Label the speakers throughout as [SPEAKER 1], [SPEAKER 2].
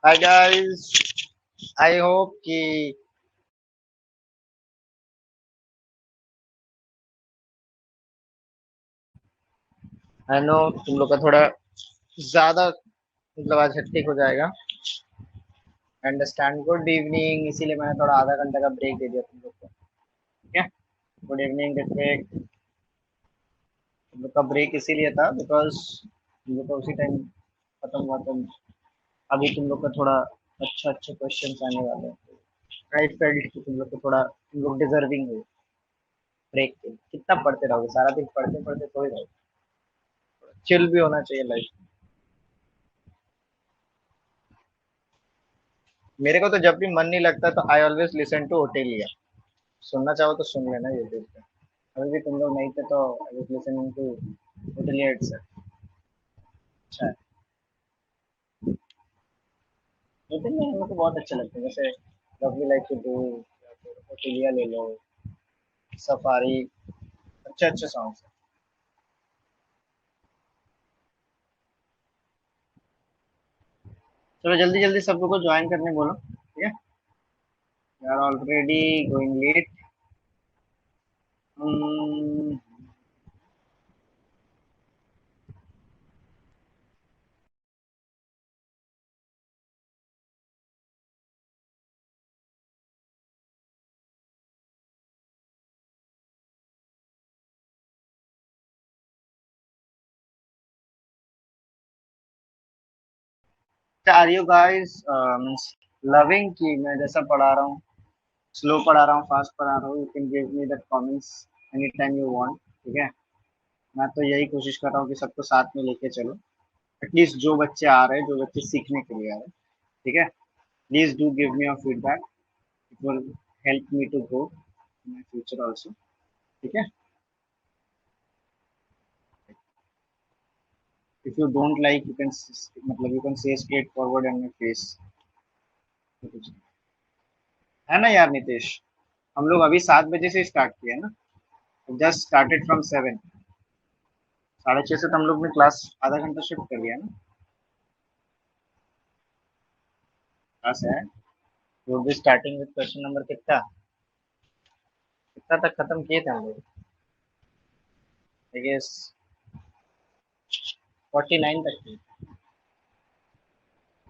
[SPEAKER 1] Hi guys, I hope कि I know तुम लोग का थोड़ा ज्यादा मतलब आज हेक्टिक हो जाएगा। अंडरस्टैंड। गुड इवनिंग, इसीलिए मैंने थोड़ा आधा घंटे का ब्रेक दे दिया तुम लोग को। ठीक है। Good evening Ritvik. तुम लोग का ब्रेक इसीलिए था बिकॉज तुम लोग का उसी टाइम खत्म हुआ तो अभी तुम लोग का थोड़ा अच्छे क्वेश्चन आने वाले हैं। आई फेल्ट कि तुम लोग को थोड़ा तुम लोग डिजर्विंग हो ब्रेक के। कितना पढ़ते रहोगे सारा दिन, पढ़ते पढ़ते थोड़ी रहोगे। चिल भी होना चाहिए लाइफ। मेरे को तो जब भी मन नहीं लगता तो आई ऑलवेज लिसन टू ओटेलिया। सुनना चाहो तो सुन लेना यूट्यूब पे। अभी भी तुम लोग नहीं थे तो I was listening to Otelia itself. अच्छा है। ओटेलिया मेरे को बहुत अच्छे लगते हैं, जैसे लवली लाइक टू डू या फिर ओटेलिया ले लो, सफारी। अच्छे अच्छे सॉन्ग्स हैं। चलो जल्दी जल्दी सब लोग को ज्वाइन करने बोलो, ठीक है। We are already going late. Are you guys loving कि मैं जैसा पढ़ा रहा हूँ, स्लो पढ़ा रहा हूँ, फास्ट पढ़ा रहा हूँ? You can give me that comments any time you want, ठीक है। मैं तो यही कोशिश कर रहा हूँ कि सबको साथ में लेके चलो। एटलीस्ट जो बच्चे आ रहे हैं, जो बच्चे सीखने के लिए आ रहे हैं, ठीक है। Please do give me your feedback. It will help me to grow in my future also, ठीक है। If you don't like you can मतलब you can say straightforward in my face, है ना यार नितेश। हम लोग अभी 7 बजे से स्टार्ट किया है ना। Just started from 7। 6:30 से तो हम लोग ने क्लास आधा घंटा शिफ्ट कर दिया है ना। क्लास है। वो भी स्टार्टिंग विद क्वेश्चन नंबर कितना कितना तक खत्म किए थे हम लोग? आई गेस 49 तक थी।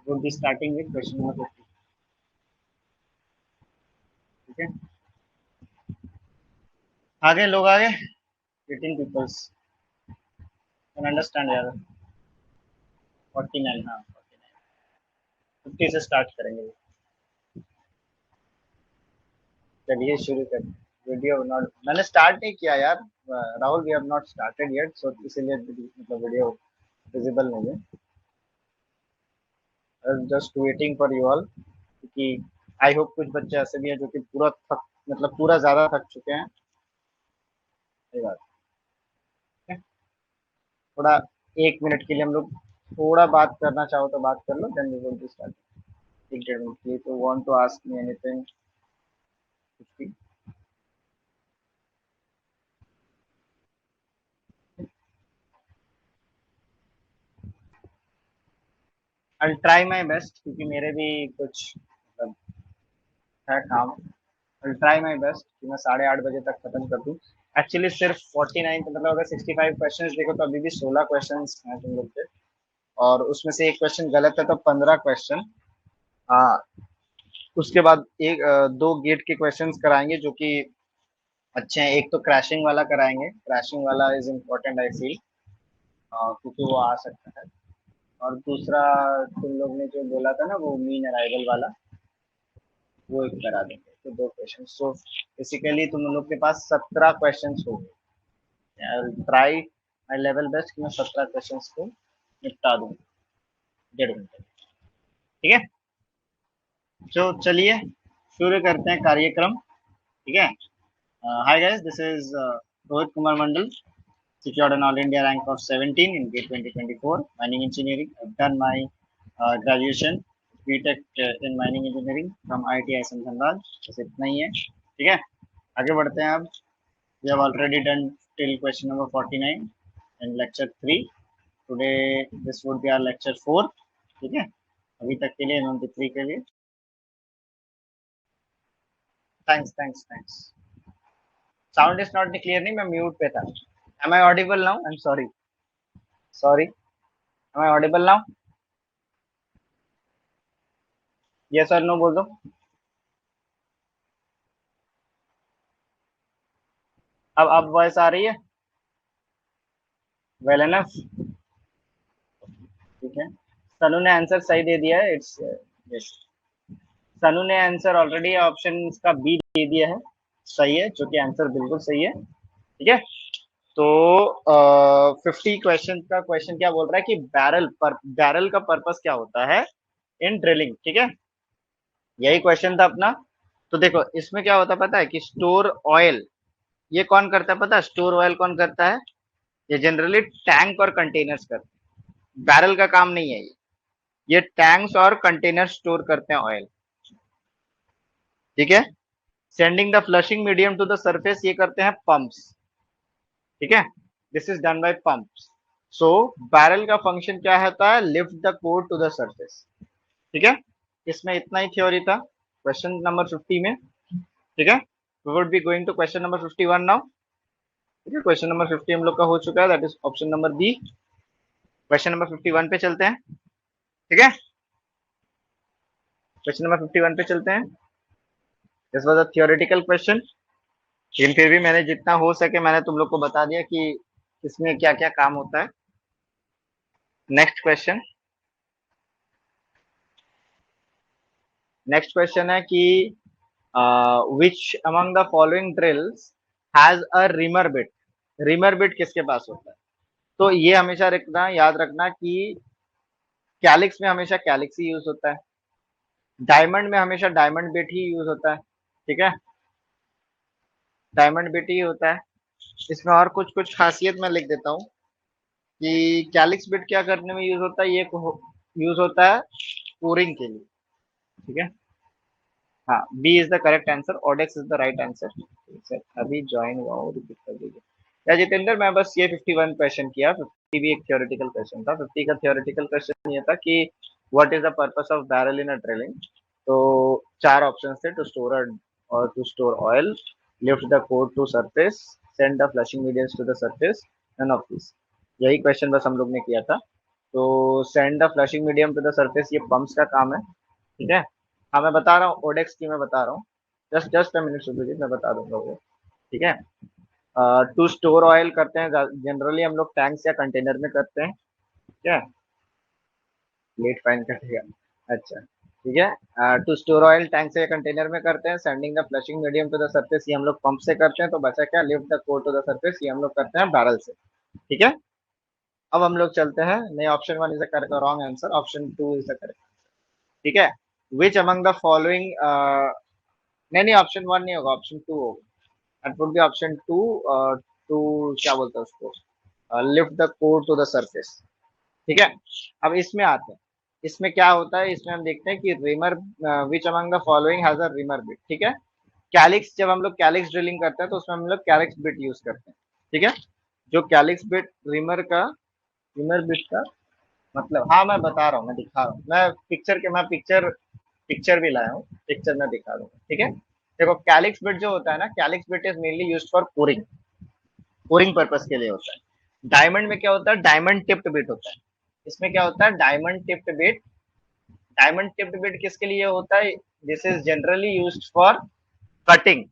[SPEAKER 1] Would be starting with question number 50, ठीक है। आगे लोग आगे 18 पीपल्स कैन अंडरस्टैंड यार। 49, हाँ 49। 50 से स्टार्ट करेंगे। चलिए शुरू कर। वीडियो नॉट मैंने स्टार्ट नहीं किया यार। Rahul we have not started yet, so इसीलिए मतलब वीडियो विजिबल नहीं है। Just waiting for you all, क्योंकि आई होप कुछ बच्चे ऐसे भी हैं जो कि पूरा थक मतलब पूरा ज्यादा थक चुके हैं। सही बात है। थोड़ा 1 मिनट के लिए हम लोग थोड़ा बात करना चाहो तो बात कर लो, then we will be start. 1 डेढ़ मिनट के लिए तो want to ask me anything, कुछ भी। आई ट्राई माई बेस्ट, क्योंकि मेरे भी कुछ मतलब है काम। आई ट्राई माई बेस्ट कि मैं 8:30 बजे तक खत्म कर दूँ। एक्चुअली सिर्फ 49 मतलब अगर 65 क्वेश्चन देखो तो अभी भी 16 क्वेश्चन हैं तुम लोग के। और उसमें से एक क्वेश्चन गलत है तो 15 क्वेश्चन। हाँ। उसके बाद दो गेट के क्वेश्चंस कराएंगे जो कि अच्छे हैं। एक तो क्रैशिंग वाला कराएंगे, क्रैशिंग वाला इज इम्पोर्टेंट आई फील, क्योंकि वो आ सकता है। और दूसरा तुम लोग ने जो बोला था ना वो मीन अराइवल वाला, वो एक करा देंगे। तो दो क्वेश्चन, सो बेसिकली तुम लोग के पास 17 क्वेश्चन हो गए। ट्राई माई लेवल बेस्ट कि मैं 17 क्वेश्चन को निपटा दूँ 1.5 घंटे, ठीक है। तो चलिए शुरू करते हैं कार्यक्रम, ठीक है। Hi guys, this is Rohit Kumar Mandal, secured an All India rank of 17 in GATE 2024 mining engineering. I've done my graduation BTech in mining engineering from IIT ISM Dhanbad. बस इतना ही है, ठीक है। आगे बढ़ते हैं अब। We have already done till question number 49 in lecture 3. Today this would be our lecture 4, ठीक है। अभी तक के लिए 93 के लिए। Thanks thanks thanks. Sound is not clear, नहीं मैं म्यूट पे था। Am I audible now? I am sorry, sorry, am I audible now? Yes और नो बोल दो। अब वॉइस आ रही है? वेल एनफ, ठीक है। सनु ने आंसर सही दे दिया है, इट्स यस। सनु ने आंसर ऑलरेडी ऑप्शन का बी दे दिया है, सही है, जो कि आंसर बिल्कुल सही है, ठीक है। तो 50 क्वेश्चन का क्वेश्चन क्या बोल रहा है कि बैरल का पर्पस क्या होता है इन ड्रिलिंग, ठीक है, यही क्वेश्चन था अपना। तो देखो इसमें क्या होता है पता है कि स्टोर ऑयल, ये कौन करता है पता है? स्टोर ऑयल कौन करता है? ये जनरली टैंक और कंटेनर्स करते हैं, बैरल का काम नहीं है ये टैंक्स और कंटेनर स्टोर करते हैं ऑयल, ठीक है। Sending the flushing medium to the surface, ये करते हैं पंप्स, ठीक है। This is done by pumps. So barrel का फंक्शन क्या होता है? Lift the core to the surface, ठीक है। इसमें इतना ही थ्योरी था क्वेश्चन नंबर 50 में, ठीक है। We would be going to question number 51 now, ठीक है। क्वेश्चन नंबर 50 हम लोग का हो चुका है, that is option number B. Question number 51 पे चलते हैं, ठीक है। क्वेश्चन नंबर 51 पे चलते हैं। This was a theoretical question, लेकिन फिर भी मैंने जितना हो सके मैंने तुम लोग को बता दिया कि इसमें क्या क्या काम होता है। नेक्स्ट क्वेश्चन, नेक्स्ट क्वेश्चन है कि which among the following drills has a reamer bit? Reamer bit किसके पास होता है? तो ये हमेशा रखना, याद रखना कि कैलिक्स में हमेशा कैलिक्स ही यूज होता है, डायमंड में हमेशा डायमंड बिट ही यूज होता है, ठीक है, डायमंड बिट ही होता है। इसमें और कुछ कुछ खासियत मैं लिख देता हूँ कि कैलिक्स बिट क्या करने में यूज होता है, ये यूज होता है कोरिंग के लिए, ठीक है। हाँ, B is the correct answer, odex is the right answer. Sir अभी ज्वाइन हुआ हूँ, रिपीट कर दीजिए। या जितेंद्र, मैं बस ये 51 क्वेश्चन किया, 50 भी एक थ्योरेटिकल क्वेश्चन था। 50 का थ्योरेटिकल क्वेश्चन ये था कि what is the purpose of barrel in a drilling. तो चार ऑप्शन थे, टू स्टोर और to store oil, lift the core to surface, send the flushing mediums to the surface, none of this. यही question बस हम लोग ने किया था। तो send the flushing medium to the surface, ये पंप्स का काम है, ठीक है। हाँ मैं बता रहा हूँ, ओडेक्स की मैं बता रहा हूँ, just just a minute Sudhir ji, मैं बता दूंगा वो, ठीक है। टू स्टोर ऑयल करते हैं जनरली हम लोग टैंक्स या कंटेनर में करते हैं, ठीक है। लेट फाइन कटेगा, अच्छा, ठीक है। टू स्टोर ऑयल टैंक से या कंटेनर में करते हैं, sending the flushing medium to the surface, ये हम लोग पंप से करते हैं। तो बचा क्या? Lift the core to the surface, ये हम लोग करते हैं बैरल से, ठीक है। अब हम लोग चलते हैं, नहीं option one is the wrong answer, option two is the correct, ठीक है। विच अमंग द फॉलोइंग, नहीं नहीं ऑप्शन वन नहीं होगा, ऑप्शन टू होगा। It would be option two, two क्या बोलते हैं उसको, lift the core to the surface, ठीक है। अब इसमें आते हैं, इसमें क्या होता है, इसमें हम देखते हैं कि reamer, which among the following has a reamer bit, ठीक है। कैलिक्स, जब हम लोग कैलिक्स ड्रिलिंग करते हैं तो उसमें हम लोग कैलिक्स बिट यूज करते हैं, ठीक है। जो कैलिक्स बिट रिमर का, रिमर बिट का मतलब, हाँ मैं बता रहा हूँ, मैं दिखा रहा हूँ, मैं पिक्चर भी लाया हूँ, पिक्चर में दिखा दूंगा, ठीक है। देखो कैलिक्स बिट जो होता है ना, calyx bit is mainly used for Koring, Koring purpose के लिए होता है। डायमंड में क्या होता है? डायमंड टिप्ड बिट होता है। इसमें क्या होता है? Diamond tipped bit. Diamond tipped bit किसके लिए होता है? This is generally used for cutting,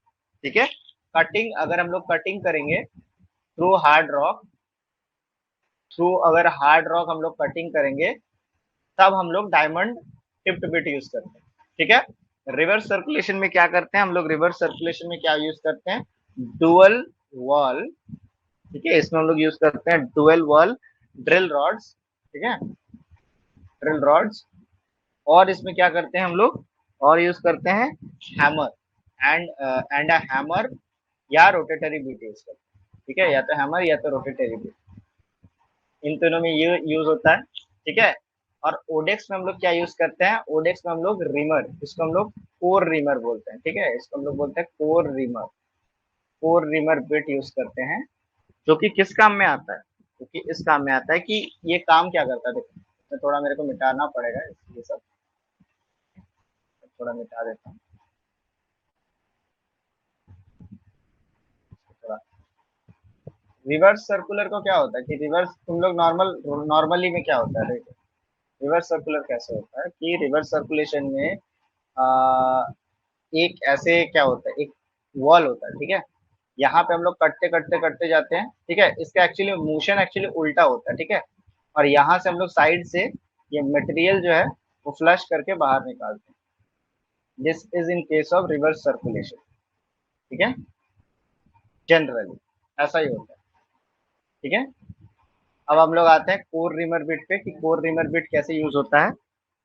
[SPEAKER 1] ठीक है। कटिंग, अगर हम लोग कटिंग करेंगे थ्रू हार्ड रॉक, थ्रू अगर हार्ड रॉक हम लोग कटिंग करेंगे, तब हम लोग डायमंड टिप्ड बिट यूज करते हैं, ठीक है। रिवर्स सर्कुलेशन में क्या करते हैं हम लोग? रिवर्स सर्कुलेशन में क्या यूज करते हैं? डुअल वॉल, ठीक है। इसमें हम लोग यूज करते हैं डुअल वॉल ड्रिल रॉड्स, ठीक है, ड्रिल रॉड्स। और इसमें क्या करते हैं हम लोग? और यूज करते हैं हैमर एंड अ हैमर, या रोटेटरी बीट यूज करते हैं, ठीक है, या तो हैमर या तो रोटेटरी बीट, इन दोनों में ये यूज होता है, ठीक है। और ओडेक्स में हम लोग क्या यूज करते हैं? ओडेक्स में हम लोग रिमर, इसको हम लोग कोर रिमर बोलते हैं, ठीक है, इसको हम लोग बोलते हैं core reamer, core reamer bit use करते हैं। जो कि किस काम में आता है? क्योंकि इस काम में आता है कि ये काम क्या करता है, देखो, तो थोड़ा मेरे को मिटाना पड़ेगा ये सब, थोड़ा मिटा देता हूँ थोड़ा। रिवर्स सर्कुलर को क्या होता है कि रिवर्स तुम लोग नॉर्मली में क्या होता है, रिवर्स सर्कुलर कैसे होता है कि रिवर्स सर्कुलेशन में आ, एक ऐसे क्या होता है, एक वॉल होता है, ठीक है। यहाँ पे हम लोग कटते कटते कटते जाते हैं, ठीक है। इसका एक्चुअली मोशन एक्चुअली उल्टा होता है, ठीक है। और यहाँ से हम लोग साइड से ये मटेरियल जो है वो फ्लश करके बाहर निकालते हैं। This is in case of reverse circulation, ठीक है। जनरली ऐसा ही होता है, ठीक है। अब हम लोग आते हैं कोर रिमर बिट पे कि कोर रिमर बिट कैसे यूज होता है।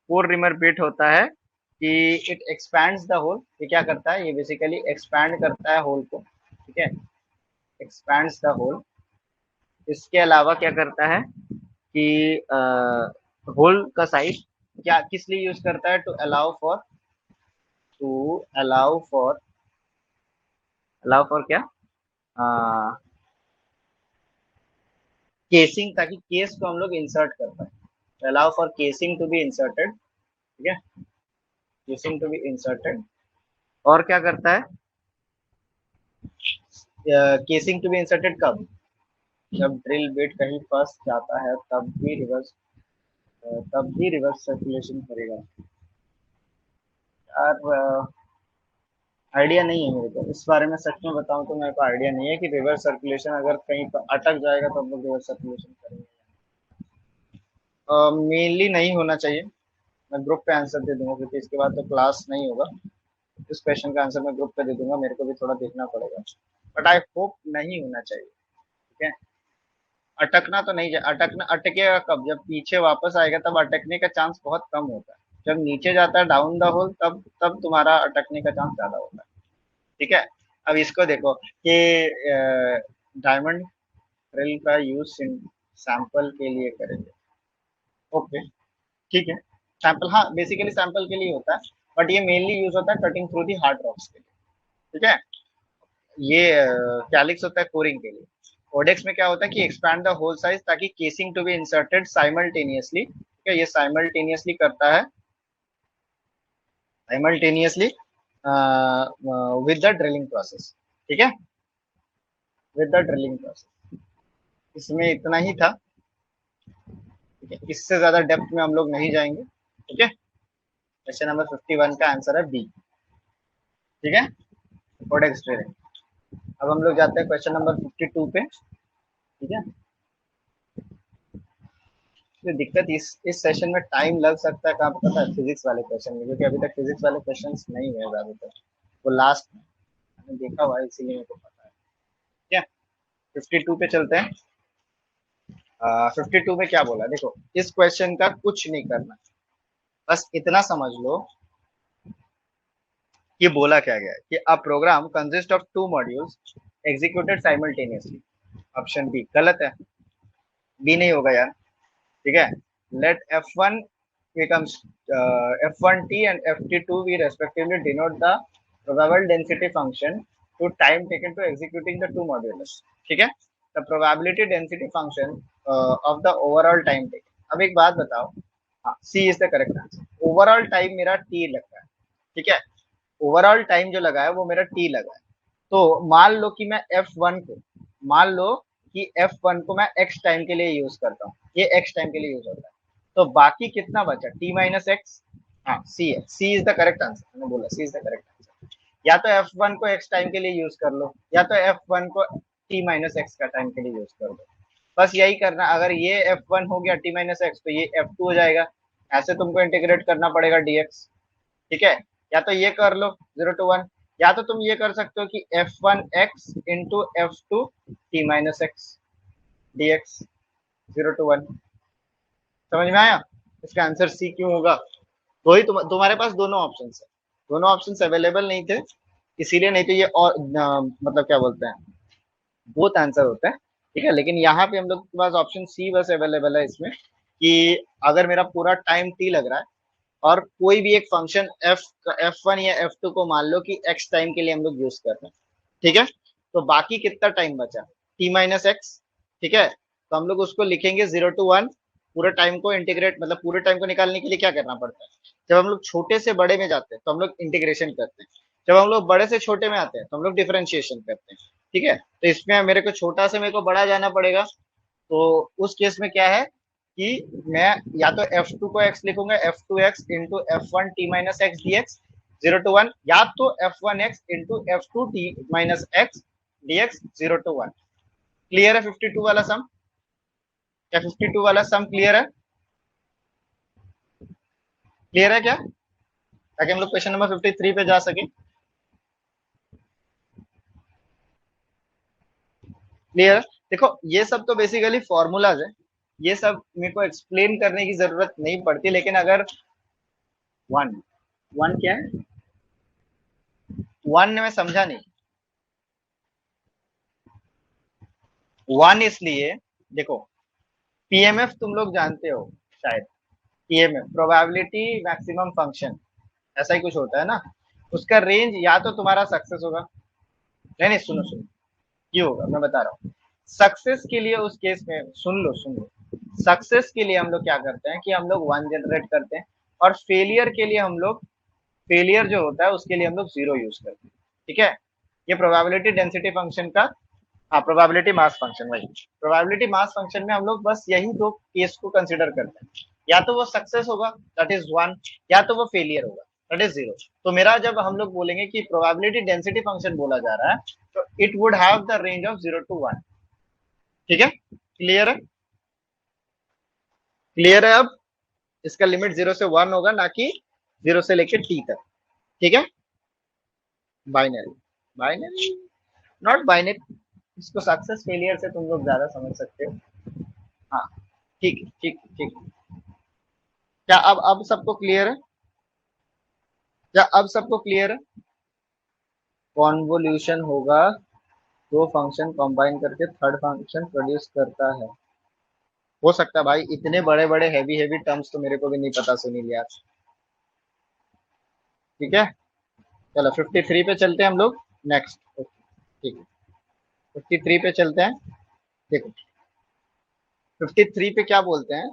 [SPEAKER 1] कोर रिमर बिट होता है कि इट एक्सपैंड्स द होल। ये क्या करता है, ये बेसिकली एक्सपैंड करता है होल को, ठीक है। Expands the hole. इसके अलावा क्या करता है कि होल का साइज क्या किस लिए यूज करता है, टू अलाउ फॉर क्या, केसिंग, ताकि केस को हम लोग इंसर्ट कर पाए। Allow for casing to be inserted, ठीक है। Casing to be inserted. और क्या करता है, केसिंग टू बी इंसर्टेड कब, जब ड्रिल बिट कहीं फंस जाता है तब भी रिवर्स सर्कुलेशन करेगा। यार आइडिया नहीं है मेरे को इस बारे में, सच में बताऊं तो मेरे को आइडिया नहीं है कि रिवर्स सर्कुलेशन अगर कहीं पर अटक जाएगा तो हम लोग रिवर्स सर्कुलेशन करेंगे। मेनली नहीं होना चाहिए। मैं ग्रुप पे आंसर दे दूंगा क्योंकि इसके बाद तो क्लास नहीं होगा। इस क्वेश्चन का आंसर मैं ग्रुप पे दे दूंगा, मेरे को भी थोड़ा देखना पड़ेगा। बट आई होप नहीं होना चाहिए, ठीक है। अटकना तो नहीं, अटकना अटकेगा कब, जब पीछे वापस आएगा तब अटकने का चांस बहुत कम होता है। जब नीचे जाता है डाउन द होल तब तब तुम्हारा अटकने का चांस ज्यादा होता है, ठीक है। अब इसको देखो कि डायमंड ड्रिल का यूज सैंपल के लिए करेंगे, ओके, ठीक है। सैंपल, हाँ बेसिकली सैंपल के लिए होता है, बट ये मेनली यूज होता है cutting through the hard rocks के लिए, ठीक है। ये कैलिक्स होता है कोरिंग के लिए। ओडेक्स में क्या होता है कि एक्सपैंड द होल साइज ताकि casing to be inserted simultaneously, ठीक है। ये साइमल्टेनियसली करता है, simultaneously with the drilling process, ठीक है, विद द ड्रिलिंग प्रोसेस। इसमें इतना ही था, ठीक है। इससे ज्यादा डेप्थ में हम लोग नहीं जाएंगे, ठीक है। क्वेश्चन नंबर 51 का आंसर है बी, ठीक है, ओडेक्स ड्रिलिंग। अब हम लोग जाते हैं क्वेश्चन नंबर 52 पे, ठीक है। तो दिक्कत इस सेशन में टाइम लग सकता है, कहाँ पता है, फिजिक्स वाले क्वेश्चन में, क्योंकि अभी तक फिजिक्स वाले क्वेश्चंस नहीं हुए ज्यादातर, वो लास्ट में मैंने देखा हुआ है इसीलिए मेरे को पता है, ठीक है। 52 पे चलते हैं। 52 में क्या बोला देखो, इस क्वेश्चन का कुछ नहीं करना, बस इतना समझ लो कि बोला क्या गया है कि a program consist of two modules executed simultaneously. Option B गलत है, बी नहीं होगा यार, ठीक है। Let f1 becomes f1t and ft2 we respectively denote the probable density function to time taken to executing the two modules, ठीक है। the probability density function of the overall time taken। अब एक बात बताओ, हाँ C is the correct answer. Overall time मेरा T लगा है, ठीक है। ओवरऑल टाइम जो लगा है वो मेरा टी लगा है। तो मान लो कि मैं F1 को, मान लो कि F1 को मैं x टाइम के लिए यूज करता हूँ, ये x टाइम के लिए यूज होता है, तो बाकी कितना बचा, t माइनस एक्स। हाँ सी है, सी इज द करेक्ट आंसर, मैंने बोला सी इज द करेक्ट आंसर। या तो F1 को x टाइम के लिए यूज कर लो, या तो F1 को t माइनस एक्स का टाइम के लिए यूज कर दो, बस यही करना। अगर ये F1 हो गया t माइनस एक्स तो ये F2 हो जाएगा, ऐसे तुमको इंटीग्रेट करना पड़ेगा dx, ठीक है। या तो ये कर लो 0 to 1, या तो तुम ये कर सकते हो कि f1x into f2 t minus x D x 0 to 1। समझ में आया, इसका आंसर सी क्यों होगा। वही तुम्हारे पास दोनों ऑप्शन है, दोनों ऑप्शन अवेलेबल नहीं थे इसीलिए, नहीं तो ये और मतलब क्या बोलते हैं, बोथ आंसर होता है, ठीक है। लेकिन यहाँ पे हम लोग के पास ऑप्शन सी बस अवेलेबल है इसमें, कि अगर मेरा पूरा टाइम टी लग रहा है और कोई भी एक फंक्शन f1 या f2 को मान लो कि x टाइम के लिए हम लोग यूज कर रहे हैं, ठीक है। तो बाकी कितना टाइम बचा, t माइनस एक्स, ठीक है। तो हम लोग उसको लिखेंगे 0 to 1 पूरे टाइम को इंटीग्रेट मतलब पूरे टाइम को निकालने के लिए क्या करना पड़ता है, जब हम लोग छोटे से बड़े में जाते हैं तो हम लोग इंटीग्रेशन करते हैं, जब हम लोग बड़े से छोटे में आते हैं तो हम लोग डिफरेंशिएशन करते हैं। ठीक है, तो इसमें मेरे को छोटा से मेरे को बड़ा जाना पड़ेगा। तो उस केस में क्या है कि मैं या तो F2 को x लिखूंगा, F2x into F1t-x zero to one, या तो F1x into F2t-x dx zero to one. Clear है 52 वाला सम? क्या 52 वाला सम क्लियर है? क्लियर है क्या, ताकि हम लोग क्वेश्चन नंबर 53 पे जा सके। क्लियर है? देखो ये सब तो बेसिकली फॉर्मूलाज है, ये सब मेरे को एक्सप्लेन करने की जरूरत नहीं पड़ती, लेकिन अगर वन वन क्या है, वन में समझा नहीं। वन इसलिए देखो, पीएमएफ तुम लोग जानते हो शायद, पीएमएफ प्रोबेबिलिटी मैक्सिमम फंक्शन, ऐसा ही कुछ होता है ना, उसका रेंज या तो तुम्हारा सक्सेस होगा, नहीं नहीं सुनो सुनो, ये होगा मैं बता रहा हूँ। सक्सेस के लिए उस केस में सुन लो, सक्सेस के लिए हम लोग क्या करते हैं कि हम लोग वन जनरेट करते हैं, और फेलियर के लिए हम लोग, फेलियर जो होता है उसके लिए हम लोग जीरो यूज करते हैं। ठीक है, ये प्रोबेबिलिटी डेंसिटी फंक्शन का, हाँ प्रोबेबिलिटी मास फंक्शन, वही प्रोबेबिलिटी मास फंक्शन में हम लोग बस यही दो केस को कंसिडर करते हैं, या तो वो सक्सेस होगा दैट इज वन, या तो वो फेलियर होगा दैट इज जीरो। तो मेरा जब हम लोग बोलेंगे कि प्रोबेबिलिटी डेंसिटी फंक्शन बोला जा रहा है, तो it would have the range of zero to one. ठीक है, क्लियर है? क्लियर है अब? इसका लिमिट जीरो से वन होगा, ना कि जीरो से लेके टी तक। ठीक है, बाइनरी, बाइनरी नॉट बाइनरी, इसको सक्सेस फेलियर से तुम लोग ज्यादा समझ सकते हो। हाँ ठीक ठीक ठीक। क्या अब सबको क्लियर है? क्या अब सबको क्लियर है? कॉन्वोल्यूशन होगा, दो फंक्शन कंबाइन करके थर्ड फंक्शन प्रोड्यूस करता है। हो सकता है भाई, इतने बड़े बड़े हैवी हैवी टर्म्स तो मेरे को भी नहीं पता सुनील यार। ठीक है, चलो 53 पे चलते हैं हम लोग नेक्स्ट। ठीक है, 53 पे चलते हैं। देखो 53 पे क्या बोलते हैं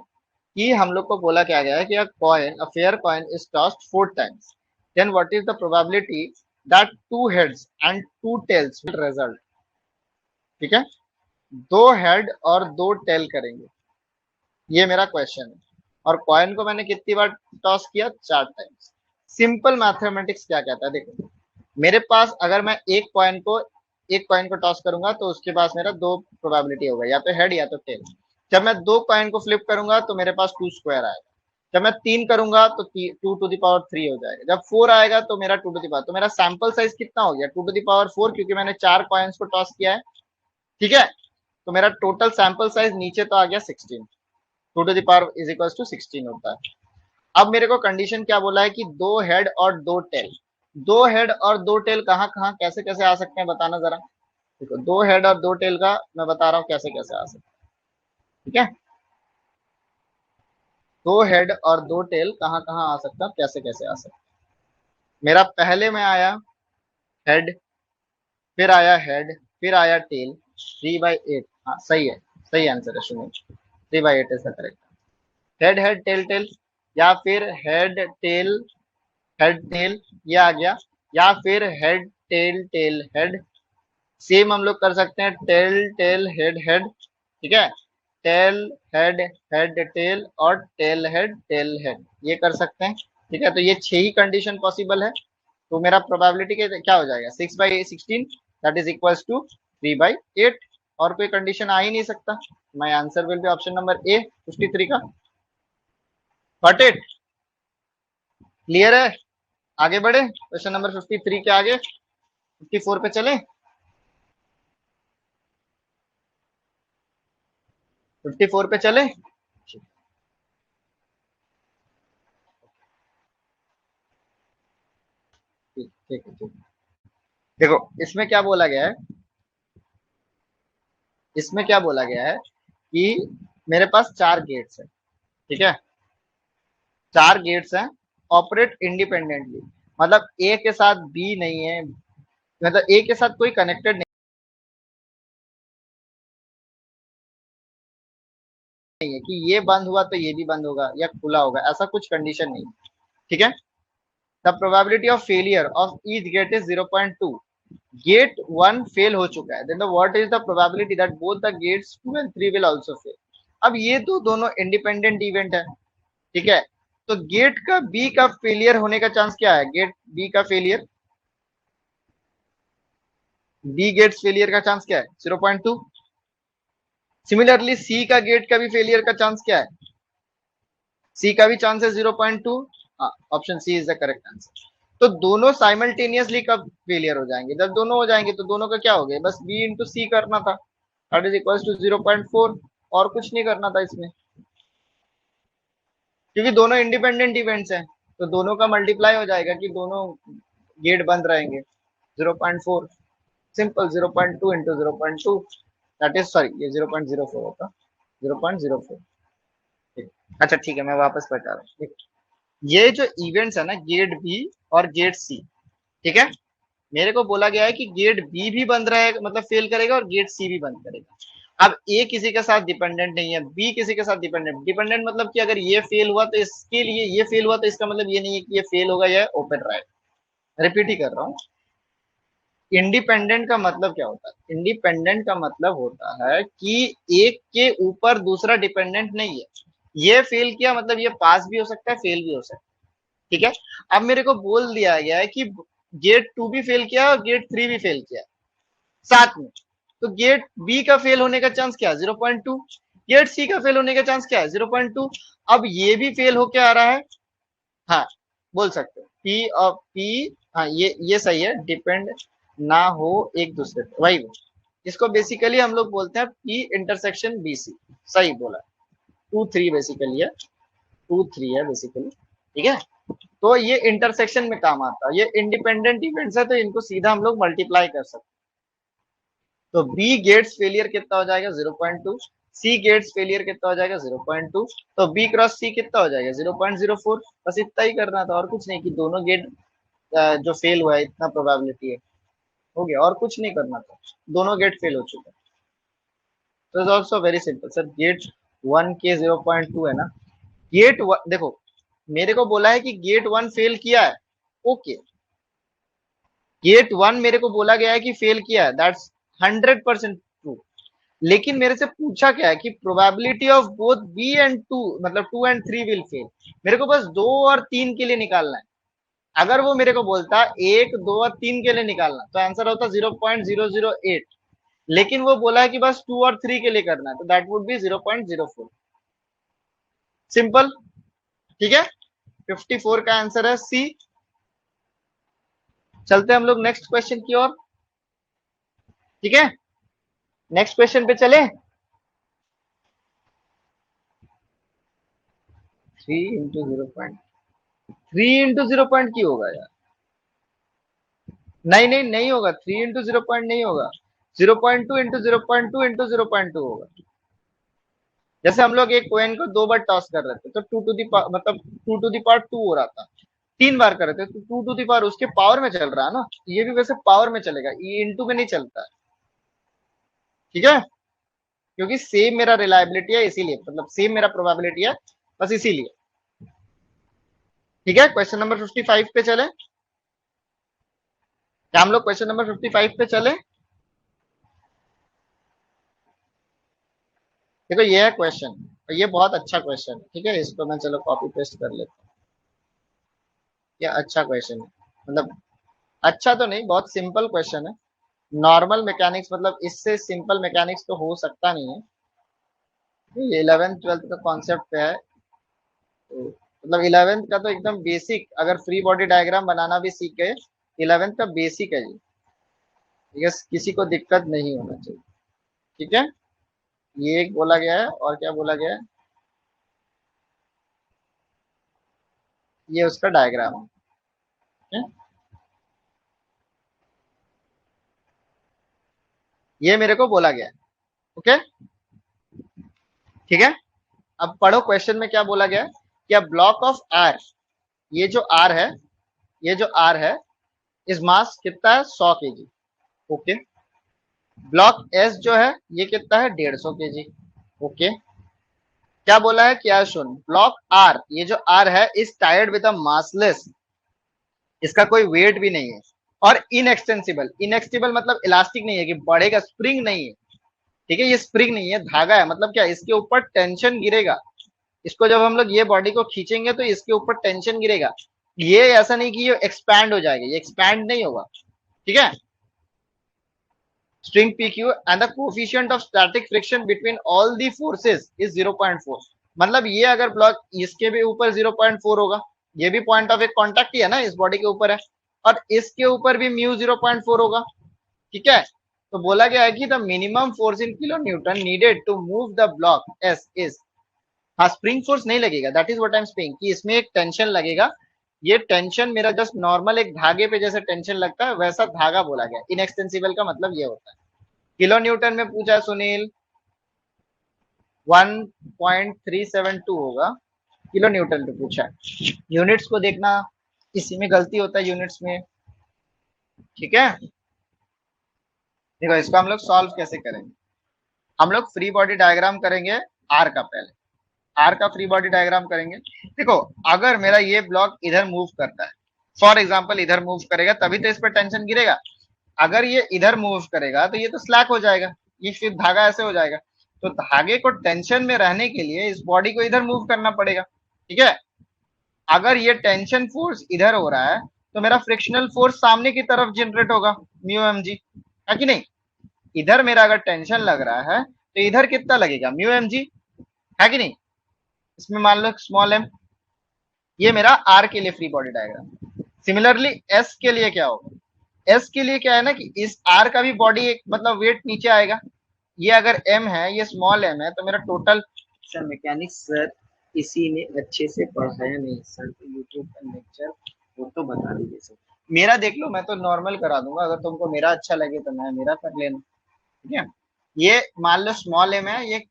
[SPEAKER 1] कि हम लोग को बोला क्या गया है कि a fair coin is tossed four times, then what is the probability that two heads and two tails will result. ठीक है, दो हेड और दो टेल करेंगे, ये मेरा क्वेश्चन है, और कॉइन को मैंने कितनी बार टॉस किया, चार टाइम्स। सिंपल मैथमेटिक्स क्या कहता है, देखो मेरे पास अगर मैं एक कॉइन को टॉस करूंगा तो उसके पास मेरा दो प्रोबेबिलिटी होगा, या तो हेड या तो टेल। जब मैं दो कॉइन को फ्लिप करूंगा तो मेरे पास टू स्क्वायर आएगा, जब मैं तीन करूंगा तो टू टू दावर थ्री हो जाएगा, जब फोर आएगा तो मेरा टू टू दावर, तो मेरा सैंपल साइज कितना हो गया, टू टू दावर फोर, क्योंकि मैंने चार कॉइन्स को टॉस किया है। ठीक है, तो मेरा टोटल सैंपल साइज नीचे तो आ गया 16, two to the power is equal to 16 होता है। अब मेरे को कंडीशन क्या बोला है कि दो हेड और दो टेल, दो हेड और दो टेल कहाँ कहाँ कैसे कैसे आ सकते हैं बताना जरा। देखो दो हेड और दो टेल का मैं बता रहा हूँ कैसे कैसे आ सकते हैं। ठीक है, दो हेड और दो टेल कहाँ कहाँ आ सकता है, कैसे कैसे आ सकता है। मेरा पहले में आया हेड, फिर आया हेड, फिर आया टेल, 3/8। हाँ सही है, सही आंसर है सुनो, 3/8 is the correct. Head head tail tail, या फिर हेड टेल, ये आ गया, या फिर head tail tail head. Same हम लोग कर सकते हैं टेल टेल हेड हेड। ठीक है, टेल हेड हेड टेल और टेल हेड, ये कर सकते हैं। ठीक है, तो ये छह ही कंडीशन पॉसिबल है, तो मेरा प्रोबेबिलिटी क्या हो जाएगा, 6/16 दैट इज इक्वल्स टू 3/8। और कोई कंडीशन आ ही नहीं सकता। My answer will be option number A 53 का। Got it? क्लियर है? आगे बढ़े क्वेश्चन नंबर 53 के आगे, 54 पे चले। 54 पे चले, ठीक ठीक है ठीक। देखो इसमें क्या बोला गया है, इसमें क्या बोला गया है कि मेरे पास चार गेट्स है। ठीक है, चार गेट्स हैं, ऑपरेट इंडिपेंडेंटली, मतलब ए के साथ बी नहीं है, मतलब ए के साथ कोई कनेक्टेड नहीं है कि ये बंद हुआ तो ये भी बंद होगा या खुला होगा, ऐसा कुछ कंडीशन नहीं है। ठीक है, the probability of failure of each gate is 0.2। Gate 1 fail हो चुका है, then what is the probability that both the gates 2 and 3 will also fail. अब ये तो दोनों इंडिपेंडेंट इवेंट है। ठीक है, तो गेट का बी का फेलियर होने का चांस क्या है, गेट बी का फेलियर, बी गेट्स फेलियर का चांस क्या है 0.2। सिमिलरली सी का गेट का भी फेलियर का चांस क्या है, सी का भी चांस है 0.2। Option C is the correct answer. तो दोनों साइमल्टेनियसली कब फेलियर हो जाएंगे, जब दोनों हो जाएंगे तो दोनों का क्या हो गया, बस बी इंटू सी करना था, दैट इज इक्वल टू 0.4, और कुछ नहीं करना था इसमें, क्योंकि दोनों इंडिपेंडेंट इवेंट्स हैं, तो दोनों का मल्टीप्लाई हो जाएगा कि दोनों गेट बंद रहेंगे 0.4, simple 0.2 into 0.2, that is sorry ये 0.04 होता, 0.04। अच्छा ठीक है, मैं वापस बता रहा हूँ। ये जो इवेंट्स है ना, गेट बी और गेट सी, ठीक है, मेरे को बोला गया है कि गेट बी भी बंद रहेगा, मतलब फेल करेगा, और गेट सी भी बंद करेगा। अब ए किसी के साथ डिपेंडेंट नहीं है, बी किसी के साथ डिपेंडेंट, डिपेंडेंट मतलब कि अगर ये फेल हुआ तो इसके लिए ये फेल हुआ, तो इसका मतलब ये नहीं है कि ये फेल होगा या ओपन रहेगा। रिपीट ही कर रहा हूँ, इंडिपेंडेंट का मतलब क्या होता है, इंडिपेंडेंट का मतलब होता है कि एक के ऊपर दूसरा डिपेंडेंट नहीं है। ये फेल किया मतलब ये पास भी हो सकता है, फेल भी हो सकता है। ठीक है, अब मेरे को बोल दिया गया है कि गेट 2 भी फेल किया और गेट 3 भी फेल किया साथ में, तो गेट बी का फेल होने का चांस क्या है 0.2, गेट सी का फेल होने का चांस क्या है 0.2। अब ये भी फेल होके आ रहा है, हाँ बोल सकते हो पी और पी, हाँ ये सही है, डिपेंड ना हो एक दूसरे पे, वही वो, इसको बेसिकली हम लोग बोलते हैं पी इंटरसेक्शन बी सी, सही बोला, 2 3 बेसिकली है, 2 3 है बेसिकली। ठीक है, तो ये इंटरसेक्शन में काम आता है, ये इंडिपेंडेंट इवेंट्स है, तो इनको सीधा हम लोग मल्टीप्लाई कर सकते हैं। तो बी गेट्स फेलियर कितना हो जाएगा 0.2, सी गेट्स फेलियर कितना हो जाएगा 0.2, तो बी क्रॉस सी कितना हो जाएगा 0.04। बस इतना ही करना था, और कुछ नहीं, कि दोनों गेट जो फेल हुआ है इतना प्रोबेबिलिटी है, हो गया, और कुछ नहीं करना था, दोनों गेट फेल हो चुके हैं। तो is also very simple sir, gate 1 के 0.2 है ना, गेट देखो मेरे को बोला है कि गेट 1 फेल किया है, ओके, गेट 1 मेरे को बोला गया है कि फेल किया है, दैट्स 100% ट्रू। लेकिन मेरे से पूछा क्या है कि probability of both B and two, मतलब 2 and 3 विल फेल, मेरे को बस 2 और 3 के लिए निकालना है। अगर वो मेरे को बोलता 1 2 और 3 के लिए निकालना, तो आंसर होता 0.008, लेकिन वो बोला है कि बस 2 और 3 के लिए करना है, तो दैट वुड बी 0.04, सिंपल। ठीक है, 54 का आंसर है सी। चलते हैं हम लोग नेक्स्ट क्वेश्चन की ओर। ठीक है, नेक्स्ट क्वेश्चन पे चले। 3 इंटू 0 की होगा यार, नहीं नहीं नहीं होगा, 3 इंटू 0 नहीं होगा, 0.2 इंटू 0.2 इंटू 0.2 होगा। जैसे हम लोग एक कोइन को 2 बार टॉस कर रहे थे, तो टू टू दी मतलब 2 टू दी पावर 2 हो रहा था, 3 बार कर रहे थे, तो 2 टू दी पावर उसके पावर में चल रहा है ना, ये भी वैसे पावर में चलेगा, ये इंटू में नहीं चलता है। ठीक है, क्योंकि सेम मेरा रिलायबिलिटी है, इसीलिए, मतलब सेम मेरा प्रोबेबिलिटी है, बस इसीलिए। ठीक है, क्वेश्चन नंबर 55 पे चले, क्या हम लोग क्वेश्चन नंबर 55 पे चले। देखो ये है क्वेश्चन, और ये बहुत अच्छा क्वेश्चन है। ठीक है, इसको मैं चलो कॉपी पेस्ट कर लेता हूँ, ये अच्छा क्वेश्चन है, मतलब अच्छा तो नहीं, बहुत सिंपल क्वेश्चन है। नॉर्मल मैकेनिक्स, मतलब इससे सिंपल मैकेनिक्स तो हो सकता नहीं है। ये 11th 12th का कॉन्सेप्ट पे है, तो मतलब 11th का तो एकदम बेसिक, अगर फ्री बॉडी डायग्राम बनाना भी सीख गए, 11th का बेसिक है ये, ठीक है, किसी को दिक्कत नहीं होना चाहिए। ठीक है, ये एक बोला गया है, और क्या बोला गया है, ये उसका डायग्राम है। ठीक है? ये मेरे को बोला गया है। ओके, ठीक है, अब पढ़ो क्वेश्चन में क्या बोला गया है, क्या ब्लॉक ऑफ आर, ये जो आर है, ये जो आर है, इस मास कितना है 100 kg। ओके, ब्लॉक एस जो है ये कितना है 150 kg। ओके, क्या बोला है, क्या सुन, ब्लॉक आर, ये जो आर है is tired with a massless, इसका कोई वेट भी नहीं है, और इनएक्सटेंसिबल, इनएक्सटेबल मतलब इलास्टिक नहीं है कि बढ़ेगा, स्प्रिंग नहीं है, ठीक है, ये स्प्रिंग नहीं है, धागा है, मतलब क्या, इसके ऊपर टेंशन गिरेगा, इसको जब हम लोग ये बॉडी को खींचेंगे तो इसके ऊपर टेंशन गिरेगा, ये ऐसा नहीं कि ये एक्सपैंड हो जाएगा, ये एक्सपैंड नहीं होगा, ठीक है। string pq and the coefficient of static friction between all the forces is 0.4, मतलब ये अगर ब्लॉक इसके भी ऊपर 0.4 होगा, ये भी पॉइंट ऑफ एक कॉन्टैक्ट ही है ना, इस बॉडी के ऊपर है, और इसके ऊपर भी म्यू 0.4 होगा, ठीक है। तो बोला गया है कि the minimum force in kilonewton needed to move the block S is, हाँ स्प्रिंग फोर्स नहीं लगेगा, that is what I am saying, कि इसमें एक टेंशन लगेगा, ये टेंशन मेरा जस्ट नॉर्मल एक धागे पे जैसे टेंशन लगता है वैसा धागा बोला गया, इनएक्सटेंसिबल का मतलब ये होता है। किलो न्यूटन में पूछा सुनील, 1.372 होगा, किलो न्यूटन पे पूछा है, यूनिट्स को देखना, इसी में गलती होता है यूनिट्स में, ठीक है। देखो इसको हम लोग सॉल्व कैसे करेंगे, हम लोग फ्री बॉडी डायग्राम करेंगे, आर का पहले, आर का फ्री बॉडी डायग्राम करेंगे। देखो अगर मेरा ये ब्लॉक इधर मूव करता है, फॉर एग्जाम्पल इधर मूव करेगा तभी तो इस पर टेंशन गिरेगा, अगर ये इधर मूव करेगा तो ये तो स्लैक हो जाएगा, ये फिर धागा ऐसे हो जाएगा, तो धागे को टेंशन में रहने के लिए इस बॉडी को इधर मूव करना पड़ेगा, ठीक है। अगर ये टेंशन फोर्स इधर हो रहा है तो मेरा फ्रिक्शनल फोर्स सामने की तरफ जनरेट होगा, म्यू एम जी, है कि नहीं, इधर मेरा अगर टेंशन लग रहा है तो इधर कितना लगेगा, म्यू एम जी, है कि नहीं, इसमें मान लो स्मॉल एम, ये मेरा आर के लिए free body diagram. Similarly S के लिए क्या होगा, एस के लिए क्या है ना कि इस आर का भी बॉडी एक मतलब वेट नीचे आएगा, ये अगर एम है ये स्मॉल एम है, तो मेरा टोटल, सर मैकेनिक्स सर इसी ने अच्छे से पढ़ाया नहीं सर, तो यूट्यूब का लेक्चर वो तो बता दीजिए सर, मेरा देख लो, मैं तो नॉर्मल करा दूंगा, अगर तुमको मेरा अच्छा लगे तो मैं मेरा कर लेना, ठीक है। ये मान लो स्मॉल एम है, ये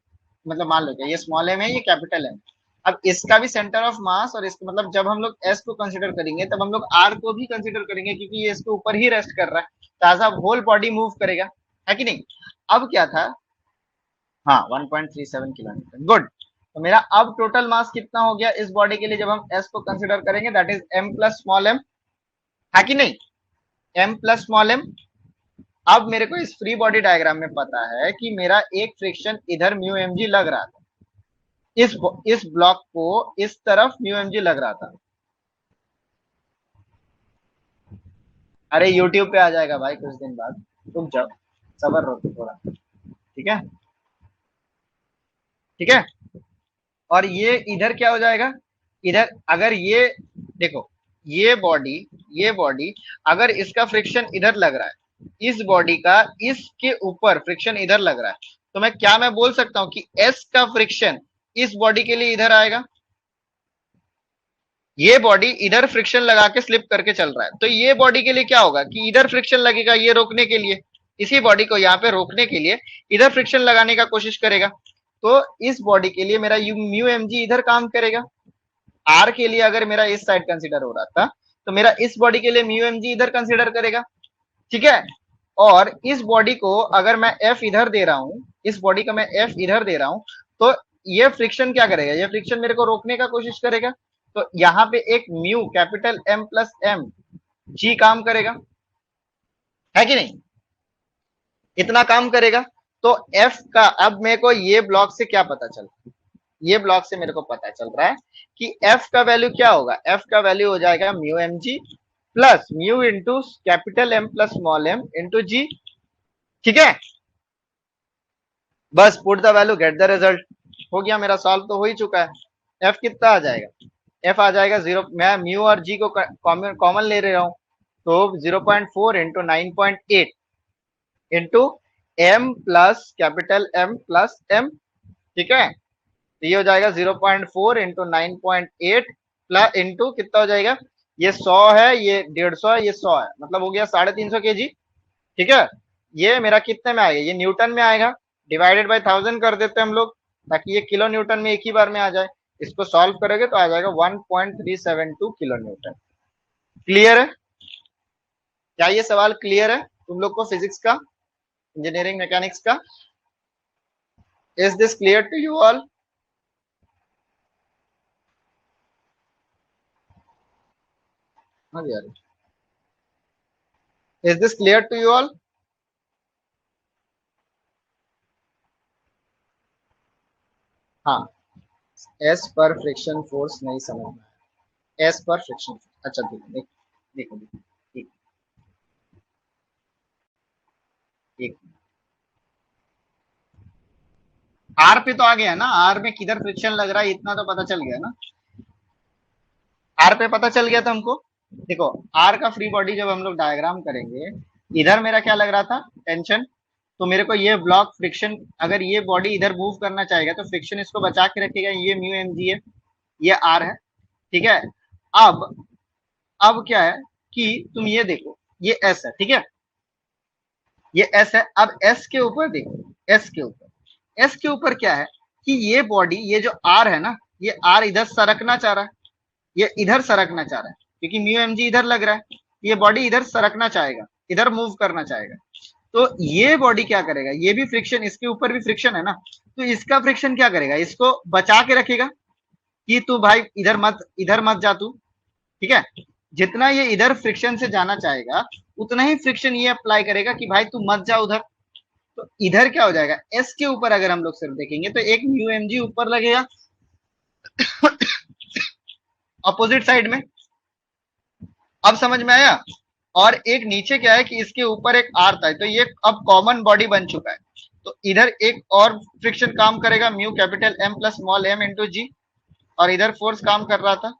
[SPEAKER 1] मतलब मान लो क्या, ये स्मॉल एम है, ये कैपिटल एम, अब इसका भी सेंटर ऑफ मास, और इसका मतलब जब हम लोग एस को कंसिडर करेंगे तब हम लोग आर को भी कंसिडर करेंगे, क्योंकि ये इसके ऊपर ही रेस्ट कर रहा है, ताजा होल बॉडी मूव करेगा, है कि नहीं। अब क्या था, हाँ 1.37 किलोमीटर, गुड। तो मेरा अब टोटल मास कितना हो गया इस बॉडी के लिए, जब हम एस को कंसिडर करेंगे, that is M plus small M, है कि नहीं, एम प्लस स्मॉल एम। अब मेरे को इस फ्री बॉडी डायग्राम में पता है कि मेरा एक फ्रिक्शन इधर म्यू एम जी लग रहा था, इस ब्लॉक को इस तरफ म्यू एम जी लग रहा था, अरे यूट्यूब पे आ जाएगा भाई कुछ दिन बाद, तुम जाओ, सबर रहो थोड़ा, ठीक है, ठीक है। और ये इधर क्या हो जाएगा, इधर अगर ये देखो, ये बॉडी अगर इसका फ्रिक्शन इधर लग रहा है, इस बॉडी का इसके ऊपर फ्रिक्शन इधर लग रहा है, तो मैं बोल सकता हूं कि एस का फ्रिक्शन इस बॉडी के लिए इधर आएगा, ये बॉडी इधर फ्रिक्शन लगा के स्लिप करके चल रहा है, तो ये बॉडी के लिए क्या होगा कि इधर फ्रिक्शन लगेगा, ये रोकने के लिए, इसी बॉडी को यहाँ पे रोकने के लिए इधर फ्रिक्शन लगाने का कोशिश करेगा, तो इस बॉडी के लिए मेरा म्यू एम जी इधर काम करेगा, आर के लिए अगर मेरा इस साइड कंसिडर हो रहा था तो मेरा इस बॉडी के लिए म्यू एम जी इधर कंसिडर करेगा, ठीक है। और इस बॉडी को अगर मैं एफ इधर दे रहा हूं, इस बॉडी का मैं एफ इधर दे रहा हूं, तो ये फ्रिक्शन क्या करेगा, ये फ्रिक्शन मेरे को रोकने का कोशिश करेगा, तो यहाँ पे एक mu capital M plus M G काम करेगा, है कि नहीं, इतना काम करेगा। तो एफ का अब मेरे को ये ब्लॉक से क्या पता चल, ये ब्लॉक से मेरे को पता चल रहा है कि एफ का वैल्यू क्या होगा, एफ का वैल्यू हो जाएगा mu M G plus mu into capital M plus small M into G, ठीक है। बस put the value get the result, हो गया मेरा, सॉल्व तो हो ही चुका है। एफ कितना आ जाएगा, एफ आ जाएगा 0, मैं म्यू और जी को कॉमन ले रहा हूं, तो 0.4 into 9.8 into M plus capital M plus M, ठीक है। तो ये हो जाएगा 0.4 इंटू 9.8 प्लस इंटू कितना हो जाएगा, ये 100 है, ये 150 है, ये 100 है, मतलब हो गया 350 केजी, ठीक है। ये मेरा कितने में आएगा, ये न्यूटन में आएगा, डिवाइडेड बाय 1000 कर देते हैं हम लोग, ताकि ये किलो न्यूटन में एक ही बार में आ जाए, इसको सॉल्व करोगे तो आ जाएगा 1.372 किलो न्यूटन। क्लियर है, क्या ये सवाल क्लियर है तुम लोग को, फिजिक्स का, इंजीनियरिंग मैकेनिक्स का, is this clear to you all. हाँ यार, is this clear to you all? हाँ, एस पर फ्रिक्शन फोर्स नहीं समझ में आया। एस पर फ्रिक्शन, अच्छा देखो देखो देखो देखो, ठीक ठीक। आर पे तो आ गया ना, आर में किधर फ्रिक्शन लग रहा है इतना तो पता चल गया ना। आर पे पता चल गया था हमको। देखो, आर का फ्री बॉडी जब हम लोग डायग्राम करेंगे, इधर मेरा क्या लग रहा था, टेंशन। तो मेरे को ये ब्लॉक फ्रिक्शन, अगर ये बॉडी इधर मूव करना चाहेगा तो फ्रिक्शन इसको बचा के रखेगा, ये म्यू एम जी है, ये आर है, ठीक है। अब अब क्या है कि तुम ये देखो, ये एस है, ठीक है, ये एस है। अब एस के ऊपर देखो, एस के ऊपर, एस के ऊपर क्या है कि ये बॉडी, ये जो आर है ना, ये आर इधर सरकना चाह रहा है, ये इधर सरकना चाह रहा है, क्योंकि म्यू एम जी इधर लग रहा है, ये बॉडी इधर सरकना चाहेगा, इधर मूव करना चाहेगा। तो ये बॉडी क्या करेगा, ये भी फ्रिक्शन, इसके ऊपर भी फ्रिक्शन है ना, तो इसका फ्रिक्शन क्या करेगा, इसको बचा के रखेगा कि तू भाई इधर मत जा तू, ठीक है। जितना ये इधर फ्रिक्शन से जाना चाहेगा, उतना ही फ्रिक्शन ये अप्लाई करेगा कि भाई तू मत जा उधर। तो इधर क्या हो जाएगा, एस के ऊपर अगर हम लोग सिर्फ देखेंगे तो एक म्यू एम जी ऊपर लगेगा अपोजिट साइड में। अब समझ में आया। और एक नीचे क्या है कि इसके ऊपर एक आर था, तो ये अब कॉमन बॉडी बन चुका है। तो इधर एक और फ्रिक्शन काम करेगा, mu capital M plus small M into G, और इधर फोर्स काम कर रहा था।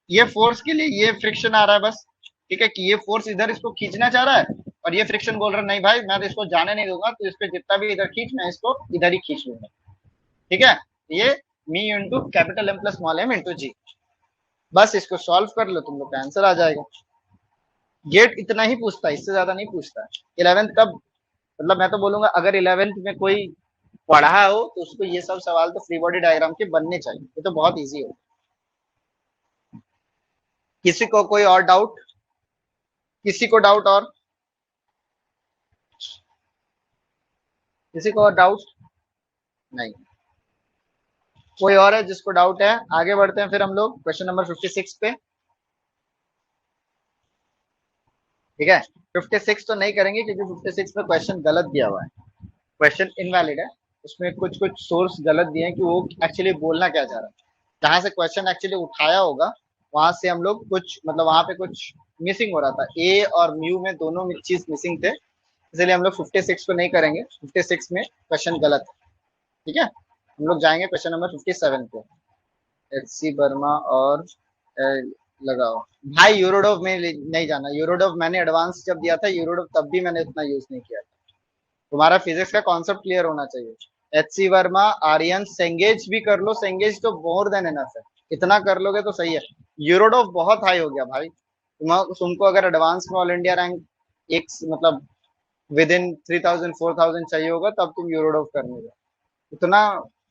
[SPEAKER 1] ये फोर्स के लिए ये फ्रिक्शन आ रहा है बस, ठीक है, कि ये फोर्स इधर इसको खींचना चाह रहा है, और ये फ्रिक्शन बोल रहा है नहीं भाई मैं तो इसको जाने नहीं दूंगा, तो इस पे जितना भी इधर खींच, मैं इसको इधर ही खींच लूंगा, ठीक है। ये mu into capital M plus small M into G. बस इसको सॉल्व कर लो, तुम लोग का आंसर आ जाएगा। गेट इतना ही पूछता है, इससे ज्यादा नहीं पूछता है। 11th कब, मतलब मैं तो बोलूंगा अगर 11th में कोई पढ़ा हो तो उसको ये सब सवाल तो फ्री बॉडी डायग्राम के बनने चाहिए, ये तो बहुत इजी हो। किसी को कोई और डाउट, किसी को डाउट और, किसी को और डाउट? नहीं, कोई और है जिसको डाउट है? आगे बढ़ते हैं फिर हम लोग क्वेश्चन नंबर 56 पे, ठीक है। 56 तो नहीं करेंगे क्योंकि 56 में क्वेश्चन गलत दिया हुआ है, क्वेश्चन इनवैलिड है। उसमें कुछ कुछ सोर्स गलत दिए हैं कि वो एक्चुअली बोलना क्या चाह रहा है, जहां से क्वेश्चन एक्चुअली उठाया होगा वहां से हम लोग कुछ, मतलब वहां पे कुछ मिसिंग हो रहा था, ए और म्यू में दोनों चीज मिसिंग थे, इसलिए हम लोग 56 को नहीं करेंगे, 56 में क्वेश्चन गलत है, ठीक है। हम लोग जाएंगे क्वेश्चन नंबर 57 पे। एच सी वर्मा और लगाओ। भाई यूरोडोव में नहीं जाना, यूरोडोव मैंने एडवांस जब दिया था यूरोडोव, तब भी मैंने उतना यूज नहीं किया था। तुम्हारा फिजिक्स का कॉन्सेप्ट क्लियर होना चाहिए। H C Verma, Aryan, Cengage भी कर लो, सेंगेज तो मोर देन एनफ है, इतना कर लोगे तो सही है। यूरोडोव बहुत हाई हो गया भाई, तुमको अगर एडवांस में ऑल इंडिया रैंक एक मतलब विद इन 3000 4000 चाहिए होगा तब तुम यूरोडोव करने जाओ, उतना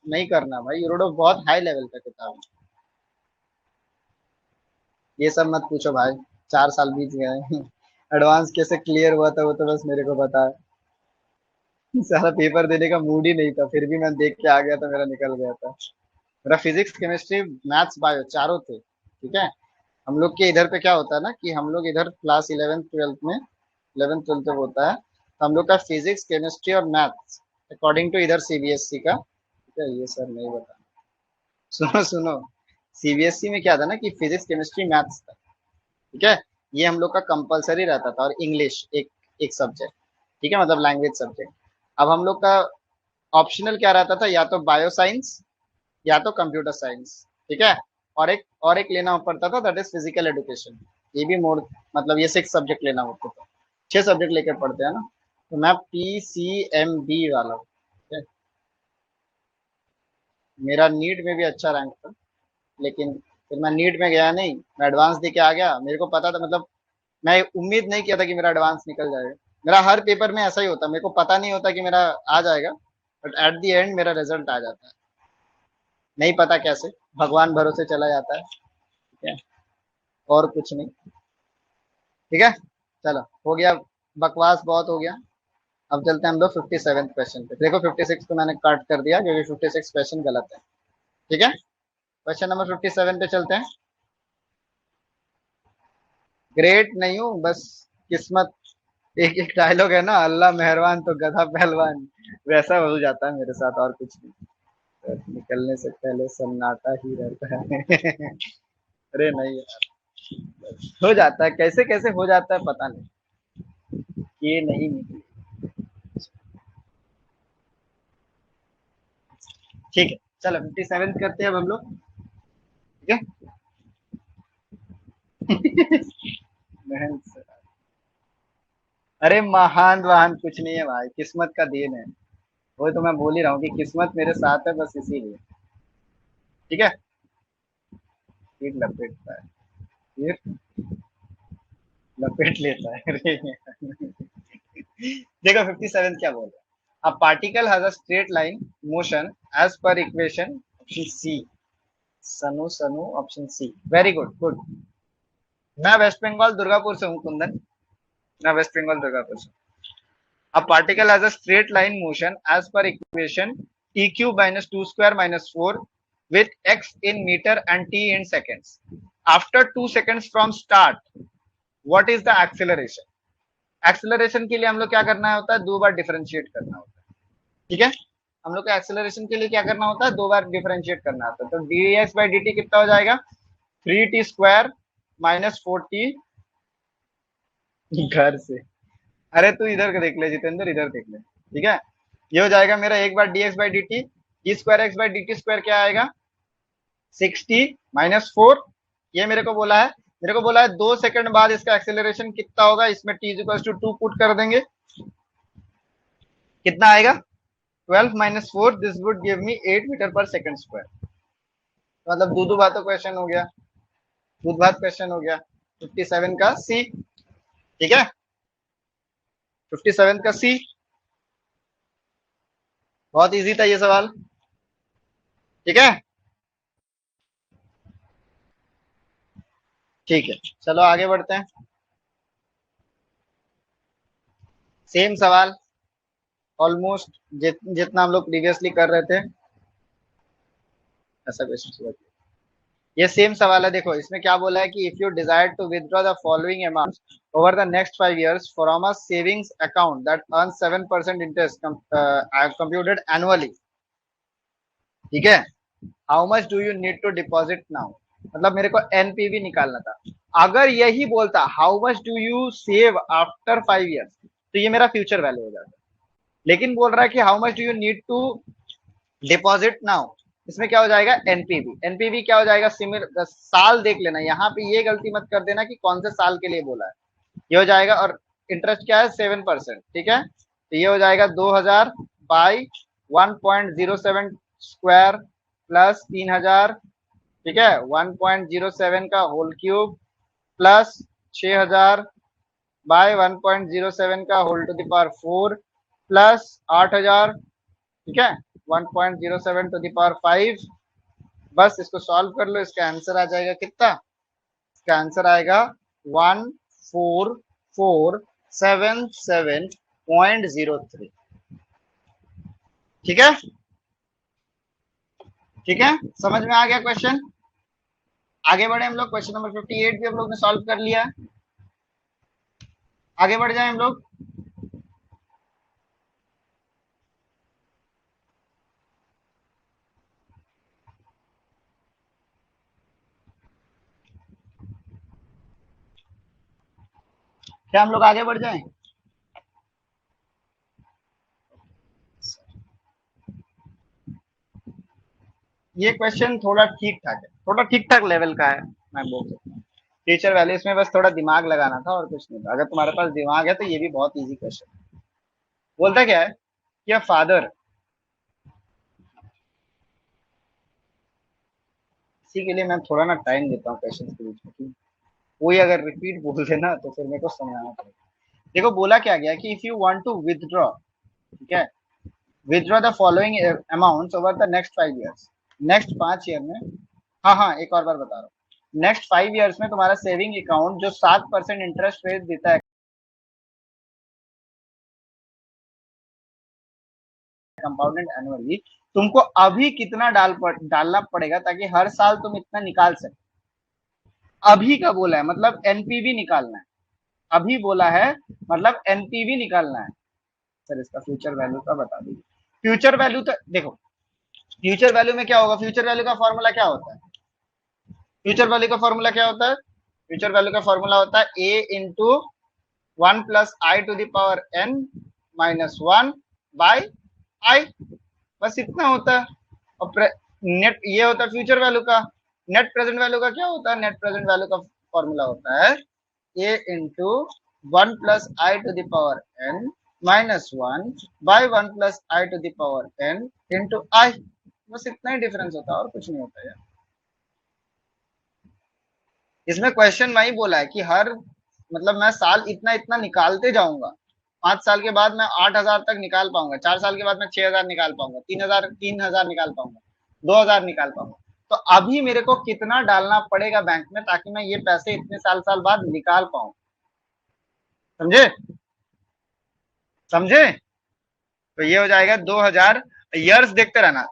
[SPEAKER 1] नहीं करना भाई, यूरोडोव बहुत हाई लेवल का किताब है। ये सब मत पूछो भाई, 4 साल बीत गए एडवांस कैसे क्लियर हुआ था वो तो बस मेरे को पता है। सारा पेपर देने का मूड ही नहीं था, फिर भी मैं देख के आ गया था, मेरा निकल गया था। मेरा फिजिक्स केमिस्ट्री मैथ्स बायो चारों थे, ठीक है। हम लोग के इधर पे क्या होता है ना कि हम लोग इधर क्लास 11th 12th में, 11th 12th जब होता है तो हम लोग का फिजिक्स केमिस्ट्री और मैथ्स अकॉर्डिंग टू इधर सीबीएसई का, ठीक है, ये सर नहीं बता, सुनो सुनो, सीबीएसई में क्या था ना कि फिजिक्स केमिस्ट्री मैथ्स था, ठीक है, ये हम लोग का कंपलसरी रहता था, और इंग्लिश एक एक सब्जेक्ट, ठीक है, मतलब लैंग्वेज सब्जेक्ट। अब हम लोग का ऑप्शनल क्या रहता था, या तो बायो साइंस या तो कंप्यूटर साइंस, ठीक है, और एक लेना पड़ता था दैट इज फिजिकल एजुकेशन। ये भी मोड, मतलब ये 6 सब्जेक्ट लेना होता था, 6 सब्जेक्ट लेके पढ़ते हैं ना। तो मैं पी सी एम बी वाला हूँ, ठीक है? मेरा नीट में भी अच्छा रैंक था, लेकिन फिर मैं नीट में गया नहीं, मैं एडवांस दे के आ गया, मेरे को पता था, मतलब मैं उम्मीद नहीं किया था कि मेरा एडवांस निकल जाएगा। मेरा हर पेपर में ऐसा ही होता, मेरे को पता नहीं होता कि मेरा आ जाएगा, बट एट द एंड मेरा रिजल्ट आ जाता है, नहीं पता कैसे, भगवान भरोसे चला जाता है, ठीक है, और कुछ नहीं, ठीक है। चलो हो गया, बकवास बहुत हो गया। अब चलते हैं हम लोग 57 क्वेश्चन पे। देखो 56 को मैंने कट कर दिया क्योंकि 56 क्वेश्चन गलत है, ठीक है। क्वेश्चन नंबर 57 पे चलते हैं। ग्रेट नहीं हूँ, बस किस्मत। एक एक डायलॉग है ना, अल्लाह मेहरबान तो गधा पहलवान, वैसा हो जाता है मेरे साथ, और कुछ नहीं। तो निकलने से पहले सन्नाटा ही रहता है। अरे नहीं यार, हो जाता है, कैसे कैसे हो जाता है पता नहीं, ये नहीं निकली। ठीक है, चलो 57 करते हैं अब हम लोग। ठीक है। बहन से- अरे महान वहान कुछ नहीं है भाई, किस्मत का देन है। वो तो मैं बोल ही रहा हूँ कि किस्मत मेरे साथ है, बस इसीलिए। ठीक है, फिर लपेटता है, फिर लपेट लेता है। अरे देखो 57 क्या बोल रहा है, a particle has a straight line motion as per equation option C. Sanu Sanu option C, very good good. मैं वेस्ट बंगाल दुर्गापुर से हूँ कुंदन, मैं वेस्ट बंगाल दुर्गापुर से। A particle has a straight line motion as per equation t cube minus 2 square minus 4 with x in meter and t in seconds. After 2 seconds from start, what is the acceleration? Acceleration के लिए हम लोग क्या करना होता है, दो बार differentiate करना होता है। ठीक है, हम लोग को एक्सेलरेशन के लिए क्या करना होता है, दो बार डिफरेंशिएट करना होता है। तो D x by D T कितना हो जाएगा, 3t स्क्वायर -4t घर से। अरे तू इधर का देख ले जितेंद्र, इधर देख ले। ठीक है, ये हो जाएगा मेरा एक बार dx by D T, T square x by D T square क्या आएगा, 6t - 4। ये मेरे को बोला है, मेरे को बोला है 2 सेकंड बाद इसका एक्सेलरेशन कितना होगा, इसमें t इक्वल टू 2 पुट कर देंगे, कितना आएगा 12 - 4, this would give me 8 metre per second square. मतलब दो बातों क्वेश्चन हो गया, दूध भात क्वेश्चन हो गया। 57 का सी। ठीक है, 57 का सी, बहुत इजी था ये सवाल। ठीक है, ठीक है, चलो आगे बढ़ते हैं। सेम सवाल ऑलमोस्ट जितना हम लोग प्रीवियसली कर रहे थे, ऐसा क्वेश्चन। ये सेम सवाल है, देखो इसमें क्या बोला है कि if you desire to withdraw the following amount over the next 5 years from a savings account that earn 7% interest computed annually. ठीक है, how much do you need to deposit now, मतलब मेरे को एनपीवी निकालना था। अगर यही बोलता how much do you save after 5 years, तो ये मेरा फ्यूचर वैल्यू हो जाता। लेकिन बोल रहा है कि how much do you need to deposit now, इसमें क्या हो जाएगा एनपीवी। एनपीवी क्या हो जाएगा, सिमिलर साल देख लेना, यहाँ पे ये गलती मत कर देना कि कौन से साल के लिए बोला है। ये हो जाएगा, और इंटरेस्ट क्या है 7%। ठीक है, तो ये हो जाएगा 2000 बाई 1.07 स्क्वायर प्लस 3000। ठीक है, 1.07 का होल क्यूब प्लस 6000 बाय 1.07 का whole to the power 4 plus 8000। ठीक है, 1.07 टू द पावर 5। बस इसको सॉल्व कर लो, इसका आंसर आ जाएगा कितना, इसका आंसर आएगा 14477.03। ठीक है, ठीक है, समझ में आ गया क्वेश्चन। आगे बढ़े हम लोग, क्वेश्चन नंबर 58 भी हम लोग ने सॉल्व कर लिया। आगे बढ़ जाए हम लोग। क्या हम लोग आगे बढ़ जाएं? ये क्वेश्चन थोड़ा ठीक ठाक है, थोड़ा ठीक ठाक लेवल का है, मैं बोल सकता हूँ। टीचर वैल्यू इसमें बस थोड़ा दिमाग लगाना था और कुछ नहीं था। अगर तुम्हारे पास दिमाग है तो ये भी बहुत इजी क्वेश्चन है। बोलता क्या है कि फादर, इसी के लिए मैं थोड़ा ना टाइम देता हूँ क्वेश्चन के बीच में, कोई अगर रिपीट बोल देना तो फिर मेरे को समझाना पड़ेगा। देखो बोला क्या गया कि if you want to withdraw, ठीक है, withdraw the following amounts over the next 5 years, next 5 year में। हाँ हाँ, एक और बार बता रहा हूँ, नेक्स्ट 5 years में तुम्हारा सेविंग अकाउंट जो 7% इंटरेस्ट रेट देता है कंपाउंडेड एनुअली, तुमको अभी कितना डालना पड़ेगा ताकि हर साल तुम इतना निकाल सके। अभी का बोला है, मतलब एनपीवी निकालना है। अभी बोला है, मतलब एनपीवी निकालना है। सर इसका फ्यूचर वैल्यू का बता दीजिए। फ्यूचर वैल्यू तो देखो, फ्यूचर वैल्यू में क्या होगा, फ्यूचर वैल्यू का फॉर्मूला क्या होता है, फ्यूचर वैल्यू का फॉर्मूला क्या होता है, फ्यूचर वैल्यू का फॉर्मूला होता है A into 1 + i⁻n -1 by I, बस इतना होता है। और नेट ये होता है फ्यूचर वैल्यू का। नेट प्रेजेंट वैल्यू का क्या होता है, नेट प्रेजेंट वैल्यू का फॉर्मूला होता है A into 1 + i⁻n -1 by 1 + i⁻n into I, बस इतना ही डिफरेंस होता है और कुछ नहीं होता है। इसमें क्वेश्चन में ही बोला है कि हर, मतलब मैं साल इतना इतना निकालते जाऊंगा। 5 साल के बाद मैं 8,000 तक निकाल पाऊंगा, 4 साल के बाद मैं 6,000 निकाल पाऊंगा, 3,000 निकाल पाऊंगा, 2,000 निकाल पाऊंगा। तो अभी मेरे को कितना डालना पड़ेगा बैंक में ताकि मैं ये पैसे इतने साल साल बाद निकाल पाऊं। समझे, समझे। तो ये हो जाएगा 2,000 ईयर्स, देखते रहना।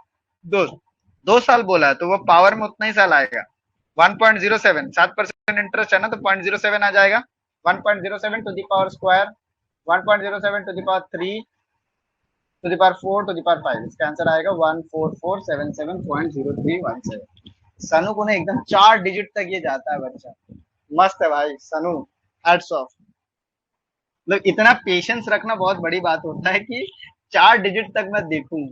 [SPEAKER 1] दो 2 साल बोला है तो वो पावर में उतना ही साल आएगा। 1.07, 7% इंटरेस्ट है ना, तो 0.07 आ जाएगा। 1.07 to the power square, 1.07 to the power 3 to the power 4 to the power 5, इसका आंसर आएगा 14477.0317। सनु को ना एकदम 4 डिजिट तक ये जाता है बच्चा। मस्त है भाई सनु, हैट्स ऑफ। मतलब इतना पेशेंस रखना बहुत बड़ी बात होता है कि 4 डिजिट तक मैं देखूं।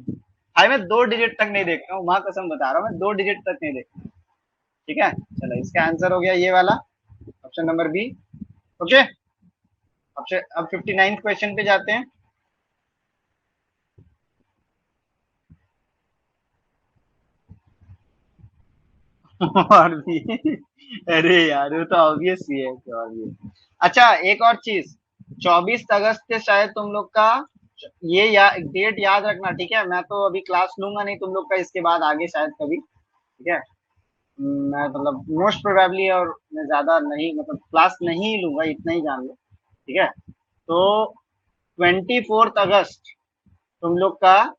[SPEAKER 1] भाई मैं 2 डिजिट तक नहीं देखता हूँ, माँ कसम बता रहा हूँ, मैं 2 डिजिट तक नहीं देखता। ठीक है, चलो इसका आंसर हो गया ये वाला, ऑप्शन नंबर बी। ओके, अब 59 क्वेश्चन पे जाते हैं। और भी, अरे यार वो तो ऑब्वियस ही है कि और भी। अच्छा एक और चीज, 24 अगस्त से शायद तुम लोग का ये डेट याद रखना, ठीक है। मैं तो अभी क्लास लूंगा नहीं तुम लोग का इसके बाद आगे शायद कभी, ठीक है। मैं मतलब मोस्ट प्रोबेबली, और मैं ज्यादा नहीं, मतलब क्लास नहीं लूंगा, इतना ही जान लो, ठीक है। तो 24 अगस्त तुम लोग का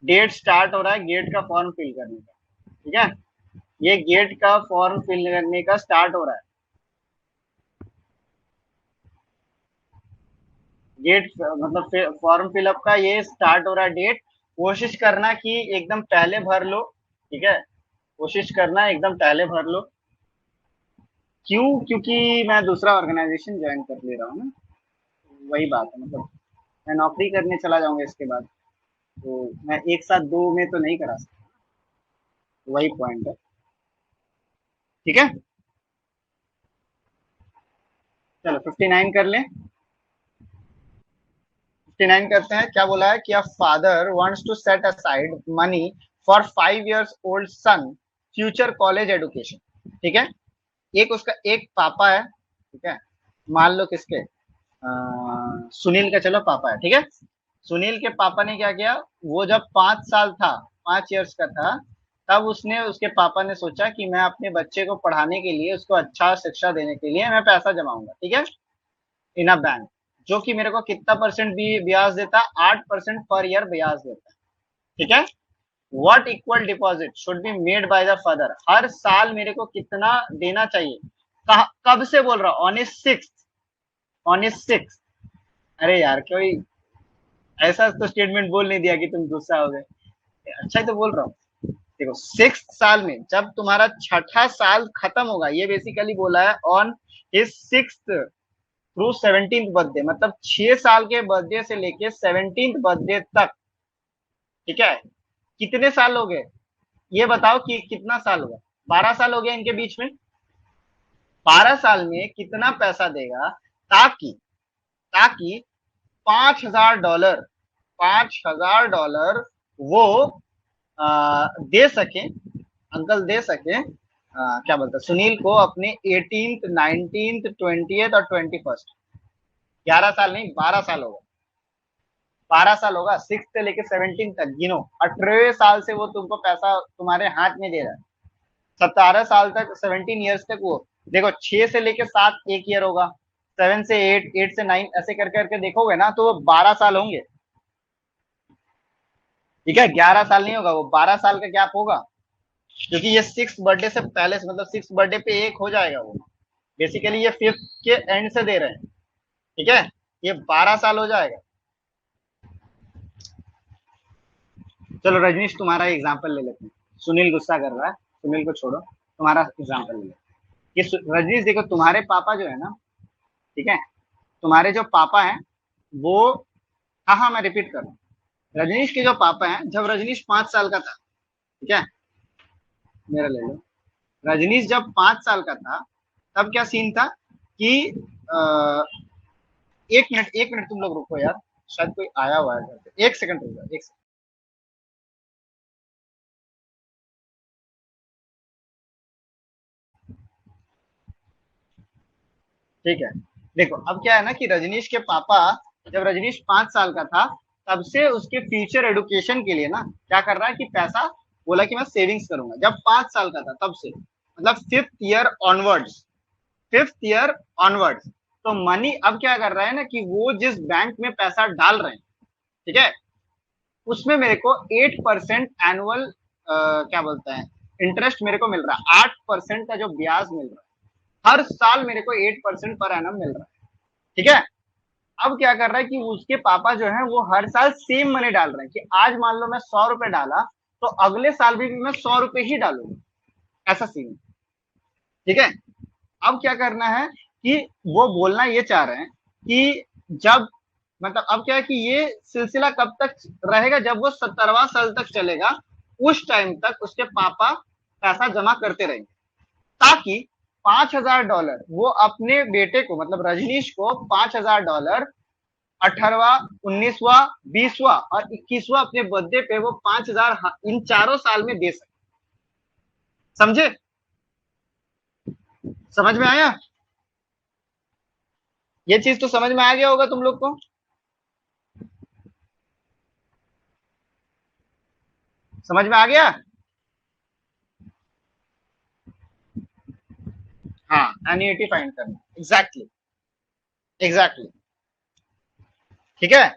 [SPEAKER 1] डेट स्टार्ट हो रहा है गेट का फॉर्म फिल करने का, ठीक है। ये गेट का फॉर्म फिल करने का स्टार्ट हो रहा है, डेट मतलब फॉर्म फिलअप का ये स्टार्ट हो रहा है डेट। कोशिश करना कि एकदम पहले भर लो, ठीक है। कोशिश करना एकदम पहले भर लो। क्यों, क्योंकि मैं दूसरा ऑर्गेनाइजेशन ज्वाइन कर ले रहा हूँ ना, वही बात है। मतलब मैं नौकरी करने चला जाऊंगा इसके बाद, तो मैं एक साथ दो में तो नहीं करा सकता, वही पॉइंट है। ठीक है, चलो 59 कर लें। 59 करते हैं, क्या बोला है कि a father wants to set aside money for 5 years old son future college education, ठीक है। एक उसका एक पापा है, ठीक है। मान लो किसके, सुनील का चलो पापा है, ठीक है। सुनील के पापा ने क्या किया, वो जब 5 साल था, 5 years का था, तब उसने, उसके पापा ने सोचा कि मैं अपने बच्चे को पढ़ाने के लिए, उसको अच्छा शिक्षा देने के लिए मैं पैसा जमाऊंगा, ठीक है, इन अ बैंक, जो कि मेरे को कितना परसेंट भी ब्याज देता, 8% पर ईयर ब्याज देता है, ठीक है। What equal deposit should be made by the father, हर साल मेरे को कितना देना चाहिए, कब से बोल रहा हूँ, on is 6th, on is 6th। अरे यार कोई ऐसा तो स्टेटमेंट बोल नहीं दिया कि तुम गुस्सा हो गए, अच्छा ही तो बोल रहा हूँ। देखो 6th साल में जब तुम्हारा छठा साल खत्म होगा, ये बेसिकली बोला है on his 6th through 17th birthday, मतलब 6 साल के बर्थडे से लेके 17th बर्थडे तक, ठीक है। कितने साल हो गए, ये बताओ कि कितना साल होगा, 12 साल हो गया इनके बीच में। 12 साल में कितना पैसा देगा ताकि, ताकि $5,000, $5,000 वो दे सके, अंकल दे सके, क्या बोलते हैं, सुनील को अपने 18th 19th 20th और 21st, 11 साल नहीं 12 साल होगा, 12 साल होगा, 6 से लेके 17 तक गिनो, 18 साल से वो तुमको पैसा तुम्हारे हाथ में दे रहा है, 17 साल तक, 17 years तक वो, देखो 6 से लेके 7 एक ईयर होगा, 7 से 8, 8 से 9, ऐसे करके करके देखोगे ना तो वो 12 साल होंगे, ठीक है। 11 साल नहीं होगा, वो 12 साल का गैप होगा, क्योंकि ये 6th बर्थडे से पहले से, मतलब 6th बर्थडे पे एक हो जाएगा वो। बेसिकली ये 5th के एंड से दे रहे हैं, ठीक है। ये 12 साल हो जाएगा। चलो रजनीश तुम्हारा एग्जाम्पल ले लेते हैं। सुनील गुस्सा कर रहा है, सुनील को छोड़ो, तुम्हारा एग्जाम्पल ले लेते हैं। ये रजनीश देखो, तुम्हारे पापा जो है ना, ठीक है, तुम्हारे जो पापा हैं वो, हाँ हाँ मैं रिपीट कर रहा हूँ, रजनीश के जो पापा हैं, जब रजनीश 5 साल का था, ठीक है, मेरा ले लो, रजनीश जब 5 साल का था तब क्या सीन था कि आ, एक मिनट तुम लोग रुको यार, शायद कोई आया हुआ है घर पे, एक सेकंड रुको, एक सेकंड। ठीक है, देखो अब क्या है ना कि रजनीश के पापा, जब रजनीश 5 साल का था तब से उसके फ्यूचर एडुकेशन के लिए ना क्या कर रहा है कि पैसा, बोला कि मैं सेविंग्स करूंगा, जब 5 साल का था तब से, मतलब 5th ईयर ऑनवर्ड्स। तो मनी अब क्या कर रहा है ना कि वो जिस बैंक में पैसा डाल रहे हैं, ठीक है, उसमें मेरे को 8% एनुअल, क्या बोलते हैं, इंटरेस्ट मेरे को मिल रहा है, 8% का जो ब्याज मिल रहा है हर साल मेरे को 8% पर एनम मिल रहा है, ठीक है। अब क्या कर रहा है कि उसके पापा जो है वो हर साल सेम मनी डाल रहे हैं, कि आज मान लो मैं 100 रुपए डाला तो अगले साल भी मैं 100 रुपए ही डालूंगा, ऐसा सीन, ठीक है। अब क्या करना है कि वो बोलना ये चाह रहे हैं कि जब, मतलब अब क्या है कि ये सिलसिला कब तक रहेगा, जब वो 70वां साल तक चलेगा, उस टाइम तक उसके पापा पैसा जमा करते रहेंगे, ताकि $5,000 वो अपने बेटे को, मतलब रजनीश को $5,000 18वां, 19वां, 20वां और 21वां अपने बर्थडे पे वो 5,000 इन चारों साल में दे सके। समझे? समझ में आया? ये चीज तो समझ में आ गया होगा तुम लोग को। समझ में आ गया? हाँ, एन्युटी फाइंड करना, एग्जैक्टली, एग्जैक्टली, ठीक है।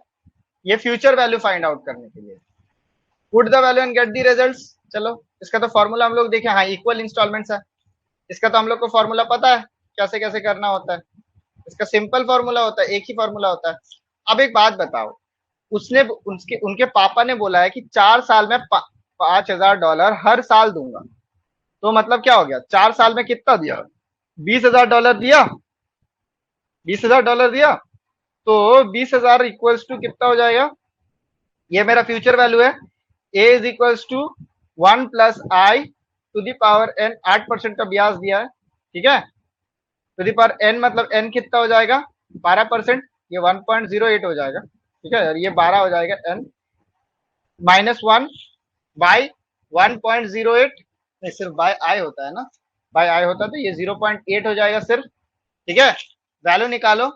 [SPEAKER 1] ये फ्यूचर वैल्यू फाइंड आउट करने के लिए, put the value and get the results. चलो इसका तो फॉर्मूला हम लोग देखे, हाँ इक्वल इंस्टॉलमेंट्स है, इसका तो हम लोग को फॉर्मूला पता है कैसे कैसे करना होता है। इसका सिंपल फॉर्मूला होता है, एक ही फॉर्मूला होता है। अब एक बात बताओ, उसने उसके उनके पापा ने बोला है कि 4 साल में $5,000 हर साल दूंगा, तो मतलब क्या हो गया, 4 साल में कितना दिया, $20,000 दिया, $20,000 दिया। तो 20,000 इक्वल्स टू कितना हो जाएगा, ये मेरा फ्यूचर वैल्यू है, A is equals to 1 + i to the power n, 8% का ब्याज दिया है, ठीक है, टू द पावर n, मतलब n कितना हो जाएगा, 12%, ये 1.08 हो जाएगा, ठीक है, और ये 12 हो जाएगा, n -1 बाई 1.08, नहीं सिर्फ बाय आई होता है ना, बाय आई होता है तो ये 0.8 हो जाएगा सिर्फ, ठीक है। वैल्यू निकालो,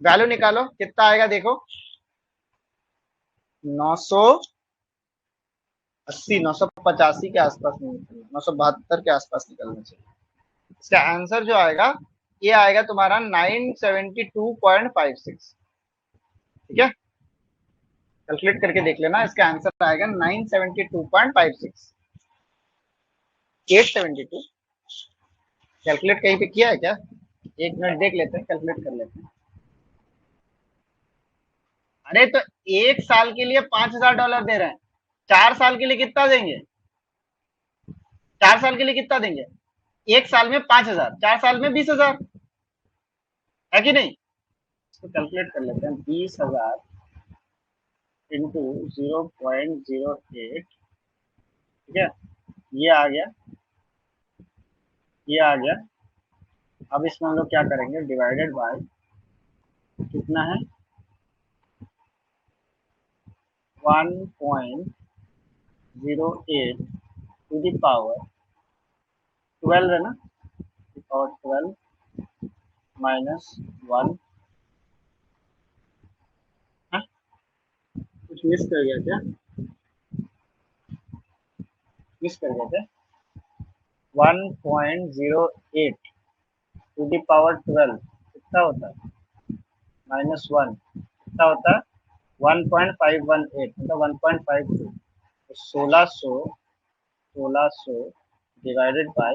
[SPEAKER 1] वैल्यू निकालो कितना आएगा देखो, 980, 985 के आसपास नहीं निकलना, 972 के आसपास निकलना चाहिए। इसका आंसर जो आएगा, ये आएगा तुम्हारा 972.56, ठीक है, कैलकुलेट करके देख लेना, इसका आंसर आएगा 972.56, 872। कैलकुलेट कहीं पे किया है क्या? एक मिनट देख लेते हैं, कैलकुलेट कर लेते हैं। अरे तो एक साल के लिए $5,000 दे रहे हैं, 4 साल के लिए कितना देंगे, 4 साल के लिए कितना देंगे, एक साल में 5,000, 4 साल में 20,000, है कि नहीं? तो कैलकुलेट कर लेते हैं, 20,000 इंटू 0.08, ठीक है, ये आ गया, ये आ गया। अब इसमें हम लोग क्या करेंगे, डिवाइडेड बाय कितना है, 1.08 टू द पावर 12 है ना, पावर 12 -1, कुछ मिस कर गया क्या, मिस कर गया क्या, 1.08 टू द पावर 12 कितना होता है, -1 कितना होता है, 1.518, मतलब 1.52, तो 1600 1600 डिवाइडेड बाय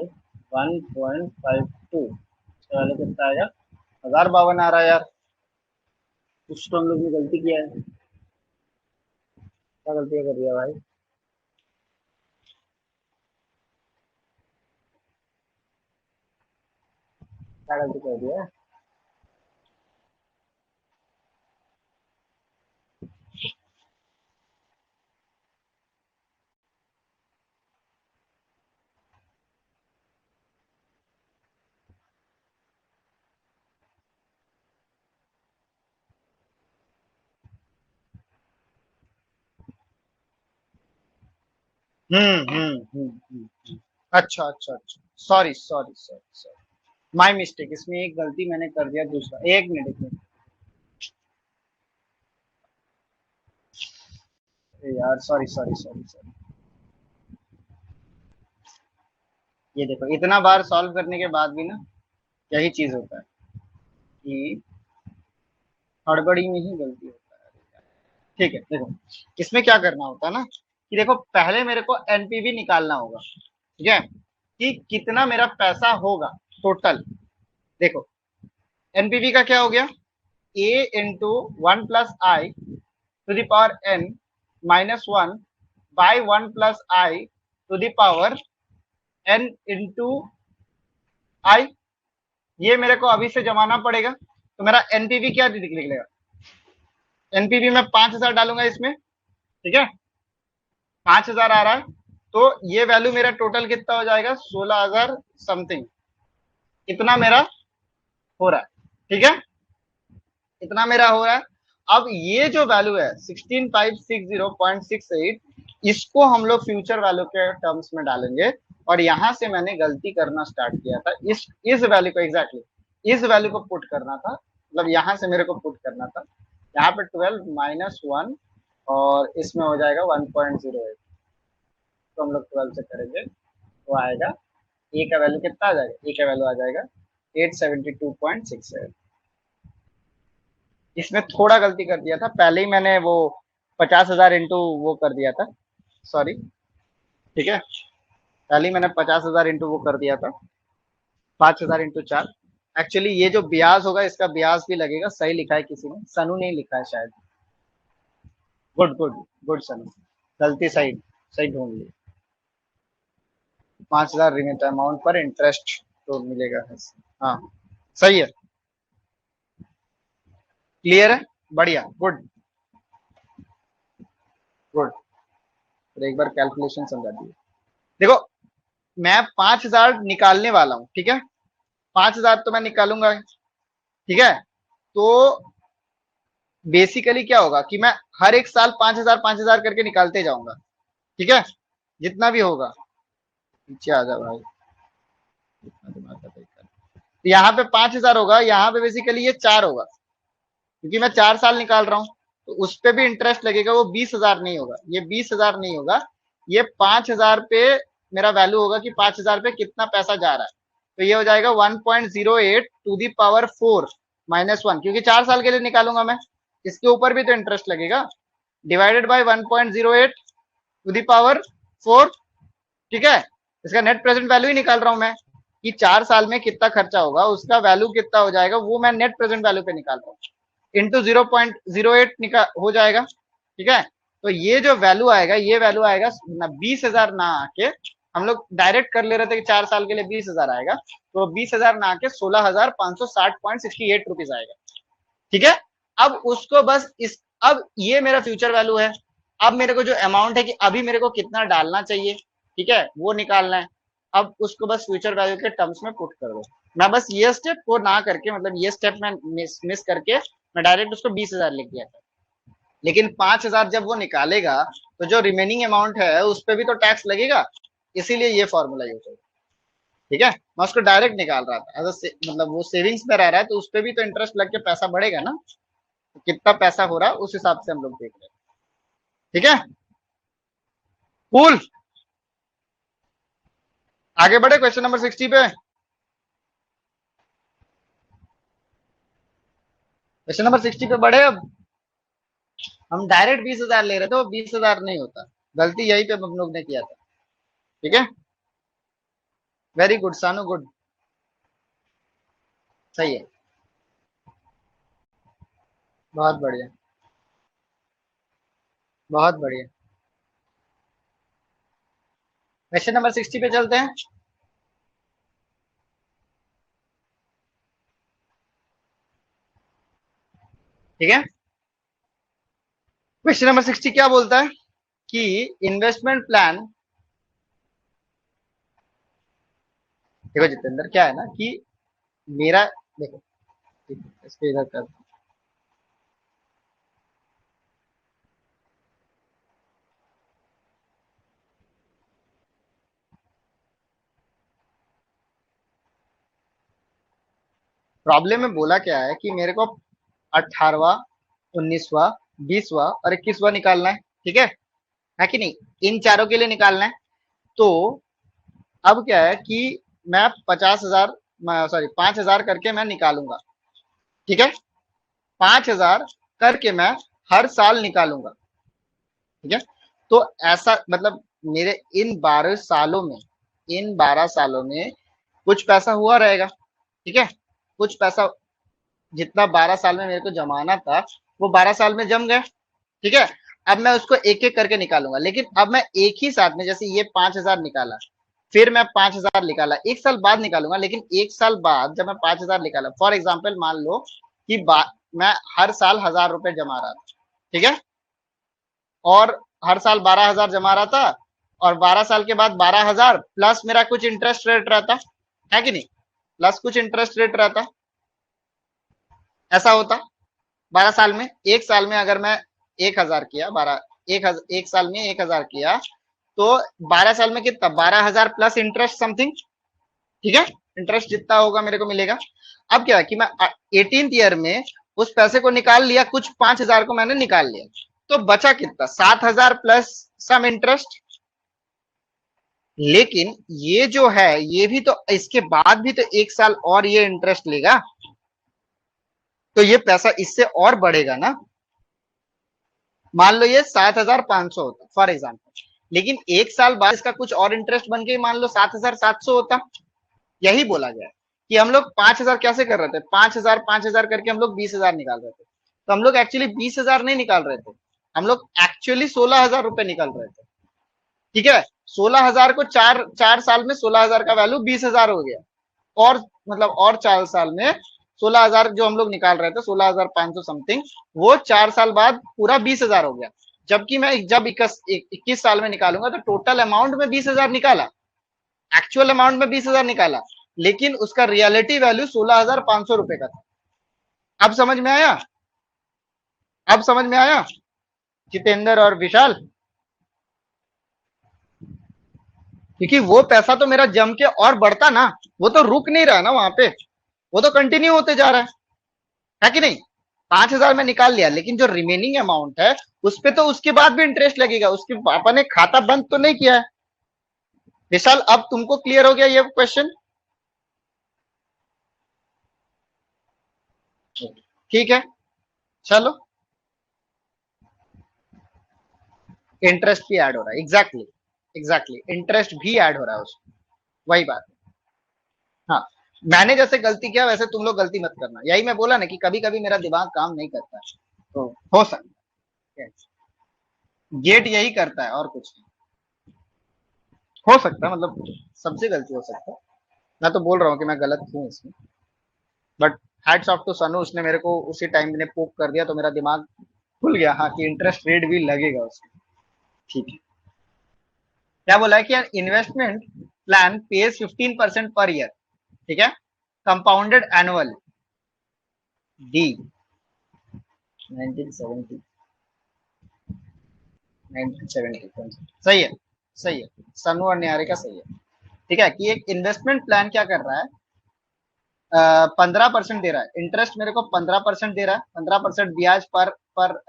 [SPEAKER 1] 1.52, इसका वैल्यू कितना आएगा? 1052 आ रहा है यार। कुछ तो हम लोग ने गलती किया है। क्या गलती कर दिया भाई? क्या गलती कर दिया? अच्छा अच्छा अच्छा, sorry sorry sorry sorry, my mistake. इसमें एक गलती मैंने कर दिया दूसरा। एक मिनट, एक मिनट। अरे यार, सॉरी सॉरी सॉरी सॉरी। ये देखो, इतना बार सॉल्व करने के बाद भी ना यही चीज होता है कि हड़बड़ी में ही गलती होता है। ठीक है, देखो इसमें क्या करना होता है ना कि देखो, पहले मेरे को एनपीवी निकालना होगा, ठीक है, कि कितना मेरा पैसा होगा टोटल। देखो, एनपीवी का क्या हो गया? A into 1 + i to the power n minus 1 by 1 + i to the power n into I. ये मेरे को अभी से जमाना पड़ेगा। तो मेरा एनपीवी क्या निकलेगा? एनपीवी में 5000 डालूंगा इसमें, ठीक है, 5000 आ रहा है। तो ये वैल्यू मेरा टोटल कितना हो जाएगा? 16,000 समथिंग। इतना मेरा हो रहा है, ठीक है, इतना मेरा हो रहा है। अब ये जो वैल्यू है 16560.68, इसको हम लोग फ्यूचर वैल्यू के टर्म्स में डालेंगे। और यहां से मैंने गलती करना स्टार्ट किया था। इस वैल्यू को एग्जैक्टली इस वैल्यू को पुट करना था, मतलब यहां से मेरे को पुट करना था। यहाँ पे 12 माइनस 1 और इसमें हो जाएगा 1.08। तो हम लोग 12 से करेंगे तो आएगा, ए का वैल्यू कितना आ जाएगा? ए का वैल्यू आ जाएगा 872.67। इसमें थोड़ा गलती कर दिया था, पहले ही मैंने वो 50,000 इंटू वो कर दिया था, सॉरी, ठीक है, पहले ही मैंने 50,000 इंटू वो कर दिया था, 5,000 इंटू 4। एक्चुअली ये जो ब्याज होगा इसका ब्याज भी लगेगा। सही लिखा है किसी ने, सनु नहीं लिखा है शायद। गुड गुड गुड सनु, गलती सही सही ढूंढ ली। 5,000 रिमिट अमाउंट पर इंटरेस्ट तो मिलेगा। हाँ, सही है, क्लियर है, बढ़िया, गुड गुड। तो एक बार कैलकुलेशन समझा दिए। देखो, मैं 5,000 निकालने वाला हूँ, ठीक है, 5,000 तो मैं निकालूंगा, ठीक है। तो बेसिकली क्या होगा कि मैं हर एक साल 5,000 करके निकालते जाऊंगा, ठीक है, जितना भी होगा। पीछे आ जा भाई, तो यहाँ पे 5,000 होगा, यहाँ पे बेसिकली ये 4 होगा, क्योंकि मैं 4 साल निकाल रहा हूँ। तो उस पर भी इंटरेस्ट लगेगा, वो 20,000 नहीं होगा, ये 20,000 नहीं होगा, ये 5,000 पे मेरा वैल्यू होगा कि 5,000 पे कितना पैसा जा रहा है। तो ये हो जाएगा 1.08 टू दी पावर 4 माइनस 1, क्योंकि 4 साल के लिए निकालूंगा मैं, इसके ऊपर भी तो इंटरेस्ट लगेगा, divided by 1.08 to the power 4, ठीक है। इसका नेट प्रेजेंट वैल्यू ही निकाल रहा हूं मैं, कि 4 साल में कितना खर्चा होगा, उसका वैल्यू कितना हो जाएगा, वो मैं नेट प्रेजेंट वैल्यू पे निकाल रहा हूँ। इंटू 0.08 निकाल हो जाएगा, ठीक है। तो ये जो वैल्यू आएगा, ये वैल्यू आएगा 20,000 ना आके, हम लोग डायरेक्ट कर ले रहे थे कि 4 साल के लिए 20,000 आएगा, तो 20,000 ना आके 16,560.68 रुपीज आएगा, ठीक है। अब उसको बस इस, अब ये मेरा फ्यूचर वैल्यू है। अब मेरे को जो अमाउंट है कि अभी मेरे को कितना डालना चाहिए, ठीक है, वो निकालना है। अब उसको बस फ्यूचर वैल्यू के टर्म्स में पुट कर दो। मैं बस ये स्टेप को ना करके, मतलब ये स्टेप मैं मिस करके मैं डायरेक्ट उसको 20,000 लिख दिया था। लेकिन 5,000 जब वो निकालेगा तो जो रिमेनिंग अमाउंट है उस पर भी तो टैक्स लगेगा, इसीलिए ये फॉर्मूला यूज होगा, ठीक है। मैं उसको डायरेक्ट निकाल रहा था, मतलब वो सेविंग्स में रह रहा है तो उस पर भी तो इंटरेस्ट लग के पैसा बढ़ेगा ना, तो कितना पैसा हो रहा है उस हिसाब से हम लोग देख रहे हैं, ठीक है, कूल। आगे बढ़े क्वेश्चन नंबर 60 पे। क्वेश्चन नंबर 60 पे बढ़े। अब हम डायरेक्ट 20,000 ले रहे थे, वो 20,000 नहीं होता, गलती यही पे हम लोग ने किया था। ठीक है, वेरी गुड सानू, गुड, सही है, बहुत बढ़िया, बहुत बढ़िया। क्वेश्चन नंबर 60 पे चलते हैं। ठीक है, क्वेश्चन नंबर 60 क्या बोलता है कि इन्वेस्टमेंट प्लान, देखो जितेंद्र क्या है ना कि मेरा, देखो इसको इधर कर, प्रॉब्लम में बोला क्या है कि मेरे को 18वां, 19वां, 20वां और 21वां निकालना है। ठीक है कि नहीं, इन चारों के लिए निकालना है। तो अब क्या है कि मैं 50,000, सॉरी 5,000 करके मैं निकालूंगा। ठीक है, 5,000 करके मैं हर साल निकालूंगा। ठीक है, तो ऐसा मतलब मेरे इन 12 सालों में, इन 12 सालों में कुछ पैसा हुआ रहेगा। ठीक है, कुछ पैसा, जितना 12 साल में मेरे को जमाना था वो 12 साल में जम गया। ठीक है, अब मैं उसको एक एक करके निकालूंगा, लेकिन अब मैं एक ही साथ में, जैसे ये 5,000 निकाला, फिर मैं 5,000 निकाला, एक साल बाद निकालूंगा, लेकिन एक साल बाद जब मैं 5,000 निकाला, फॉर एग्जाम्पल मान लो कि मैं हर साल 1,000 रुपए जमा रहा था। ठीक है, और हर साल 12,000 जमा रहा था, और 12 साल के बाद 12,000 प्लस मेरा कुछ इंटरेस्ट रेट रहता है कि नहीं, प्लस कुछ इंटरेस्ट रेट रहता, ऐसा होता। 12 साल में, एक साल में अगर मैं 1,000 किया, एक साल में 1,000 किया, तो 12 साल में कितना, 12,000 प्लस इंटरेस्ट समथिंग। ठीक है, इंटरेस्ट जितना होगा मेरे को मिलेगा। अब क्या है कि मैं 18th ईयर में उस पैसे को निकाल लिया, कुछ 5,000 को मैंने निकाल लिया, तो बचा कितना, 7,000 प्लस सम इंटरेस्ट। लेकिन ये जो है, ये भी तो इसके बाद भी तो एक साल और ये इंटरेस्ट लेगा, तो ये पैसा इससे और बढ़ेगा ना। मान लो ये 7,500 होता फॉर एग्जाम्पल, लेकिन एक साल बाद इसका कुछ और इंटरेस्ट बन के मान लो 7,700 होता। यही बोला गया कि हम लोग 5,000 कैसे कर रहे थे, 5,000 5,000 करके हम लोग 20,000 निकाल रहे थे। तो हम लोग एक्चुअली 20,000 नहीं निकाल रहे थे, हम लोग एक्चुअली 16,000 रुपए निकाल रहे थे। ठीक है, 16,000 को चार चार साल में 16,000 का वैल्यू 20,000 हो गया, और मतलब और 4 साल में 16,000 जो हम लोग निकाल रहे थे, 16,500 समथिंग, वो 4 साल बाद पूरा 20,000 हो गया। जबकि मैं जब 21 साल में निकालूंगा तो टोटल अमाउंट में 20,000 निकाला, एक्चुअल अमाउंट में 20,000 निकाला, लेकिन उसका रियलिटी वैल्यू 16,500 रुपए का था। अब समझ में आया, अब समझ में आया जितेंद्र और विशाल, क्योंकि वो पैसा तो मेरा जम के और बढ़ता ना, वो तो रुक नहीं रहा ना वहां पे, वो तो कंटिन्यू होते जा रहा है कि नहीं। 5,000 में निकाल लिया, लेकिन जो रिमेनिंग अमाउंट है उस पे तो उसके बाद भी इंटरेस्ट लगेगा, उसके पापा ने खाता बंद तो नहीं किया है। विशाल, अब तुमको क्लियर हो गया ये क्वेश्चन? ठीक है, चलो, इंटरेस्ट भी ऐड हो रहा है, एग्जैक्टली, एग्जैक्टली इंटरेस्ट भी ऐड हो रहा है उसमें, वही बात है। हाँ, मैंने जैसे गलती किया वैसे तुम लोग गलती मत करना, यही मैं बोला ना कि कभी कभी मेरा दिमाग काम नहीं करता है, तो हो सकता है, गेट यही करता है और कुछ नहीं। हो सकता है, मतलब सबसे गलती हो सकता है, मैं तो बोल रहा हूँ कि मैं गलत हूँ इसमें, बट हैट्स ऑफ टू सनू, उसने मेरे को उसी टाइम ने पोक कर दिया, तो मेरा दिमाग खुल गया, हाँ कि इंटरेस्ट रेट भी लगेगा उसमें। ठीक है, क्या बोला है कि investment plan page 15% per year. ठीक है, कंपाउंडेड एनुअल, डी 1970, 1970, सही है, सही है, सनु और न्यारे का सही है। ठीक है, कि एक इन्वेस्टमेंट प्लान क्या कर रहा है, 15% दे रहा है इंटरेस्ट, मेरे को 15% दे रहा है, 15% ब्याज पर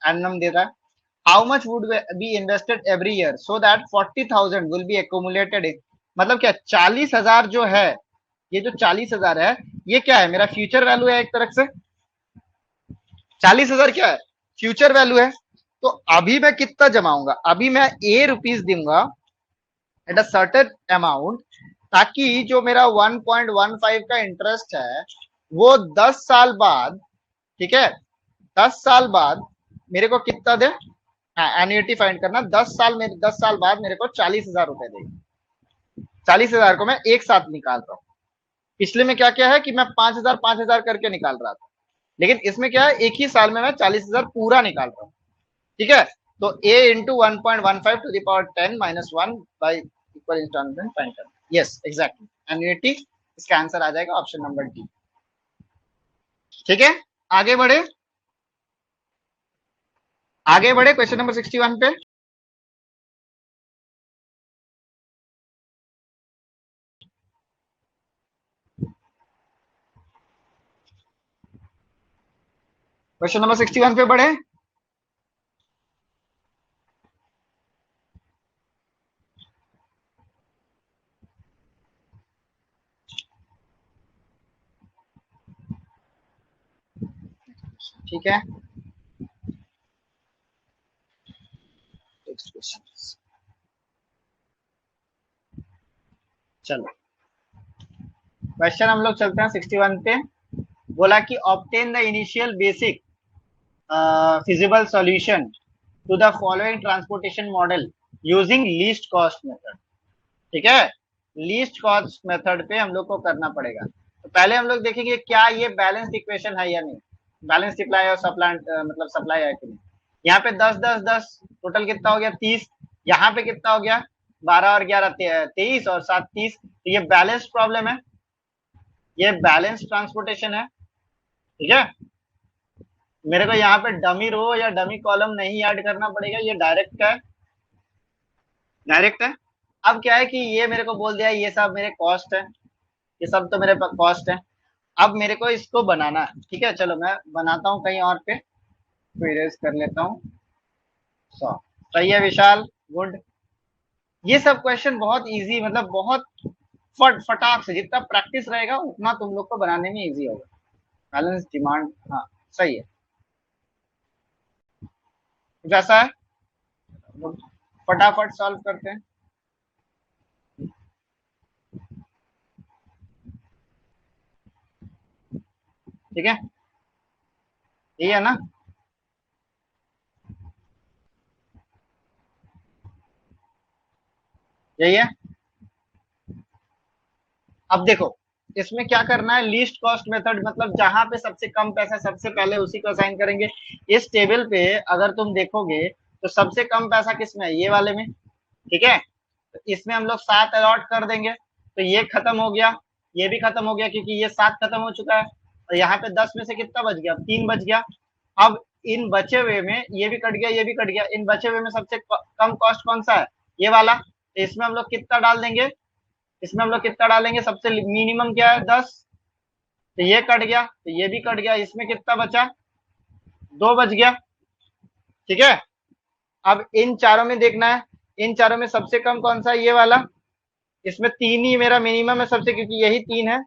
[SPEAKER 1] एनम दे रहा है। How much would be invested every year so that 40,000 will be accumulated, मतलब क्या 40,000 जो है, ये जो 40,000 है, ये क्या है, मेरा फ्यूचर वैल्यू है एक तरफ से। 40,000 क्या है, फ्यूचर वैल्यू है। तो अभी मैं कितना जमाऊंगा, अभी मैं ए रुपीज दूंगा, एट अ सर्टेन अमाउंट, ताकि जो मेरा 1.15 का इंटरेस्ट है वो 10 साल बाद, ठीक है, 10 साल बाद मेरे को कितना दे, हाँ एन्युटी फाइंड करना, 10 साल बाद मेरे को 40,000 रुपए देगी। 40,000 को मैं एक साथ निकाल रहा हूँ। पिछले में क्या क्या है कि मैं 5,000 5,000 करके निकाल रहा था, लेकिन इसमें क्या है एक ही साल में मैं 40,000 पूरा निकाल रहा हूँ। ठीक है, तो a into 1.15 to the power 10 - 1 by equal installment find करना। यस एग्जैक्टली, एन्युटी, इसका आंसर आ जाएगा ऑप्शन नंबर डी। ठीक है, आगे बढ़े, आगे बढ़े क्वेश्चन नंबर 61 पे। क्वेश्चन नंबर 61 पे बढ़े। ठीक है, नेक्स्ट क्वेश्चन, चलो क्वेश्चन हम लोग चलते हैं 61 पे। बोला कि obtain the initial basic feasible solution to the following transportation model using least cost method। ठीक है, लीस्ट कॉस्ट मेथड पे हम लोग को करना पड़ेगा। तो पहले हम लोग देखेंगे क्या ये बैलेंस इक्वेशन है या नहीं, बैलेंस सप्लाई और सप्लाई मतलब सप्लाई है कि नहीं। यहाँ पे 10 10 10 टोटल कितना हो गया 30, यहाँ पे कितना हो गया 12 और 11 23 और 7 30। तो ये बैलेंस प्रॉब्लम है, ये बैलेंस ट्रांसपोर्टेशन है। ठीक है, मेरे को यहाँ पे डमी रो या डमी कॉलम नहीं ऐड करना पड़ेगा, ये डायरेक्ट है, डायरेक्ट है। अब क्या है कि ये मेरे को बोल दिया ये सब मेरे कॉस्ट है, ये सब तो मेरे पास कॉस्ट है। अब मेरे को इसको बनाना है। ठीक है, चलो मैं बनाता हूँ कहीं और पे, तो इरेज कर लेता हूँ। 100 सही है विशाल, गुड। ये सब क्वेश्चन बहुत इजी, मतलब बहुत फटाक से, जितना प्रैक्टिस रहेगा उतना तुम लोग को बनाने में इजी होगा। बैलेंस डिमांड, हाँ सही है, वैसा है, फटाफट सॉल्व करते हैं। ठीक है, यही है ना। यही है। अब देखो इसमें क्या करना है, लीस्ट कॉस्ट मेथड, मतलब जहां पे सबसे कम पैसा सबसे पहले उसी को असाइन करेंगे। इस टेबल पे अगर तुम देखोगे तो सबसे कम पैसा किसमें है, ये वाले में। ठीक है, तो इसमें हम लोग 7 अलॉट कर देंगे, तो ये खत्म हो गया, ये भी खत्म हो गया क्योंकि ये 7 खत्म हो चुका है। और यहाँ पे 10 में से कितना बच गया, 3 बच गया। अब इन बचे हुए में ये भी कट गया, ये भी कट गया, इन बचे हुए में सबसे कम कॉस्ट कौन सा है, ये वाला। तो इसमें हम लोग कितना डाल देंगे, इसमें हम लोग कितना डालेंगे, सबसे मिनिमम क्या है 10। तो ये कट गया, तो ये भी कट गया, इसमें कितना बचा, 2 बच गया। ठीक है, अब इन चारों में देखना है, इन चारों में सबसे कम कौन सा है, ये वाला। इसमें 3 ही मेरा मिनिमम है सबसे, क्योंकि यही 3 है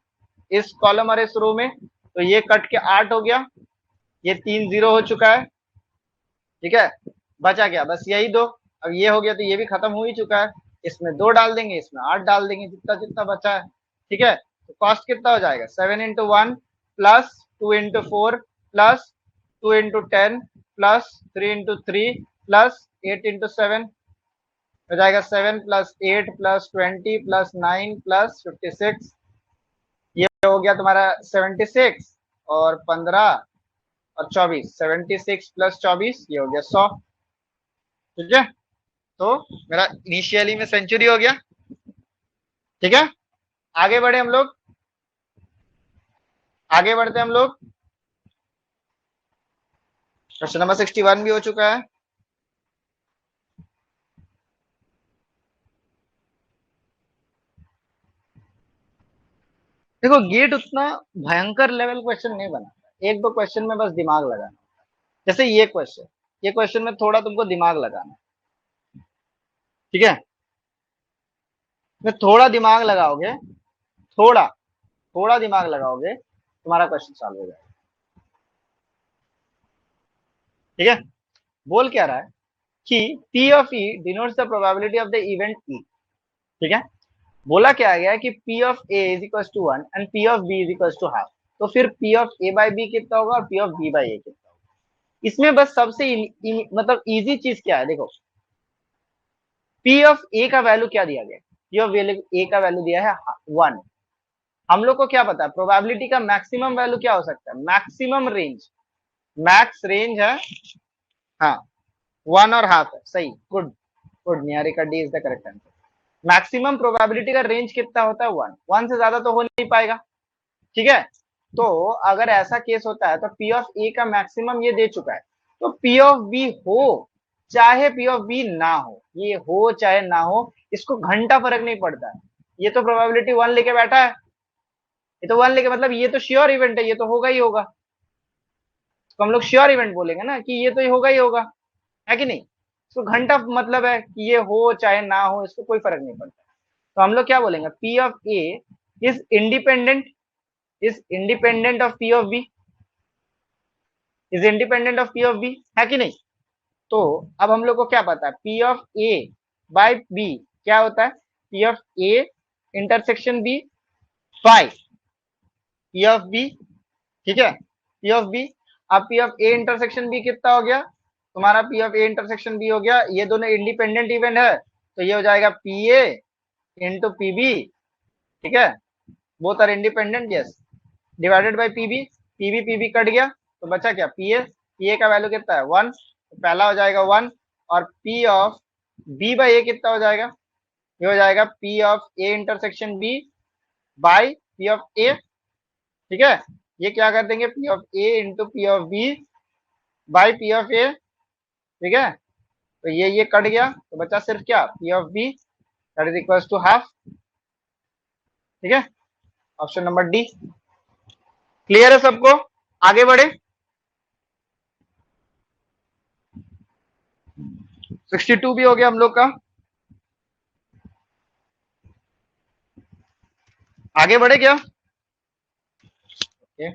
[SPEAKER 1] इस कॉलम और इस रो में। तो ये कट के 8 हो गया, ये 3 0 हो चुका है। ठीक है, बचा क्या, बस यही दो। अब ये हो गया तो ये भी खत्म हो ही चुका है। इसमें 2 डाल देंगे, इसमें 8 डाल देंगे, जितना जितना बचा है। ठीक है, तो कॉस्ट कितना हो जाएगा, 7 × 1 प्लस 2 × 4 प्लस 2 × 10 प्लस 3 × 3 प्लस 8 × 7 हो जाएगा, 7 प्लस 8 प्लस 20 प्लस 9 प्लस 56। ये हो गया तुम्हारा 76 और 15 और 24, 76 प्लस 24 ये हो गया 100। ठीक है, तो मेरा इनिशियली में सेंचुरी हो गया। ठीक है, आगे बढ़े हम लोग, आगे बढ़ते हम लोग। क्वेश्चन नंबर 61 भी हो चुका है। देखो गेट उतना भयंकर लेवल क्वेश्चन नहीं बना, एक दो क्वेश्चन में बस दिमाग लगाना। जैसे ये क्वेश्चन, ये क्वेश्चन में थोड़ा तुमको दिमाग लगाना। ठीक है, में थोड़ा दिमाग लगाओगे, थोड़ा थोड़ा दिमाग लगाओगे, तुम्हारा क्वेश्चन सॉल्व हो जाएगा। ठीक है, बोल क्या रहा है कि P of E denotes the probability of the event E। ठीक है, बोला क्या गया है कि P of A is equal to 1 and P of B is equal to half. तो फिर P of A by B कितना होगा और P of B by A कितना होगा। इसमें बस सबसे मतलब इजी चीज क्या है, देखो P ऑफ A का वैल्यू क्या दिया गया, P ऑफ A का वैल्यू दिया है 1। हम लोग को क्या पता है प्रोबेबिलिटी का मैक्सिमम वैल्यू क्या हो सकता है, मैक्सिमम रेंज, मैक्स रेंज है, हाँ 1 और हाफ है, सही, good good Niharika, D is the correct answer. Maximum probability का रेंज कितना होता है 1, 1 से ज्यादा तो हो नहीं पाएगा। ठीक है, तो अगर ऐसा केस होता है तो P ऑफ A का मैक्सिमम ये दे चुका है, तो P ऑफ B हो चाहे P ऑफ B ना हो, ये हो चाहे ना हो इसको घंटा फर्क नहीं पड़ता है, ये तो प्रोबेबिलिटी 1 लेके बैठा है, ये तो 1 लेके मतलब ये तो श्योर इवेंट है, ये तो होगा ही होगा, तो हम लोग श्योर इवेंट बोलेंगे ना कि ये तो ये होगा ही होगा, है कि नहीं। इसको घंटा मतलब है कि ये हो चाहे ना हो इसको कोई फर्क नहीं पड़ता, तो हम लोग क्या बोलेंगे P of A is independent, is independent of P of B, is independent of P of B, है कि नहीं। तो अब हम लोग को क्या पता है P of A by B क्या होता है, P of A intersection B by P of B, ठीक है, P ऑफ B। अब P of A intersection B कितना हो गया, तुम्हारा P of A intersection B हो गया, ये दोनों इंडिपेंडेंट इवेंट है तो ये हो जाएगा PA इंटू PB, ठीक है, both are independent, yes, divided by PB, PB cut गया तो बचा क्या PA का वैल्यू कितना है 1, तो पहला हो जाएगा 1, और P of B by A कितना हो जाएगा, ये हो जाएगा P of A intersection B by P of A, ठीक है, ये क्या कर देंगे P of A into P of B by P of A, ठीक है, तो ये कट गया तो बचा सिर्फ क्या P of B that is equal to half, ठीक है, ऑप्शन नंबर डी। क्लियर है सबको, आगे बढ़े। 62 भी हो गया हम लोग का, आगे बढ़े क्या, ओके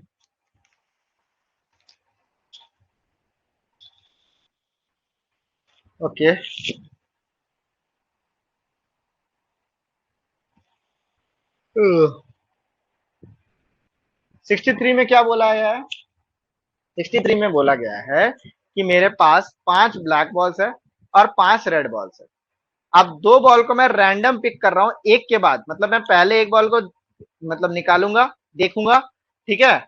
[SPEAKER 1] ओके 63 में क्या बोला गया है, 63 में बोला गया है कि मेरे पास 5 ब्लैक बॉल्स है और 5 रेड बॉल्स है। अब दो बॉल को मैं रैंडम पिक कर रहा हूं एक के बाद, मतलब मैं पहले एक बॉल को मतलब निकालूंगा, देखूंगा, ठीक है,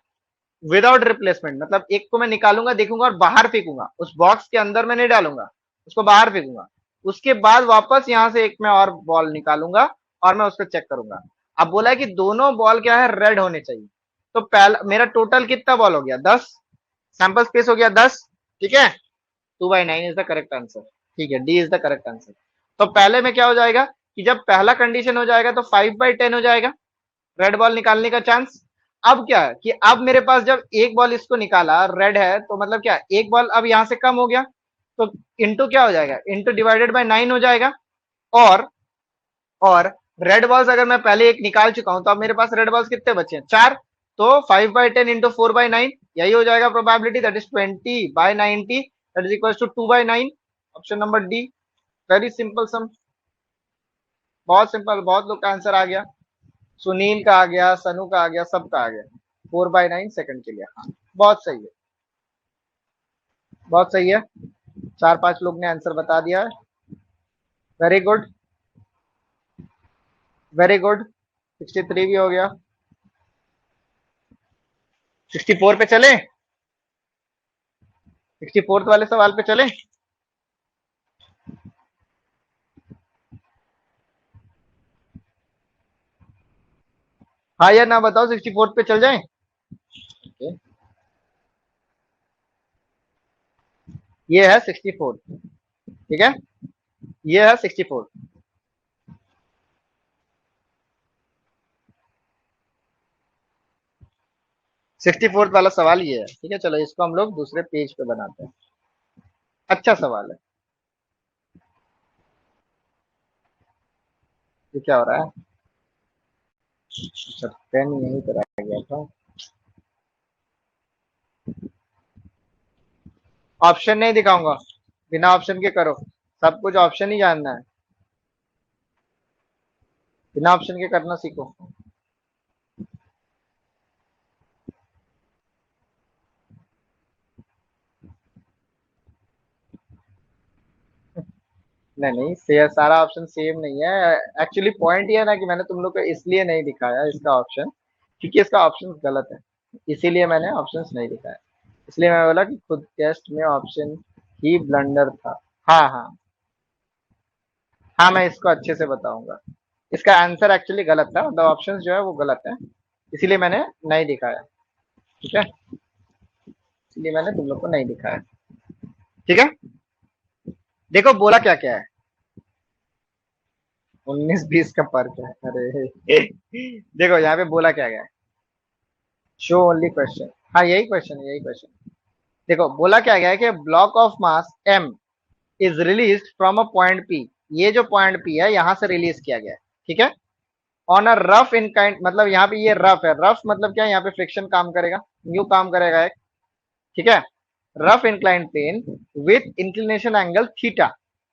[SPEAKER 1] विदाउट रिप्लेसमेंट, मतलब एक को मैं निकालूंगा देखूंगा और बाहर फेंकूंगा, उस बॉक्स के अंदर मैं नहीं डालूंगा, उसको बाहर फेंकूंगा, उसके बाद वापस यहां से एक मैं और बॉल निकालूंगा और मैं उसको चेक करूंगा। अब बोला है कि दोनों बॉल क्या है रेड होने चाहिए, तो पहला मेरा टोटल कितना बॉल हो गया 10, सैंपल स्पेस हो गया 10, ठीक है, 2/9 इज द करेक्ट आंसर, ठीक है, D is the correct answer. तो पहले में क्या हो जाएगा कि जब पहला कंडीशन हो जाएगा तो 5/10 हो जाएगा रेड बॉल निकालने का चांस। अब क्या है कि अब मेरे पास जब एक बॉल इसको निकाला रेड है तो मतलब क्या एक बॉल अब यहां से कम हो गया, तो इंटू क्या हो जाएगा, इंटू डिवाइडेड बाय 9 हो जाएगा, और और रेड बॉल्स अगर मैं पहले एक निकाल चुका हूं तो अब मेरे पास रेड बॉल्स कितने बचे हैं 4, तो 5/10 इंटू 4/9 यही हो जाएगा probability, that is 20/90 that is equal to 2/9, option number D. Very simple sum, बहुत सिंपल, बहुत लोग का आंसर आ गया, सुनील का आ गया, सनु का आ गया, सबका आ गया 4/9 सेकंड के लिए, हाँ बहुत सही है, बहुत सही है, 4-5 लोग ने आंसर बता दिया है, वेरी गुड वेरी गुड। 63 भी हो गया, 64 पे चले, 64 वाले सवाल पे चले। हाँ या ना बताओ, 64 पे चल जाए। okay. ये है 64, ठीक है, ये है 64। 64 वाला सवाल ये है, ठीक है, चलो इसको हम लोग दूसरे पेज पे बनाते हैं, अच्छा सवाल है। ये क्या हो रहा है, अच्छा पेन यहीं पर आ गया था, ऑप्शन नहीं दिखाऊंगा, बिना ऑप्शन के करो, सब कुछ ऑप्शन ही जानना है। बिना ऑप्शन के करना सीखो। नहीं नहीं, से सारा ऑप्शन सेम नहीं है। एक्चुअली पॉइंट ये है ना कि मैंने तुम लोग को इसलिए नहीं दिखाया इसका ऑप्शन, क्योंकि इसका ऑप्शन गलत है, इसीलिए मैंने ऑप्शंस नहीं दिखाया। इसलिए मैं बोला कि खुद टेस्ट में ऑप्शन ही ब्लंडर था। हाँ हाँ। हाँ मैं इसको अच्छे से बताऊंगा। इसका आंसर एक्चुअली गलत था, मतलब ऑप्शंस जो है वो गलत है, इसीलिए मैंने नहीं दिखाया। ठीक है, इसलिए मैंने तुम लोग को नहीं दिखाया। ठीक है, देखो बोला क्या क्या है। 19-20 का फर्क है, अरे देखो यहाँ पे बोला क्या गया है। शो ओनली क्वेश्चन, हाँ यही क्वेश्चन है, यही क्वेश्चन। देखो बोला क्या गया है कि block of mass m is release from a point p। ये जो पॉइंट p है यहाँ से रिलीज किया गया है। ठीक है, ऑन अ रफ इनकाइंड, मतलब यहाँ पे ये रफ है, रफ मतलब क्या है, यहाँ पे फ्रिक्शन काम करेगा, न्यू काम करेगा एक। ठीक है, rough inclined plane with inclination angle theta.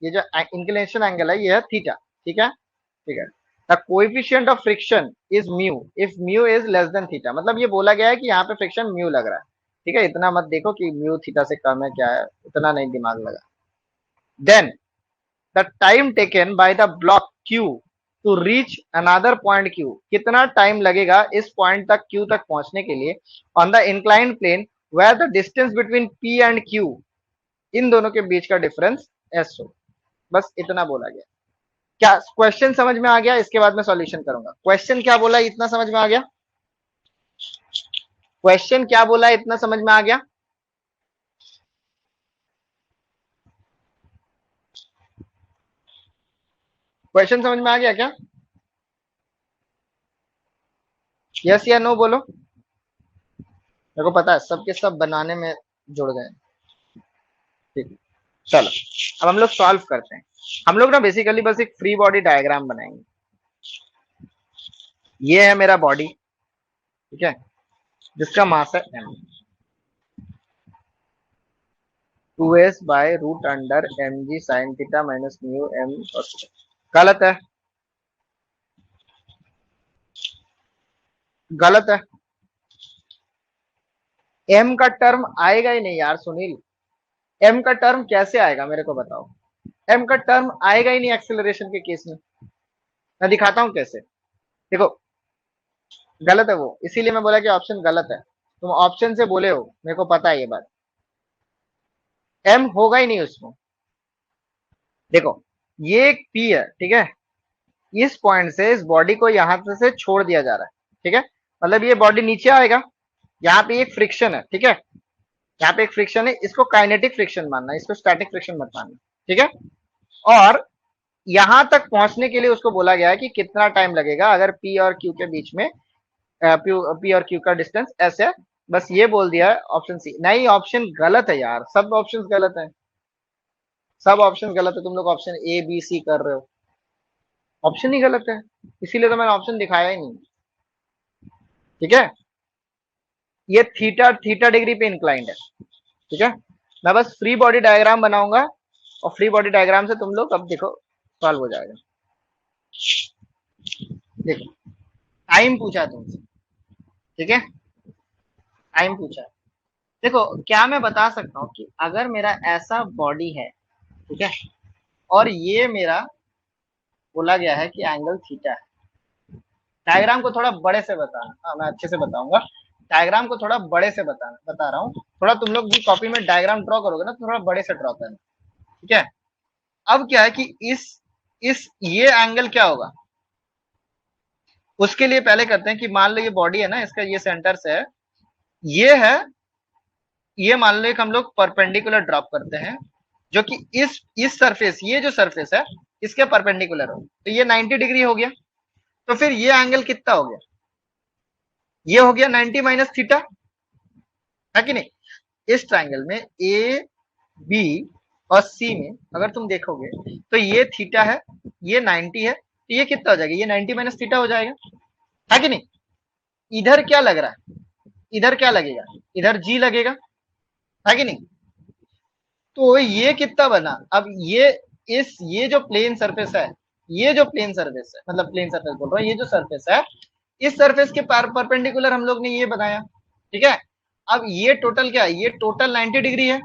[SPEAKER 1] ये जो इंक्लिनेशन एंगल है ये है थीटा। ठीक है, ठीक है। The coefficient of friction is mu if mu is less than theta. मतलब ये बोला गया है कि यहाँ पे फ्रिक्शन म्यू लग रहा है। ठीक है, इतना मत देखो कि म्यू थीटा से कम है क्या है, उतना नहीं दिमाग लगा। Then the time taken by the block Q to reach another point Q. कितना टाइम लगेगा इस पॉइंट तक क्यू तक पहुंचने के लिए on the inclined plane where the distance between P and Q, इन दोनों के बीच का डिफरेंस एस हो। बस इतना बोला गया। क्या क्वेश्चन समझ में आ गया? इसके बाद मैं सॉल्यूशन करूंगा। क्वेश्चन क्या बोला इतना समझ में आ गया? क्वेश्चन क्या बोला इतना समझ में आ गया? क्वेश्चन समझ में आ गया क्या? यस या नो बोलो। मेरे को पता है सबके सब बनाने में जुड़ गए। ठीक है, चलो अब हम लोग सॉल्व करते हैं। हम लोग ना बेसिकली बस एक फ्री बॉडी डायग्राम बनाएंगे। ये है मेरा बॉडी, ठीक है, जिसका मास है m। 2s by root under mg sine theta minus mu m cos theta. गलत है, गलत है। m का टर्म आएगा ही नहीं यार सुनील। m का टर्म कैसे आएगा मेरे को बताओ। m का टर्म आएगा ही नहीं एक्सेलरेशन के केस में। मैं दिखाता हूं कैसे। देखो गलत है वो, इसीलिए मैं बोला कि ऑप्शन गलत है। तुम ऑप्शन से बोले हो, मेरे को पता है ये बात। m होगा ही नहीं उसमें। देखो ये एक p है, ठीक है, इस पॉइंट से इस बॉडी को यहां से छोड़ दिया जा रहा है। ठीक है, मतलब ये बॉडी नीचे आएगा, यहाँ पे एक फ्रिक्शन है। ठीक है, यहाँ पे एक फ्रिक्शन है, इसको काइनेटिक फ्रिक्शन मानना, इसको स्टैटिक फ्रिक्शन मत मानना। ठीक है, और यहां तक पहुंचने के लिए उसको बोला गया है कि कितना टाइम लगेगा अगर पी और क्यू के बीच में, पी और क्यू का डिस्टेंस ऐसे है। बस ये बोल दिया है ऑप्शन सी। नहीं ऑप्शन गलत है यार, सब ऑप्शन गलत है, सब ऑप्शन गलत है। तुम लोग ऑप्शन ए बी सी कर रहे हो, ऑप्शन ही गलत है, इसीलिए तो मैंने ऑप्शन दिखाया ही नहीं। ठीक है, ये थीटा थीटा डिग्री पे इंक्लाइंड है। ठीक है, मैं बस फ्री बॉडी डायग्राम बनाऊंगा और फ्री बॉडी डायग्राम से तुम लोग अब देखो सॉल्व हो जाएगा। देखो टाइम पूछा तुमसे, ठीक है, टाइम पूछा। देखो क्या मैं बता सकता हूँ कि अगर मेरा ऐसा बॉडी है, ठीक है, और ये मेरा बोला गया है कि एंगल थीटा है। डायग्राम को थोड़ा बड़े से बताना, हाँ मैं अच्छे से बताऊंगा। डायग्राम को थोड़ा बड़े से बताना बता रहा हूँ। थोड़ा तुम लोग भी कॉपी में डायग्राम ड्रॉ करोगे ना तो थोड़ा बड़े से ड्रॉ करना। ठीक है, अब क्या है कि इस ये एंगल क्या होगा, उसके लिए पहले करते हैं कि मान लो ये बॉडी है ना, इसका ये सेंटर से है, ये है, ये मान लो एक हम लोग परपेंडिकुलर ड्रॉप करते हैं जो कि इस सरफेस, ये जो सरफेस है इसके परपेंडिकुलर हो, तो ये 90 डिग्री हो गया। तो फिर ये एंगल कितना हो गया, ये हो गया 90 माइनस थीटा, है कि नहीं। इस ट्राइंगल में ए बी और सी में अगर तुम देखोगे तो ये थीटा है, ये 90 है, तो ये कितना हो जाएगा, ये 90 माइनस थीटा हो जाएगा, है कि नहीं। इधर क्या लग रहा है, इधर क्या लगेगा, इधर जी लगेगा, है कि नहीं। तो ये कितना बना, अब ये इस ये जो प्लेन सरफेस है ये जो प्लेन सरफेस है, मतलब प्लेन सरफेस बोल रहा हूँ, ये जो सरफेस है, इस सरफेस के परपेंडिकुलर हम लोग ने ये बनाया, ठीक है। अब ये टोटल क्या है, ये टोटल 90 डिग्री है,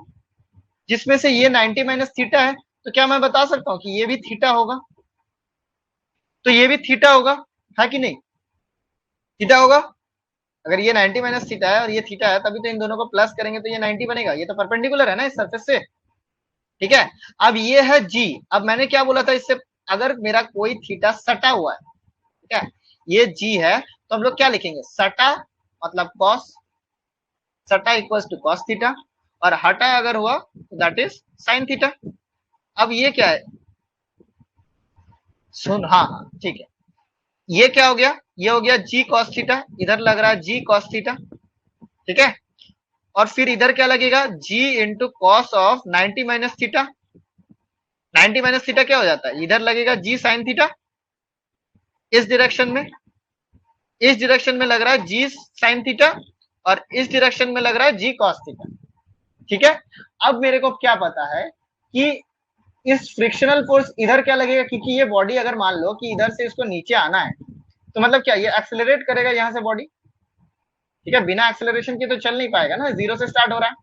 [SPEAKER 1] जिसमें से ये 90 माइनस थीटा है, तो क्या मैं बता सकता हूँ कि ये भी थीटा होगा, तो ये भी थीटा होगा, है कि नहीं, थीटा होगा। अगर ये 90 माइनस थीटा है और ये थीटा है, तभी तो इन दोनों को प्लस करेंगे तो ये 90 बनेगा, ये तो परपेंडिकुलर है ना इस सरफेस से, ठीक है। अब ये है जी, अब मैंने क्या बोला था इससे, अगर मेरा कोई थीटा सटा हुआ है, ठीक है, ये जी है, तो हम लोग क्या लिखेंगे, सटा मतलब कॉस, सटा इक्वल्स टू कॉस थीटा, और हटा अगर हुआ तो दैट इज साइन थीटा। अब ये क्या है, सुन, हाँ हाँ ठीक है, ये क्या हो गया, ये हो गया जी कॉस थीटा, इधर लग रहा है जी कॉस थीटा, ठीक है। और फिर इधर क्या लगेगा, G into cos of 90 minus theta, 90 minus theta क्या हो जाता है, इधर लगेगा जी साइन थीटा, इस डायरेक्शन में, इस डायरेक्शन में लग रहा है जी साइन थीटा, और इस डायरेक्शन में लग रहा है जी कॉस थीटा, ठीक है। अब मेरे को क्या पता है कि इस फ्रिक्शनल फोर्स इधर क्या लगेगा, क्योंकि ये बॉडी अगर मान लो कि इधर से इसको नीचे आना है, तो मतलब क्या ये एक्सेलरेट करेगा यहाँ से बॉडी, ठीक है, बिना एक्सेलरेशन के तो चल नहीं पाएगा ना, जीरो से स्टार्ट हो रहा है,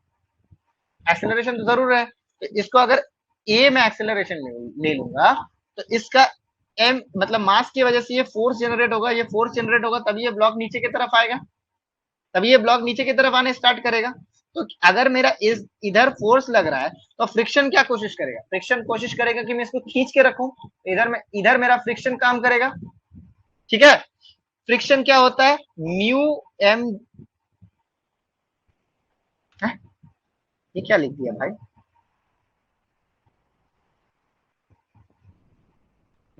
[SPEAKER 1] एक्सेलरेशन तो जरूर है, तो इसको अगर ए में एक्सेलरेशन ले लूंगा, तो इसका एम मतलब मास की वजह से ये फोर्स जनरेट होगा, ये फोर्स जनरेट होगा तभी ये ब्लॉक नीचे की तरफ आएगा, तभी ये ब्लॉक नीचे की तरफ आने स्टार्ट करेगा। तो अगर मेरा इस इधर फोर्स लग रहा है, तो फ्रिक्शन क्या कोशिश करेगा, फ्रिक्शन कोशिश करेगा कि मैं इसको खींच के रखूं, इधर मेरा फ्रिक्शन काम करेगा, ठीक है। फ्रिक्शन क्या होता है, म्यू एम, ये क्या लिख दिया भाई,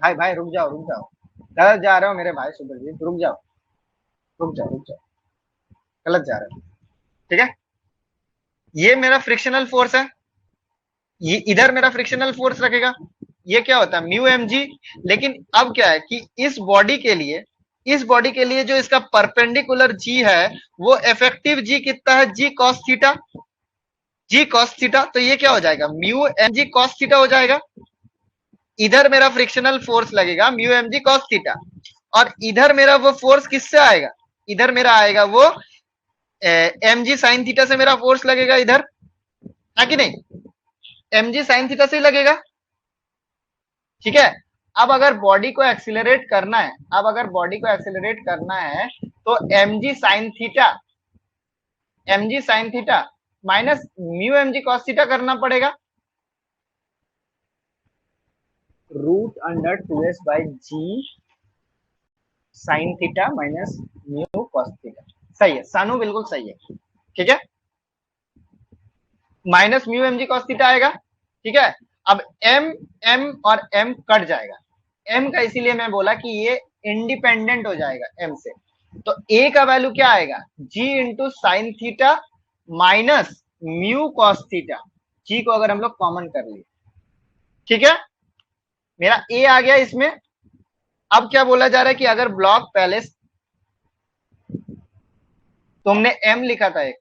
[SPEAKER 1] भाई भाई रुक जाओ रुक जाओ, गलत जा रहे हो मेरे भाई सुब्रजीत, रुक जाओ रुक जाओ रुक जाओ, गलत जा रहे हो, ठीक है। ये मेरा फ्रिक्शनल फोर्स है, ये इधर मेरा फ्रिक्शनल फोर्स रखेगा, ये क्या होता है म्यू एम जी। लेकिन अब क्या है कि इस बॉडी के लिए जो इसका परपेंडिकुलर जी है, वो इफेक्टिव जी कितना है, g cos theta, g cos theta, तो ये क्या हो जाएगा mu M g cos theta हो जाएगा। इधर मेरा फ्रिक्शनल फोर्स लगेगा mu M g cos theta, और इधर मेरा वो फोर्स किससे आएगा, इधर मेरा आएगा वो एम जी साइन थीटा से मेरा फोर्स लगेगा इधर, है कि नहीं, एम जी साइन थीटा से ही लगेगा, ठीक है। अब अगर बॉडी को एक्सीलरेट करना है, अब अगर बॉडी को एक्सीलरेट करना है, तो m g sine theta, m g sine theta minus mu M g cos theta करना पड़ेगा, root under two S by g sine theta minus mu cos theta, सही है सानू, बिल्कुल सही है, ठीक है, minus mu M g cos theta आएगा, ठीक है। अब एम एम और एम कट जाएगा, एम का इसीलिए मैं बोला कि ये इंडिपेंडेंट हो जाएगा एम से, तो ए का वैल्यू क्या आएगा, G into sine theta minus mu cos theta, G को अगर हम लोग कॉमन कर लिए, ठीक है, मेरा ए आ गया इसमें। अब क्या बोला जा रहा है कि अगर ब्लॉक पहले तुमने एम लिखा था एक,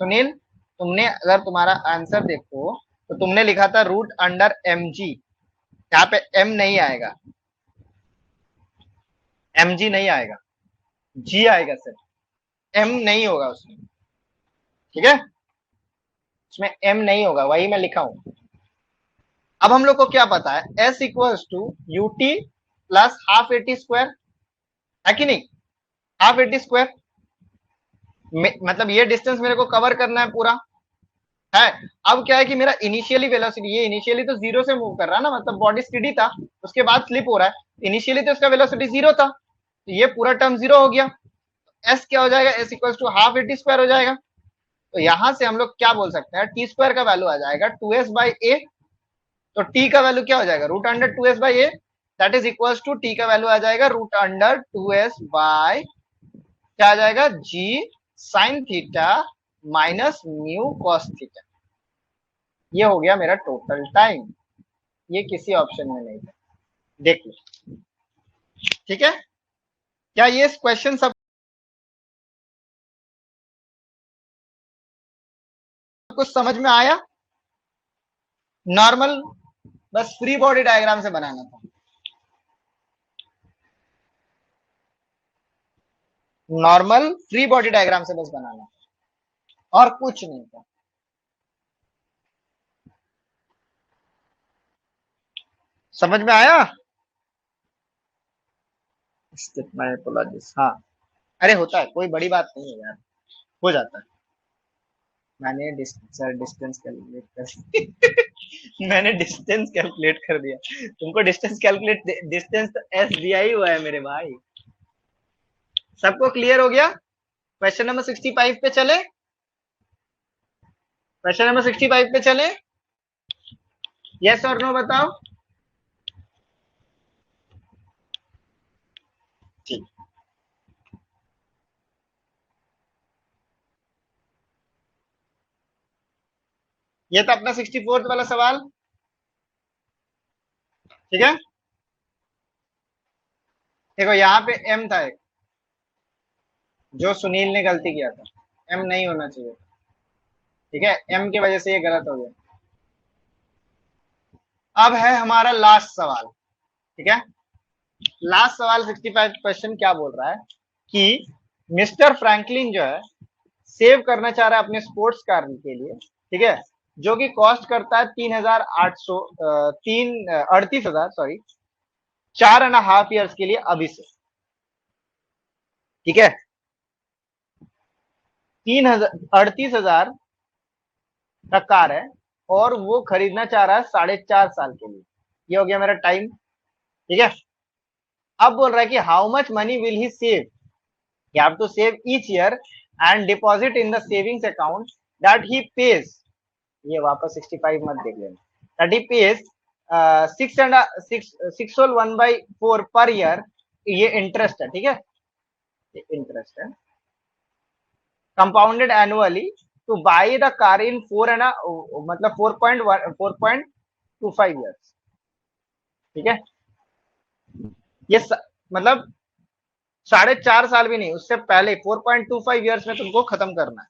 [SPEAKER 1] सुनील, तुमने अगर तुम्हारा आंसर देखो तो तुमने लिखा था रूट अंडर एम जी, यहाँ पे एम नहीं आएगा, एम जी नहीं आएगा, जी आएगा सिर्फ, एम नहीं होगा उसमें, ठीक है, उसमें एम नहीं होगा, वही मैं लिखा हूं। अब हम लोग को क्या पता है, s equals to u t plus half a t square, है कि नहीं, हाफ ए टी स्क्वायर, मतलब ये डिस्टेंस मेरे को कवर करना है पूरा, है। अब क्या है कि मेरा इनिशियली वेलोसिटी, ये इनिशियली तो जीरो से मूव कर रहा है ना, मतलब बॉडी स्टेडी था, उसके बाद स्लिप हो रहा है, इनिशियली तो इसका वेलोसिटी जीरो था, तो ये पूरा टर्म जीरो हो गया, एस क्या हो जाएगा, s equal to half a t square हो जाएगा, तो यहां से हम लोग क्या बोल सकते हैं, टी स्क्वायर का वैल्यू आ जाएगा टू एस बाई ए, तो टी का वैल्यू क्या हो जाएगा, root under two S by A, that is equal to T का वैल्यू आ जाएगा root under two S by क्या आ जाएगा, G sine theta minus mu cos theta, ये हो गया मेरा टोटल टाइम, ये किसी ऑप्शन में नहीं था, देख लो, ठीक है। क्या ये क्वेश्चन सब कुछ समझ में आया, नॉर्मल, बस फ्री बॉडी डायग्राम से बनाना था, नॉर्मल फ्री बॉडी डायग्राम से बस बनाना और कुछ नहीं था। समझ में आया? My apologies. हाँ, अरे होता है, कोई बड़ी बात नहीं है यार, हो जाता है। मैंने डिस्टेंस कैलकुलेट कर मैंने डिस्टेंस कैलकुलेट कर दिया। तुमको डिस्टेंस कैलकुलेट, डिस्टेंस तो एस दिया ही हुआ है मेरे भाई। सबको क्लियर हो गया? क्वेश्चन नंबर 65 पे चले? क्वेश्चन नंबर 65 पे चले? यस और नो बताओ। ठीक, ये था अपना 64th वाला सवाल। ठीक है, देखो यहाँ पे एम था एक, जो सुनील ने गलती किया था। एम नहीं होना चाहिए। ठीक है, एम की वजह से ये गलत हो गया। अब है हमारा लास्ट सवाल। ठीक है, लास्ट सवाल 65 क्वेश्चन क्या बोल रहा है कि मिस्टर फ्रैंकलिन जो है सेव करना चाह रहा है अपने स्पोर्ट्स कार के लिए। ठीक है, जो कि कॉस्ट करता है 3,800, 38,000, सॉरी, 4.5 ईयर्स के लिए अभी से। ठीक है, 38,000 का कार है और वो खरीदना चाह रहा है 4.5 साल के लिए। ये हो गया मेरा टाइम। ठीक है, अब बोल रहा है कि how much money will he save, you have to save each year and deposit in the savings account that he pays। ये वापस 65 मत देख लेना। that he pays 6 and 6 6 1/4 per year. ये इंटरेस्ट है। ठीक है, ये इंटरेस्ट है compounded annually two by the car in 4 मतलब 4.25 ईयर्स। ठीक है, ये मतलब 4.5 साल भी नहीं, उससे पहले 4.25 ईयर्स में तुमको खत्म करना है,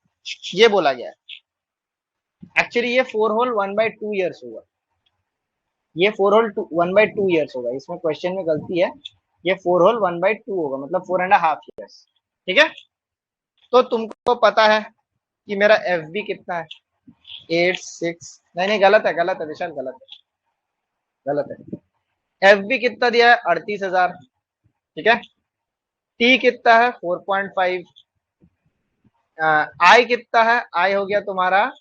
[SPEAKER 1] ये बोला गया है। एक्चुअली ये 4 होल 1/2 ईयर्स होगा। ये 4 होल 1/2 ईयर्स होगा, इसमें क्वेश्चन में गलती है। ये 4 होल 1/2 होगा, मतलब 4.5 ईयर्स। ठीक है, तो तुमको पता है कि मेरा एफ बी कितना है? 8 6, नहीं नहीं, गलत है, गलत है विशाल, गलत है, गलत है। एफ बी कितना दिया है? 38,000। ठीक है, टी कितना है? 4.5। आई कितना है? आई हो गया तुम्हारा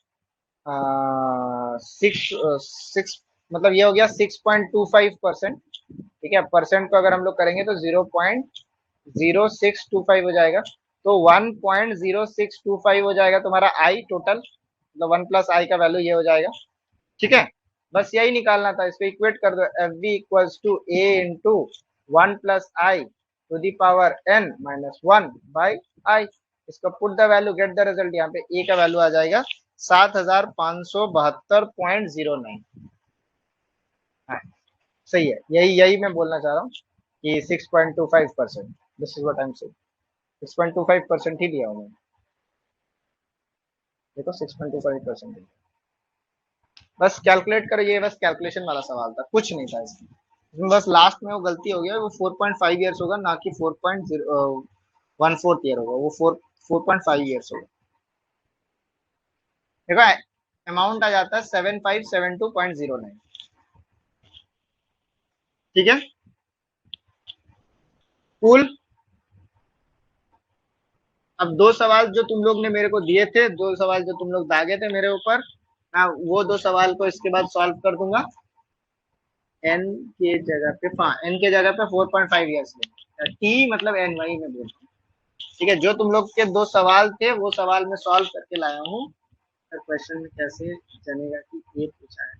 [SPEAKER 1] 6 मतलब ये हो गया 6.25%। ठीक है, परसेंट को अगर हम लोग करेंगे तो 0.0625 हो जाएगा। तो 1.0625 हो जाएगा तुम्हारा आई टोटल, मतलब 1 प्लस आई का वैल्यू ये हो जाएगा। ठीक है, बस यही निकालना था, इसको इक्वेट कर दो। F B equals to A into 1 plus I to the power N minus 1/आई। इसको put the value, get the result. यहाँ पे ए का वैल्यू आ जाएगा 7,572.09। हाँ, सही है, यही यही मैं बोलना चाह रहा हूँ कि 6.25%, this is what I am saying. 6.25% ही दिया हूँ मैंने। देखो 6.25%। बस कैलकुलेट करो, ये बस कैलकुलेशन वाला सवाल था, कुछ नहीं था इसमें। इसमें बस लास्ट में वो गलती हो गया, वो 4.5 ईयर्स होगा, ना कि 4.1/4 ईयर होगा, वो 4.5 ईयर्स होगा। देखो अमाउंट आ जाता है 7572.09। ठीक है, कूल। अब दो सवाल जो तुम लोग ने मेरे को दिए थे, दो सवाल जो तुम लोग दागे थे मेरे ऊपर, मैं वो दो सवाल को इसके बाद सॉल्व कर दूंगा। एन के जगह पे, हाँ, एन के जगह पे 4.5 ईयर्स में, टी मतलब एन, वही मैं बोल रहा हूँ। ठीक है, जो तुम लोग के दो सवाल थे वो सवाल मैं सॉल्व करके लाया हूँ। क्वेश्चन में कैसे जानेगा कि ये पूछा है?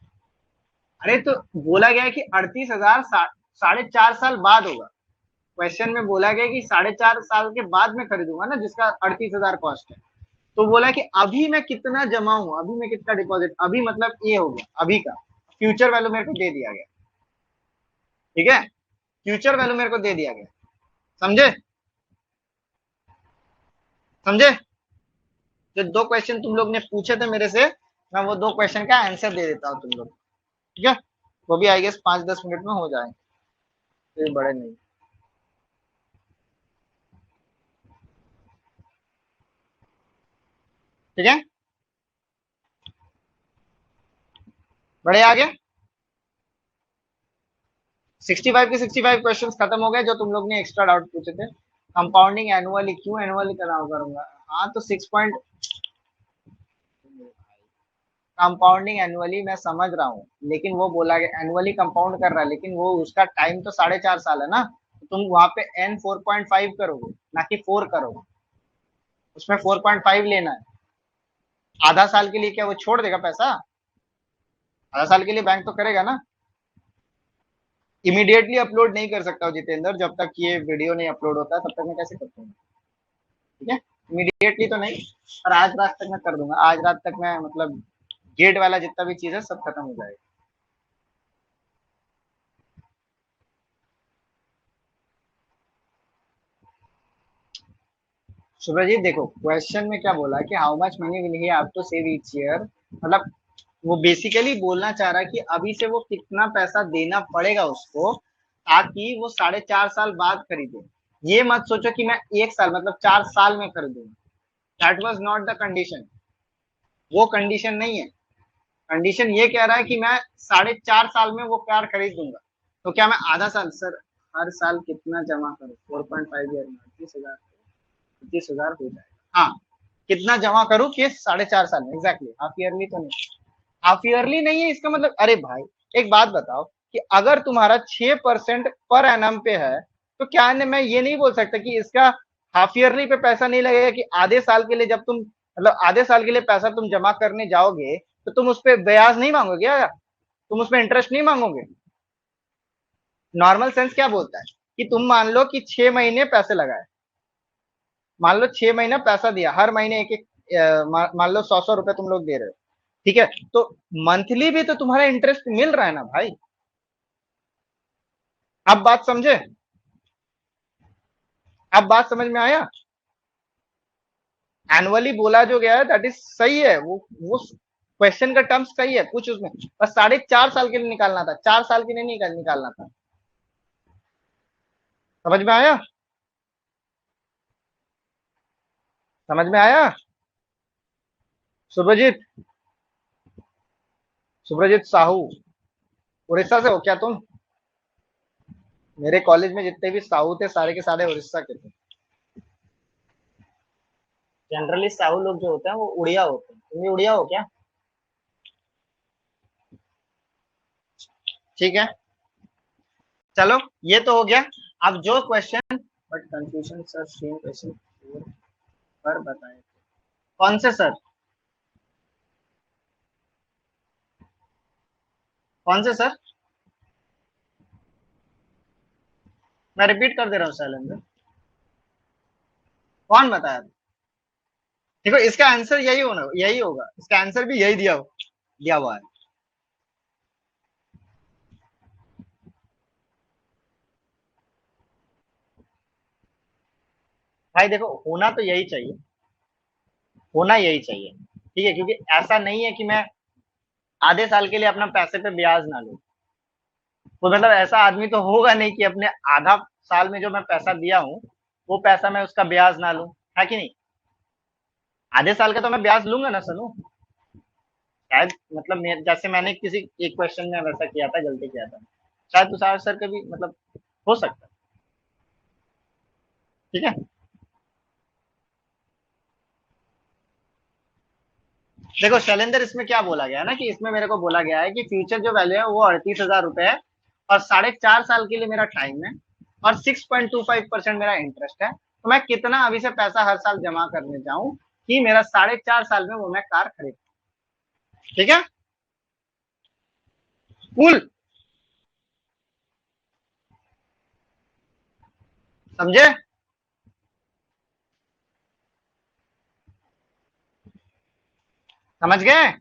[SPEAKER 1] अरे तो बोला गया है कि 38,000 4.5 साल बाद होगा। क्वेश्चन में बोला गया कि 4.5 साल के बाद में खरीदूंगा ना, जिसका 38,000 कॉस्ट है। तो बोला कि अभी मैं कितना जमाऊं, अभी मैं कितना डिपॉजिट, अभी मतलब ये हो गया अभी का। फ्यूचर वैल्यू मेरे को दे दिया गया। ठीक है, फ्यूचर वैल्यू मेरे को दे दिया गया। समझे? समझे? जो दो क्वेश्चन तुम लोग ने पूछे थे मेरे से, मैं वो दो क्वेश्चन का आंसर दे देता हूँ तुम लोग। ठीक है, वो भी आई गेस 5-10 मिनट में हो जाएंगे, तो बड़े नहीं। ठीक है, बढ़े आगे। 65 के 65 क्वेश्चंस खत्म हो गए जो तुम लोग ने एक्स्ट्रा डाउट पूछे थे। कंपाउंडिंग एनुअली, क्यों एनुअली कराओ करूंगा? हाँ तो 6 पॉइंट, कंपाउंडिंग एनुअली मैं समझ रहा हूँ, लेकिन वो बोला गया एनुअली कंपाउंड कर रहा है, लेकिन वो उसका टाइम तो 4.5 साल है ना, तो तुम वहां पे एन 4.5 करोगे, ना कि 4 करोगे। उसमें 4.5 लेना है। आधा साल के लिए क्या वो छोड़ देगा पैसा? आधा साल के लिए बैंक तो करेगा ना। इमीडिएटली अपलोड नहीं कर सकता हूँ जितेंद्र, जब तक ये वीडियो नहीं अपलोड होता है तब तक मैं कैसे कर पाऊंगा? ठीक है, इमीडिएटली तो नहीं, पर आज रात तक मैं कर दूंगा। आज रात तक मैं मतलब गेट वाला जितना भी चीज है सब खत्म हो जाएगा। सुब्रजीत देखो, क्वेश्चन में क्या बोला है कि how much money will he have to save each year, मतलब वो बेसिकली बोलना चाह रहा है कि अभी से वो कितना पैसा देना पड़ेगा उसको, ताकि वो 4.5 साल बाद खरीदे। ये मत सोचो कि मैं 1 साल मतलब 4 साल में खरीदूंगा। That was not the condition. वो कंडीशन नहीं है। कंडीशन ये कह रहा है कि मैं 4.5 साल में वो कार खरीद दूंगा। तो क्या मैं आधा साल सर, हर साल कितना जमा करूँ? 4.5 ईयर में 30,000, 30,000 हो जाएगा। हाँ, कितना जमा करूँ कि 4.5 साल में? एग्जैक्टली हाफ ईयरली तो नहीं, हाफ ईयरली नहीं है इसका मतलब। अरे भाई एक बात बताओ कि अगर तुम्हारा 6% पर एनम पे है, तो क्या मैं ये नहीं बोल सकता कि इसका हाफ ईयरली पे पैसा नहीं लगेगा, कि आधे साल के लिए जब तुम मतलब आधे साल के लिए पैसा तुम जमा करने जाओगे तो तुम उस पर ब्याज नहीं मांगोगे या तुम उसमें इंटरेस्ट नहीं मांगोगे? नॉर्मल सेंस क्या बोलता है कि तुम मान लो कि 6 महीने पैसे लगाए, मान लो 6 महीना पैसा दिया, हर महीने एक एक मान लो 100-100 रुपए तुम लोग दे रहे हो, ठीक है, तो मंथली भी तो तुम्हारा इंटरेस्ट मिल रहा है ना भाई। अब बात समझे? अब बात समझ में आया? एनुअली बोला जो गया है दैट इज सही है, वो क्वेश्चन का टर्म्स सही है, कुछ उसमें बस 4.5 साल के लिए निकालना था, 4 साल के लिए नहीं निकालना था। समझ में आया? समझ में आया? सुब्रजीत, सुब्रजीत साहू, उड़ीसा से हो क्या तुम? मेरे कॉलेज में जितने भी साहू थे सारे के सारे उड़ीसा के थे। जनरली साहू लोग जो होते हैं वो उड़िया होते हैं। तुम भी उड़िया हो क्या? ठीक है, चलो ये तो हो गया। अब जो question, but confusion sir same question पर बताए, कौन से सर? कौन से सर? मैं रिपीट कर दे रहा हूँ शैलेंद्र। कौन बताया? देखो इसका आंसर यही होना, यही होगा, इसका आंसर भी यही दिया हुआ है। भाई देखो, होना तो यही चाहिए, होना यही चाहिए, ठीक है, क्योंकि ऐसा नहीं है कि मैं आधे साल के लिए अपना पैसे पे ब्याज ना लूं। तो मतलब ऐसा आदमी तो होगा नहीं कि अपने आधा साल में जो मैं पैसा दिया हूँ वो पैसा मैं उसका ब्याज ना लूं, है कि नहीं? आधे साल का तो मैं ब्याज लूंगा ना सनू। शायद मतलब जैसे मैंने किसी एक क्वेश्चन में वैसा किया था, गलती किया था, शायद तुषार सर का भी मतलब हो सकता है। ठीक है, देखो शैलेंद्र, इसमें क्या बोला गया है ना, कि इसमें मेरे को बोला गया है कि फ्यूचर जो वैल्यू है वो 38,000 रुपए है, और 4.5 साल के लिए मेरा टाइम है, और 6.25% मेरा इंटरेस्ट है, तो मैं कितना अभी से पैसा हर साल जमा करने जाऊं कि मेरा 4.5 साल में वो मैं कार खरीद। ठीक है, कूल, समझे? समझ गए?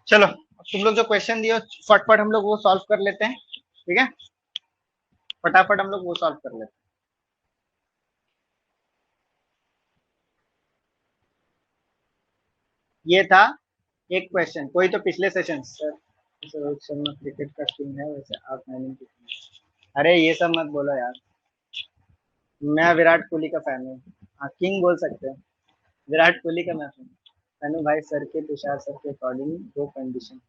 [SPEAKER 1] चलो तुम लोग जो क्वेश्चन दिए फटफट हम लोग वो सॉल्व कर लेते हैं। ठीक है, फटाफट हम लोग वो सॉल्व कर लेते हैं। ये था एक क्वेश्चन, कोई तो पिछले session sir, Rohit Sharma cricket का किंग है वैसे आप मैंने, अरे ये सब मत बोलो यार, मैं विराट कोहली का फैन हूँ। हाँ किंग बोल सकते हैं। विराट कोहली का मैं fan हूँ। तनु भाई सर के तुषार सर के अकॉर्डिंग दो कंडीशन।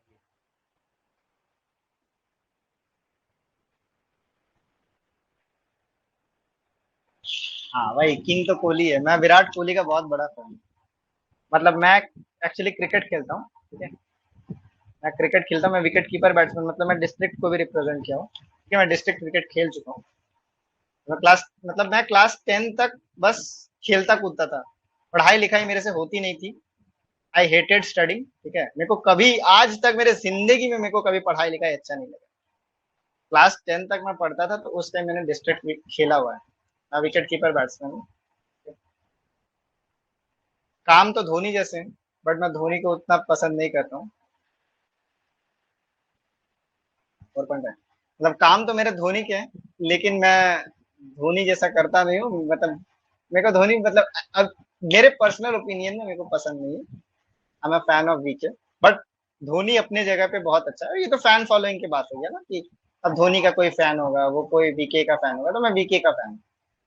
[SPEAKER 1] हाँ वही किंग तो कोहली है, मैं विराट कोहली का बहुत बड़ा फैन हूँ। मतलब मैं एक्चुअली क्रिकेट खेलता हूँ, ठीक है। मैं क्रिकेट खेलता हूँ, मैं विकेट कीपर बैट्समैन, मतलब मैं डिस्ट्रिक्ट को भी रिप्रेजेंट किया हूँ, ठीक है। मैं डिस्ट्रिक्ट क्रिकेट खेल चुका हूँ। मैं क्लास 10 तक बस खेलता कूदता था। पढ़ाई लिखाई मेरे से होती नहीं थी। आई हेटेड स्टडिंग, ठीक है। मेरे को कभी आज तक मेरे जिंदगी में मेरे को कभी पढ़ाई लिखाई अच्छा नहीं लगा। क्लास 10 तक मैं पढ़ता था, तो उस टाइम मैंने डिस्ट्रिक्ट खेला हुआ है। मैं विकेट कीपर बैट्समैन हूँ। काम तो धोनी जैसे हैं, बट मैं धोनी को उतना पसंद नहीं करता हूँ। और पंडा है, मतलब काम तो मेरे धोनी के हैं, लेकिन मैं धोनी जैसा करता नहीं हूँ। मतलब मेरे को धोनी मतलब अब मेरे पर्सनल ओपिनियन में मेरे को पसंद नहीं है। I am fan of VK, but Dhoni अपने जगह पे बहुत अच्छा है। ये तो फैन फॉलोइंग की बात हो गया ना, कि अब धोनी का कोई फैन होगा, वो कोई वीके का फैन होगा, तो मैं वीके का फैन हूँ।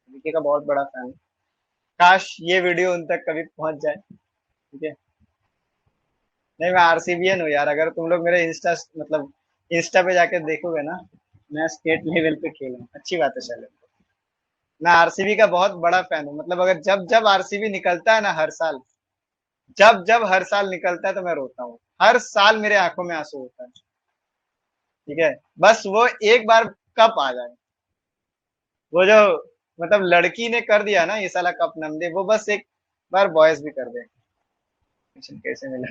[SPEAKER 1] वीके का बहुत बड़ा फैन हूँ। काश ये वीडियो उन तक कभी पहुंच जाए, ठीक है। नहीं, मैं आरसीबीएन हूँ यार। अगर तुम लोग मेरे इंस्टा मतलब इंस्टा पे जाके देखोगे ना, मैं स्टेट लेवल पे खेला हूँ। अच्छी बात है, चलो। मैं आरसीबी का बहुत बड़ा फैन हूँ। मतलब अगर जब जब आरसीबी निकलता है ना, हर साल, जब जब हर साल निकलता है तो मैं रोता हूँ। हर साल मेरे आंखों में आंसू होता है, ठीक है। बस वो एक बार कप आ जाए, वो जो मतलब लड़की ने कर दिया ना ये साला कप नंदे, वो बस एक बार बॉयज भी कर दे। कैसे मिला?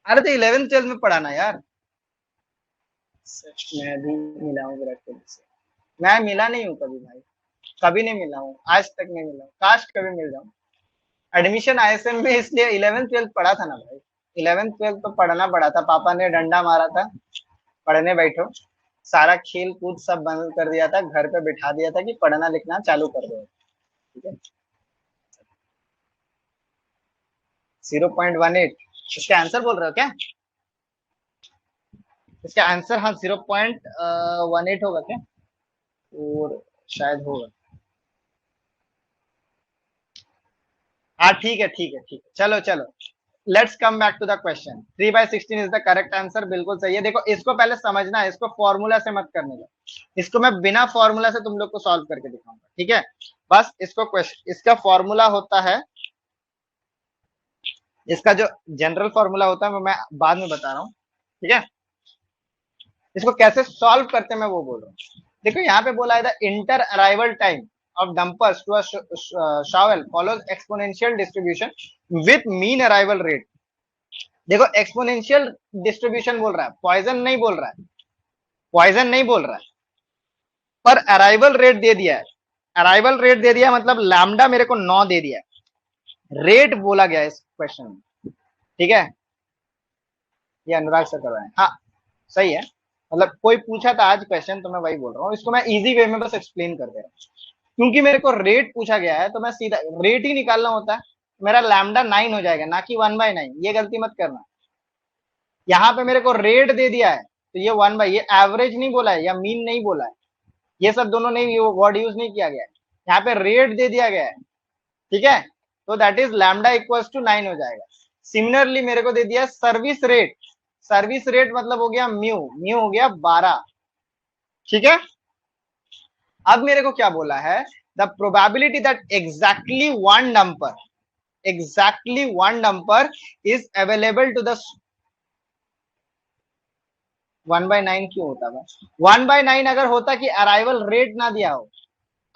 [SPEAKER 1] अरे तो 11th 12 में पढ़ा ना यार। मैं भी मिला हूँ विराट कोहली से। मैं मिला नहीं हूँ कभी भाई, कभी नहीं मिला हूँ, आज तक नहीं मिला हूँ। काश कभी मिल जाऊँ। एडमिशन आईएसएम में इसलिए 11th 12 पढ़ा था ना भाई। 11th 12 तो पढ़ना पड़ा था, पापा ने डंडा मारा था, पढ़ने बैठो। सारा खेल कूद सब बंद कर दिया था, घर पे बिठा दिया था कि पढ़ना लिखना चालू कर दो, ठीक है। 0.18? इसका आंसर बोल रहे हो क्या? इसका आंसर हाँ 0.18 होगा क्या? और शायद होगा। हाँ ठीक है, ठीक है, ठीक है, चलो चलो। Let's come back to the question. 3/16 is the correct answer, बिल्कुल सही है। देखो इसको पहले समझना है, इसको फॉर्मूला से मत करने दो। इसको मैं बिना फॉर्मूला से तुम लोग को सॉल्व करके दिखाऊंगा, ठीक है। बस इसको क्वेश्चन, इसका फॉर्मूला होता है, इसका जो जनरल फॉर्मूला होता है वो मैं बाद में बता रहा हूँ, ठीक है। इसको कैसे सॉल्व करते हैं मैं वो बोल रहा हूँ। देखो यहाँ पे बोला है the inter arrival time of dumpers to a shovel follows exponential distribution with mean arrival rate. देखो एक्सपोनेंशियल डिस्ट्रीब्यूशन बोल रहा है, पॉइजन नहीं बोल रहा है। पॉइजन नहीं बोल रहा है, पर अराइवल रेट दे दिया है। अराइवल रेट दे दिया मतलब लैम्डा मेरे को 9 दे दिया है। रेट बोला गया है इस क्वेश्चन में, ठीक है। ये अनुराग सर कर रहे हैं, हाँ सही है। मतलब कोई पूछा था आज क्वेश्चन, तो मैं वही बोल रहा हूँ। इसको मैं इजी वे में बस एक्सप्लेन कर दे रहा हूँ। क्योंकि मेरे को रेट पूछा गया है, तो मैं सीधा रेट ही निकालना होता है। मेरा लैम्डा 9 हो जाएगा, ना कि 1/9। ये गलती मत करना। यहाँ पे मेरे को रेट दे दिया है, तो ये 1/, ये एवरेज नहीं बोला है या मीन नहीं बोला है। ये सब दोनों नहीं, वर्ड यूज नहीं किया गया है। यहाँ पे रेट दे दिया गया है, ठीक है। तो that is lambda equals to 9 हो जाएगा। सिमिलरली मेरे को दे दिया सर्विस रेट। सर्विस रेट मतलब हो गया म्यू, म्यू हो गया 12, ठीक है। अब मेरे को क्या बोला है, the probability that exactly one number is available to the 1/9 क्यों होता है? 1/9 अगर होता कि अराइवल रेट ना दिया हो,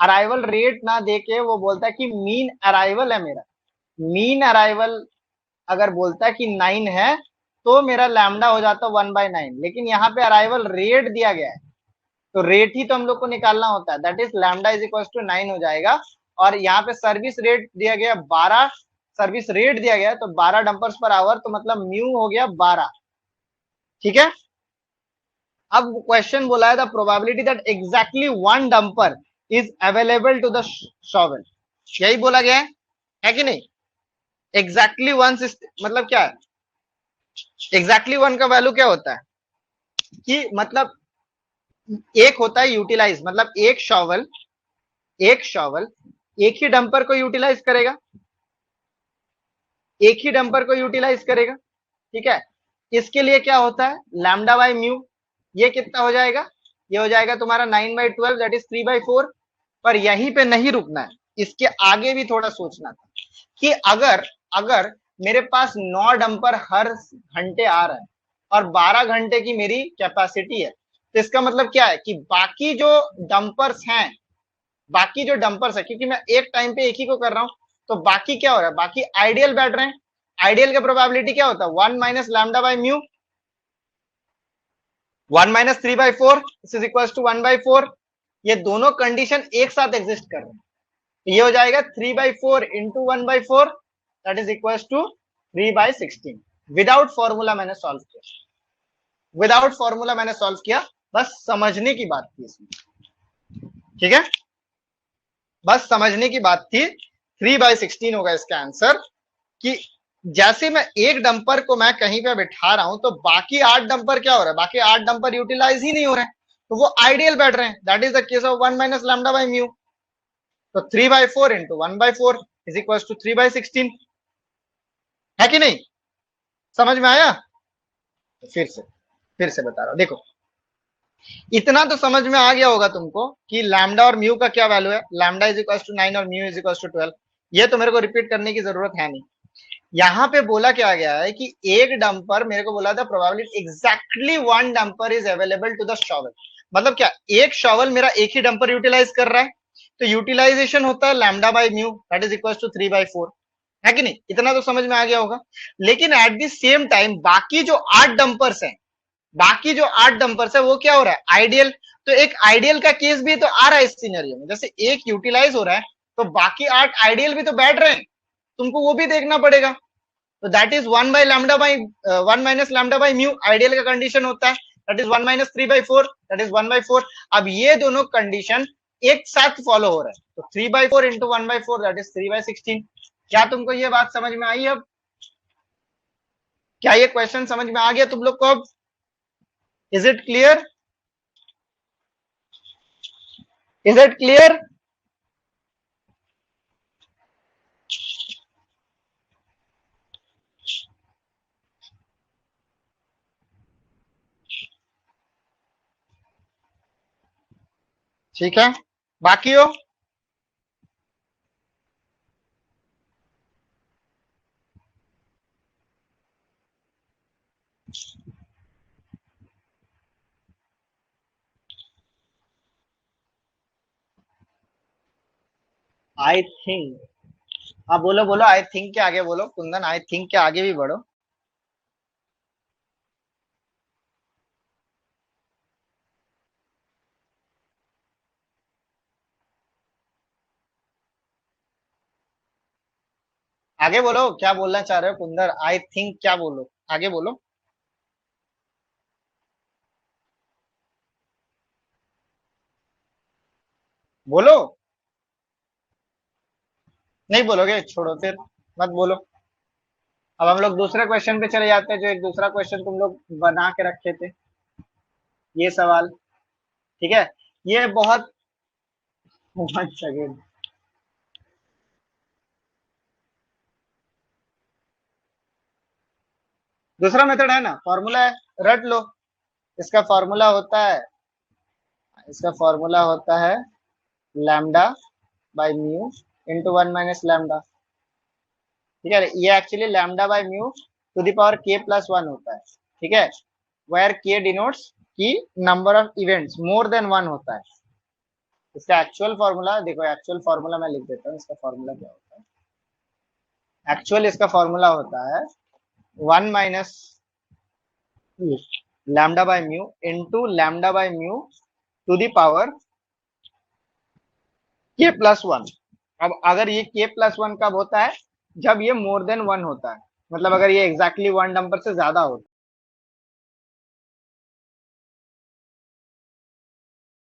[SPEAKER 1] अराइवल रेट ना देके वो बोलता कि मीन अराइवल है मेरा, मीन अराइवल अगर बोलता कि 9 है, तो मेरा लैम्डा हो जाता 1/9। लेकिन यहाँ पे अराइवल रेट दिया गया है, तो रेट ही तो हम लोग को निकालना होता है। That is lambda is equal to 9 हो जाएगा। और यहाँ पे सर्विस रेट दिया गया 12, सर्विस रेट दिया गया तो 12 डंपर्स पर आवर, तो मतलब म्यू हो गया 12, ठीक है। अब क्वेश्चन बोला है the probability that exactly one dumper is available to the shovel, यही बोला गया है कि नहीं? एग्जैक्टली वन मतलब क्या है? एग्जैक्टली वन का वैल्यू क्या होता है कि मतलब एक होता है यूटिलाइज, मतलब एक शॉवल एक ही डंपर को यूटिलाइज करेगा, एक ही डंपर को यूटिलाइज करेगा, ठीक है। इसके लिए क्या होता है, लैम्डा बाय म्यू, ये कितना हो जाएगा, ये हो जाएगा तुम्हारा 9/12 दैट इज 3/4। पर यहीं पे नहीं रुकना है, इसके आगे भी थोड़ा सोचना था कि अगर अगर मेरे पास 9 डंपर हर घंटे आ रहे हैं और 12 घंटे की मेरी कैपेसिटी है, तो इसका मतलब क्या है कि बाकी जो डंपर्स है, क्योंकि मैं एक टाइम पे एक ही को कर रहा हूं, तो बाकी क्या हो रहा है, बाकी आइडियल बैठ रहे हैं। आइडियल का प्रोबेबिलिटी क्या होता है, 1 minus lambda by mu, 1 minus 3/4 is equal to 1/4। ये दोनों कंडीशन एक साथ एग्जिस्ट कर रहे हैं, तो ये हो जाएगा 3/4 into 1/4 that is equal to 3/16। Without formula मैंने सॉल्व किया, विदाउट फॉर्मूला मैंने सॉल्व किया, बस समझने की बात थी इसमें, ठीक है, बस समझने की बात थी। 3/16 होगा इसका आंसर, कि जैसे मैं एक डंपर को मैं कहीं पे बिठा रहा हूं, तो बाकी 8 डंपर क्या हो रहा है, बाकी 8 डंपर यूटिलाइज ही नहीं हो रहे हैं, तो वो आइडियल बैठ रहे हैं, that is the case of 1 minus lambda by mu. तो 3/4 इंटू 1/4 इज इक्वल टू 3/16, है कि नहीं, समझ में आया। तो फिर से बता रहा हूं, देखो इतना तो समझ में आ गया होगा तुमको कि लैम्डा और म्यू का क्या वैल्यू है, लैम्डा इज इक्वल टू 9 और म्यू इज इक्वल टू 12। ये तो मेरे को रिपीट करने की जरूरत है नहीं। यहाँ पे बोला क्या गया है कि एक डंपर, मेरे को बोला था probability exactly one dumper is available to the shovel, मतलब क्या, एक शॉवल मेरा एक ही डंपर यूटिलाइज कर रहा है, तो यूटिलाइजेशन होता है lambda by mu that is equal to 3/4, है कि नहीं, इतना तो समझ में आ गया होगा। लेकिन एट द सेम टाइम बाकी जो 8 डंपर्स है वो क्या हो रहा है, आइडियल। तो एक आइडियल का केस भी तो आ रहा है इस सिनेरियो में, जैसे एक यूटिलाइज हो रहा है तो बाकी 8 आइडियल भी तो बैठ रहे हैं, तुमको वो भी देखना पड़ेगा। तो that is 1 minus lambda by mu, ideal का कंडीशन होता है, that is 1 minus 3/4 that is 1/4। अब ये दोनों कंडीशन एक साथ फॉलो हो रहे हैं, तो 3/4 इंटू 1/4 दैट इज 3/16। क्या तुमको ये बात समझ में आई अब, क्या ये क्वेश्चन समझ में आ गया तुम लोग को अब, is it clear, is it clear. ठीक है, बाकी हो, आई थिंक, हाँ बोलो बोलो, आई थिंक के आगे बोलो कुंदन, आई थिंक के आगे भी बढ़ो। आगे बोलो, क्या बोलना चाह रहे हो कुंदर, आई थिंक क्या बोलो, आगे बोलो। बोलो, नहीं बोलोगे, छोड़ो फिर, मत बोलो। अब हम लोग दूसरे क्वेश्चन पे चले जाते हैं, जो एक दूसरा क्वेश्चन तुम लोग बना के रखे थे, ये सवाल, ठीक है, ये बहुत, वन सेकेंड, दूसरा मेथड है ना, फॉर्मूला है, रट लो। इसका फॉर्मूला होता है, इसका फॉर्मूला होता है lambda by mu into 1 minus lambda, ठीक है, ये actually lambda by mu two the power के प्लस 1 होता है, ठीक है, वेयर के डिनोट्स की number of events more than 1 होता है। इसका एक्चुअल फॉर्मूला देखो, एक्चुअल फॉर्मूला मैं लिख देता हूँ, इसका फॉर्मूला क्या होता है, एक्चुअल इसका फॉर्मूला होता है 1 minus lambda by mu into lambda by mu two the power के प्लस 1। अब अगर ये के प्लस 1 कब होता है, जब ये मोर देन 1 होता है, मतलब अगर ये एग्जैक्टली 1 नंबर से ज्यादा होता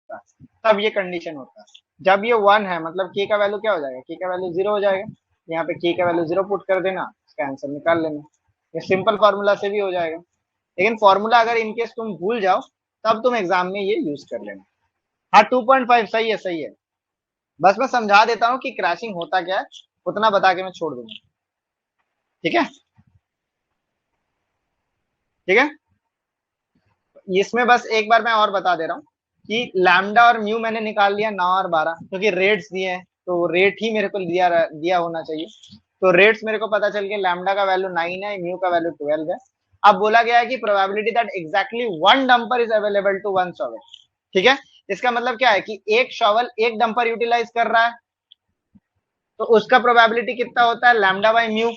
[SPEAKER 1] है, तब ये कंडीशन होता है। जब ये 1 है, मतलब के का वैल्यू क्या हो जाएगा, के का वैल्यू 0 हो जाएगा, यहाँ पे के का वैल्यू 0 पुट कर देना, इसका आंसर निकाल लेना, ये सिंपल फॉर्मूला से भी हो जाएगा। लेकिन फॉर्मूला अगर इनकेस तुम भूल जाओ, तब तुम एग्जाम में ये यूज कर लेना। हाँ 2.5 सही है, सही है, बस मैं समझा देता हूँ कि क्रैशिंग होता क्या है, उतना बता के मैं छोड़ दूंगा। ठीक है, ठीक है। इसमें बस एक बार मैं और बता दे रहा हूँ कि लैम्डा और म्यू मैंने निकाल लिया 9 और 12, क्योंकि रेट्स दिए हैं तो रेट ही मेरे को दिया दिया होना चाहिए। तो रेट्स मेरे को पता चल गया, लैम्डा का वैल्यू 9 है, म्यू का वैल्यू 12 है। अब बोला गया है कि probability that exactly one dumper is available to one shovel. ठीक है, इसका मतलब क्या है कि एक शॉवल एक डंपर यूटिलाइज कर रहा है, तो उसका प्रोबेबिलिटी कितना होता है, lambda by mu,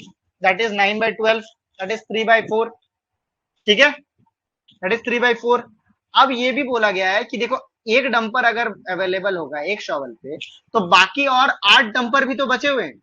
[SPEAKER 1] that is 9/12, that is 3/4। ठीक है, दैट इज 3/4। अब ये भी बोला गया है कि देखो, एक डंपर अगर अवेलेबल होगा एक शॉवल पे, तो बाकी और 8 डंपर भी तो बचे हुए हैं।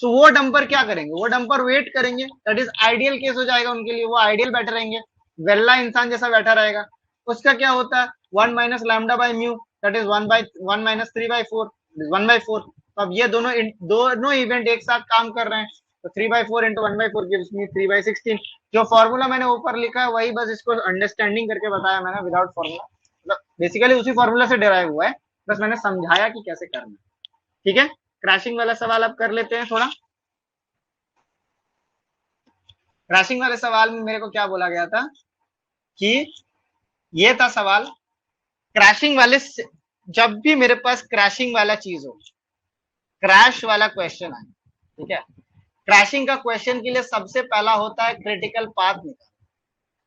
[SPEAKER 1] तो वो डंपर क्या करेंगे, वो डंपर वेट करेंगे, दैट इज आइडियल केस हो जाएगा उनके लिए, वो आइडियल बैठे रहेंगे, वेल्ला इंसान जैसा बैठा रहेगा। उसका क्या होता है, 1 - lambda by mu, that is 1/1 - 3/4, 1/4। तो अब ये दोनों इवेंट एक साथ काम कर रहे हैं, तो 3/4 इंटू 1/4 गिव्स मी 3/16। जो फॉर्मूला मैंने ऊपर लिखा है वही बस इसको अंडरस्टैंडिंग करके बताया मैंने, विदाउट फॉर्मूला, मतलब बेसिकली उसी फॉर्मूला से डिराइव हुआ है, बस मैंने समझाया कि कैसे करना है। ठीक है, क्रैशिंग वाला सवाल अब कर लेते हैं थोड़ा। क्रैशिंग वाले सवाल में मेरे को क्या बोला गया था कि ये था सवाल, क्रैशिंग वाले जब भी मेरे पास क्रैशिंग वाला चीज हो, क्रैश वाला क्वेश्चन है, ठीक है, क्रैशिंग का क्वेश्चन के लिए सबसे पहला होता है क्रिटिकल पाथ निकालना।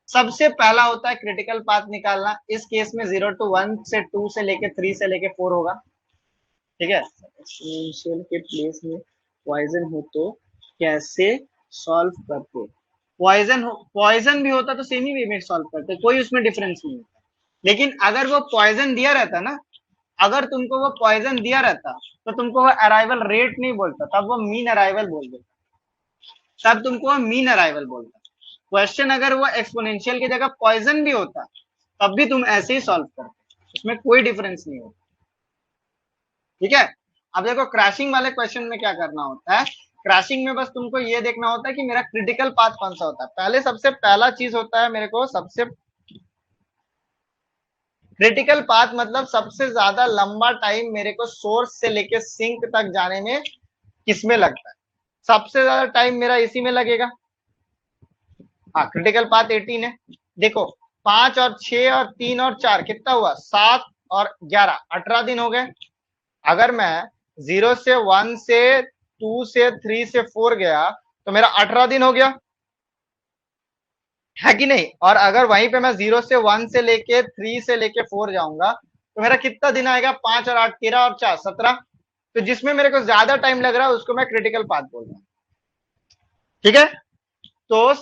[SPEAKER 1] सबसे पहला होता है क्रिटिकल पाथ निकालना। इस केस में 0 to 1 से 2 से लेके 3 से लेके 4 होगा। ठीक है, एक्सपोनेंशियल के प्लेस में पॉइजन हो तो कैसे सॉल्व करते, पॉइजन भी होता तो सेम ही वे में सॉल्व करते, कोई उसमें डिफरेंस नहीं होता। लेकिन अगर वो पॉइजन दिया रहता ना, अगर तुमको वो पॉइजन दिया रहता तो तुमको वो अराइवल रेट नहीं बोलता, तब वो मीन अराइवल बोल देता, तब तुमको वो मीन अराइवल बोलता। क्वेश्चन अगर वो एक्सपोनेंशियल की जगह पॉइजन भी होता तब भी तुम ऐसे ही सॉल्व करते, उसमें कोई डिफरेंस नहीं होता। ठीक है, अब देखो क्रैशिंग वाले क्वेश्चन में क्या करना होता है, क्रैशिंग में बस तुमको ये देखना होता है कि मेरा क्रिटिकल पाथ कौन सा होता है। पहले सबसे पहला चीज होता है मेरे को, सबसे क्रिटिकल पाथ मतलब सबसे ज्यादा लंबा टाइम मेरे को सोर्स से लेके सिंक तक जाने में किसमें लगता है, सबसे ज्यादा टाइम मेरा इसी में लगेगा। हाँ, क्रिटिकल पाथ 18 है। देखो 5 और 6 और 3 और 4 कितना हुआ, 7 और 11, 18 दिन हो गए। अगर मैं 0 से 1 से 2 से 3 से 4 गया तो मेरा 18 दिन हो गया, है कि नहीं। और अगर वहीं पे मैं 0 से 1 से लेके 3 से लेके 4 जाऊंगा तो मेरा कितना दिन आएगा, 5 और 8, 13 और 4, 17। तो जिसमें मेरे को ज्यादा टाइम लग रहा है उसको मैं क्रिटिकल पाथ बोल रहा हूँ। ठीक है, तो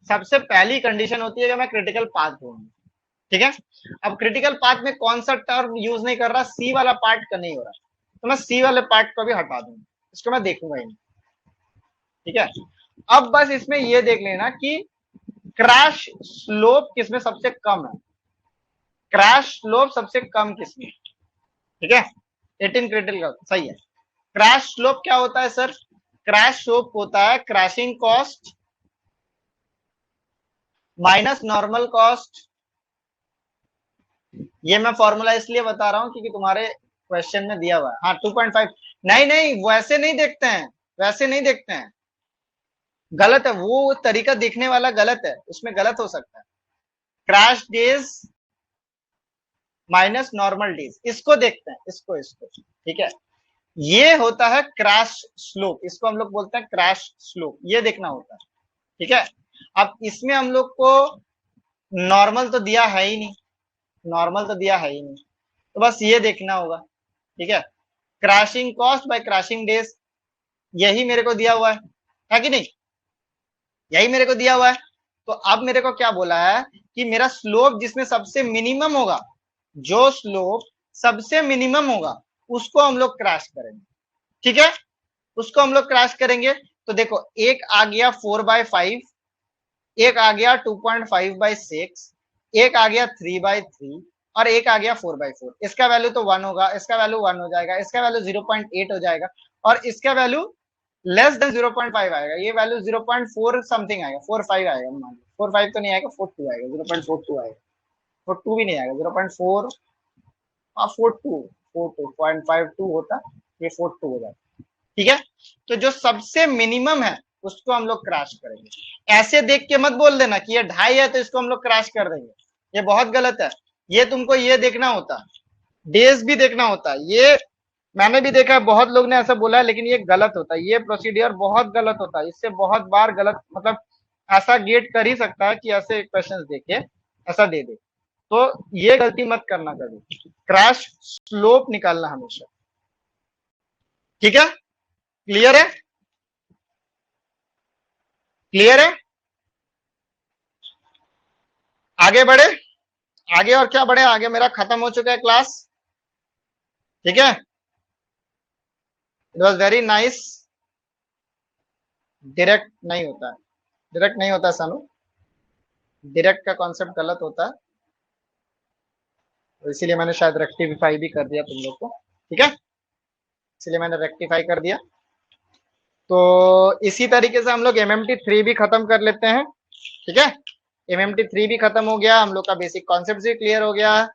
[SPEAKER 1] सबसे पहली कंडीशन होती है कि मैं क्रिटिकल पाथ बोलूँ। ठीक है, अब क्रिटिकल पाथ में कौन सा टर्म यूज नहीं कर रहा, सी वाला पार्ट का नहीं हो रहा, तो मैं सी वाले पार्ट को भी हटा दूंगा, इसको मैं देखूंगा ही नहीं। ठीक है, अब बस इसमें यह देख लेना कि क्रैश स्लोप किसमें सबसे कम है, क्रैश स्लोप सबसे कम किसमें। ठीक है, 18 क्रिटिकल का सही है। क्रैश स्लोप क्या होता है सर, क्रैश स्लोप होता है crashing cost minus normal cost. ये मैं फॉर्मूला इसलिए बता रहा हूं क्योंकि तुम्हारे क्वेश्चन में दिया हुआ है। हाँ 2.5, नहीं नहीं वैसे नहीं देखते हैं, वैसे नहीं देखते हैं, गलत है वो तरीका, देखने वाला गलत है, उसमें गलत हो सकता है। Crash days minus normal days, इसको देखते हैं, इसको इसको। ठीक है, ये होता है क्रैश स्लोप, इसको हम लोग बोलते हैं क्रैश स्लोप, ये देखना होता है। ठीक है, अब इसमें हम लोग को नॉर्मल तो दिया है ही नहीं, नॉर्मल तो दिया है ही नहीं, तो बस ये देखना होगा। ठीक है, crashing cost by crashing days, यही मेरे को दिया हुआ है कि नहीं, यही मेरे को दिया हुआ है। तो अब मेरे को क्या बोला है कि मेरा स्लोप जिसमें सबसे मिनिमम होगा, जो स्लोप सबसे मिनिमम होगा उसको हम लोग क्रैश करेंगे। ठीक है, उसको हम लोग क्रैश करेंगे। तो देखो एक आ गया 4/5, एक आ गया 2.5/6, एक आ गया 3/3 और एक आ गया 4/4। इसका वैल्यू तो 1 होगा, इसका वैल्यू 1 हो जाएगा, इसका वैल्यू 0.8 हो जाएगा और इसका वैल्यू लेस देन 0.5 आएगा, ये वैल्यू 0.4 समथिंग आएगा, 4.5 आएगा, मान लो 4.5 तो नहीं आएगा, 4.2 आएगा, 0.42 आएगा, 4.2 भी नहीं आएगा, 0.4, हाँ 4.2, 4.2 0.52 होता, ये 4.2 हो जाता। ठीक है, तो जो सबसे मिनिमम है उसको हम लोग क्रैश करेंगे। ऐसे देख के मत बोल देना कि ये 2.5 है तो इसको हम लोग क्रैश कर देंगे, ये बहुत गलत है। ये तुमको ये देखना होता, डेज भी देखना होता। ये मैंने भी देखा है, बहुत लोग ने ऐसा बोला है, लेकिन ये गलत होता है, ये प्रोसीडियर बहुत गलत होता है। इससे बहुत बार गलत मतलब ऐसा गेट कर ही सकता है कि ऐसे क्वेश्चंस देके ऐसा दे दे। तो ये गलती मत करना कभी, क्रैश स्लोप निकालना हमेशा। ठीक है, क्लियर है, क्लियर है। आगे बढ़े, आगे और क्या बढ़े, आगे मेरा खत्म हो चुका है क्लास। ठीक है, it was very nice. Direct नहीं होता है, डायरेक्ट नहीं होता सानू, डायरेक्ट का कॉन्सेप्ट गलत होता है, तो इसीलिए मैंने शायद रेक्टिफाई भी कर दिया तुम लोग को। ठीक है, इसलिए मैंने रेक्टिफाई कर दिया। तो इसी तरीके से हम लोग MMT3 भी खत्म कर लेते हैं। ठीक है, MMT3 भी खत्म हो गया, हम लोग का बेसिक कॉन्सेप्ट भी क्लियर हो गया।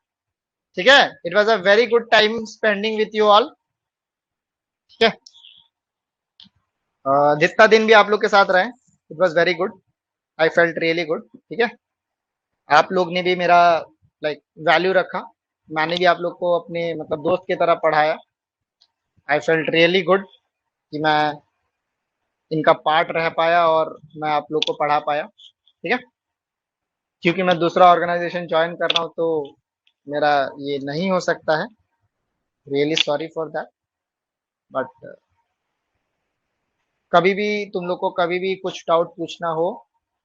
[SPEAKER 1] ठीक है, it was a very good time spending with you all. ठीक है, जितना दिन भी आप लोग के साथ रहे, it was very good, I felt really good. ठीक है, आप लोग ने भी मेरा लाइक वैल्यू रखा, मैंने भी आप लोग को अपने मतलब दोस्त की तरह पढ़ाया। आई फेल्ट रियली गुड कि मैं इनका पार्ट रह पाया और मैं आप लोग को पढ़ा पाया। ठीक है, क्योंकि मैं दूसरा ऑर्गेनाइजेशन ज्वाइन कर रहा हूँ तो मेरा ये नहीं हो सकता है, really sorry for that. But कभी भी तुम लोग को कभी भी कुछ डाउट पूछना हो,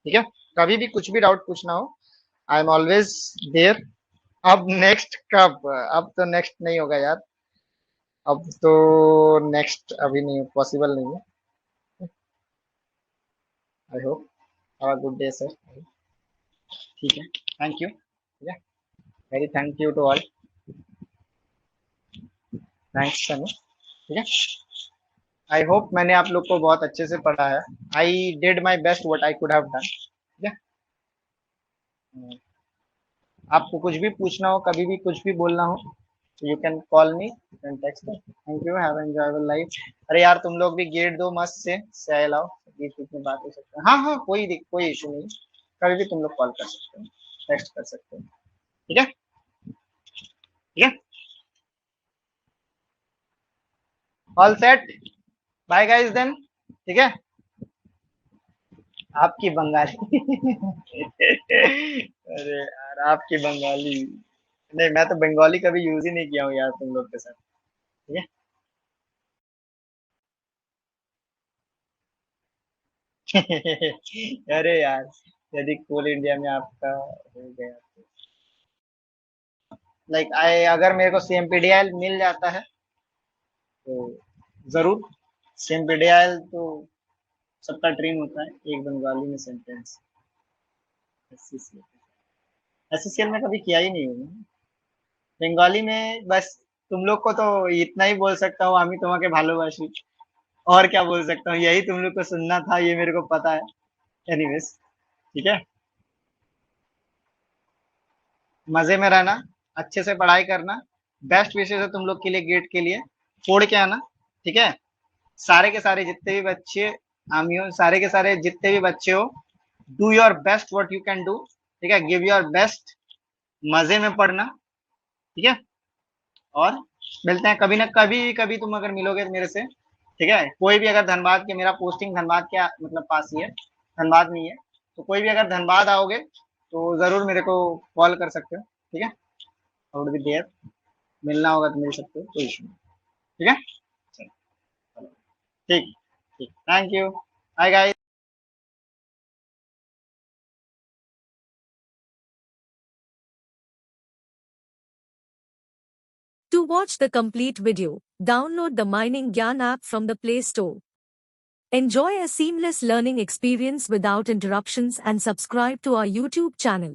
[SPEAKER 1] ठीक है, कभी भी कुछ भी डाउट पूछना हो, आई एम ऑलवेज देयर। अब नेक्स्ट कब, अब तो नेक्स्ट नहीं होगा यार, अब तो नेक्स्ट अभी नहीं, पॉसिबल नहीं है। I hope have a good day sir. ठीक है, थैंक यू। ठीक है, very thank you to all, thanks Sunny. ठीक है, आई होप मैंने आप लोग को बहुत अच्छे से पढ़ाया। I did my best what I could have done. ठीक है, आपको कुछ भी पूछना हो, कभी भी कुछ भी बोलना हो, you can call me, you can text me. Thank you, have enjoyable life. अरे यार तुम लोग भी गेट दो मस्त से लाओ, बीच बीच में बात हो सकते हैं। हाँ हाँ, कोई इशू नहीं, कभी भी तुम लोग कॉल कर सकते हो, टेक्स्ट कर सकते हो। ठीक है, ठीक है, all set, bye guys then. ठीक है, आपकी बंगाली अरे यार आपकी बंगाली, नहीं मैं तो बंगाली कभी यूज ही नहीं किया हूँ यार तुम लोग के साथ। ठीक है अरे यार, यदि कोल इंडिया में आपका हो गया तो लाइक आई, अगर मेरे को CMPDIL मिल जाता है तो जरूर। CMPDIL तो सबका ड्रीम होता है, एक बंगाली में सेंटेंस। SCCL में कभी किया ही नहीं हूँ मैं। बंगाली में बस तुम लोग को तो इतना ही बोल सकता हूँ, আমি তোমাকে ভালোবাসি, और क्या बोल सकता हूँ, यही तुम लोग को सुनना था, ये मेरे को पता है। एनीवेज, ठीक है, मजे में रहना, अच्छे से पढ़ाई करना, बेस्ट विशेष है तुम लोग के लिए, गेट के लिए फोड़ के आना। ठीक है, सारे के सारे जितने भी बच्चे आमी हो, सारे के सारे जितने भी बच्चे हो, do your best what you can do. ठीक है, गिव योर बेस्ट, मजे में पढ़ना। ठीक है, और मिलते हैं कभी ना कभी, कभी तुम अगर मिलोगे मेरे से, ठीक है, कोई भी अगर धनबाद के, मेरा पोस्टिंग धनबाद के मतलब पास ही है, धनबाद में ही है, तो कोई भी अगर धनबाद आओगे तो जरूर मेरे को कॉल कर सकते हो। ठीक है, और भी देर मिलना होगा तो मिल सकते हो, कोई इशू नहीं। ठीक है, चलो, ठीक, ठीक, thank you, bye guys.
[SPEAKER 2] To watch the complete video, download the Mining Gyan app from the Play Store. Enjoy a seamless learning experience without interruptions and subscribe to our YouTube channel.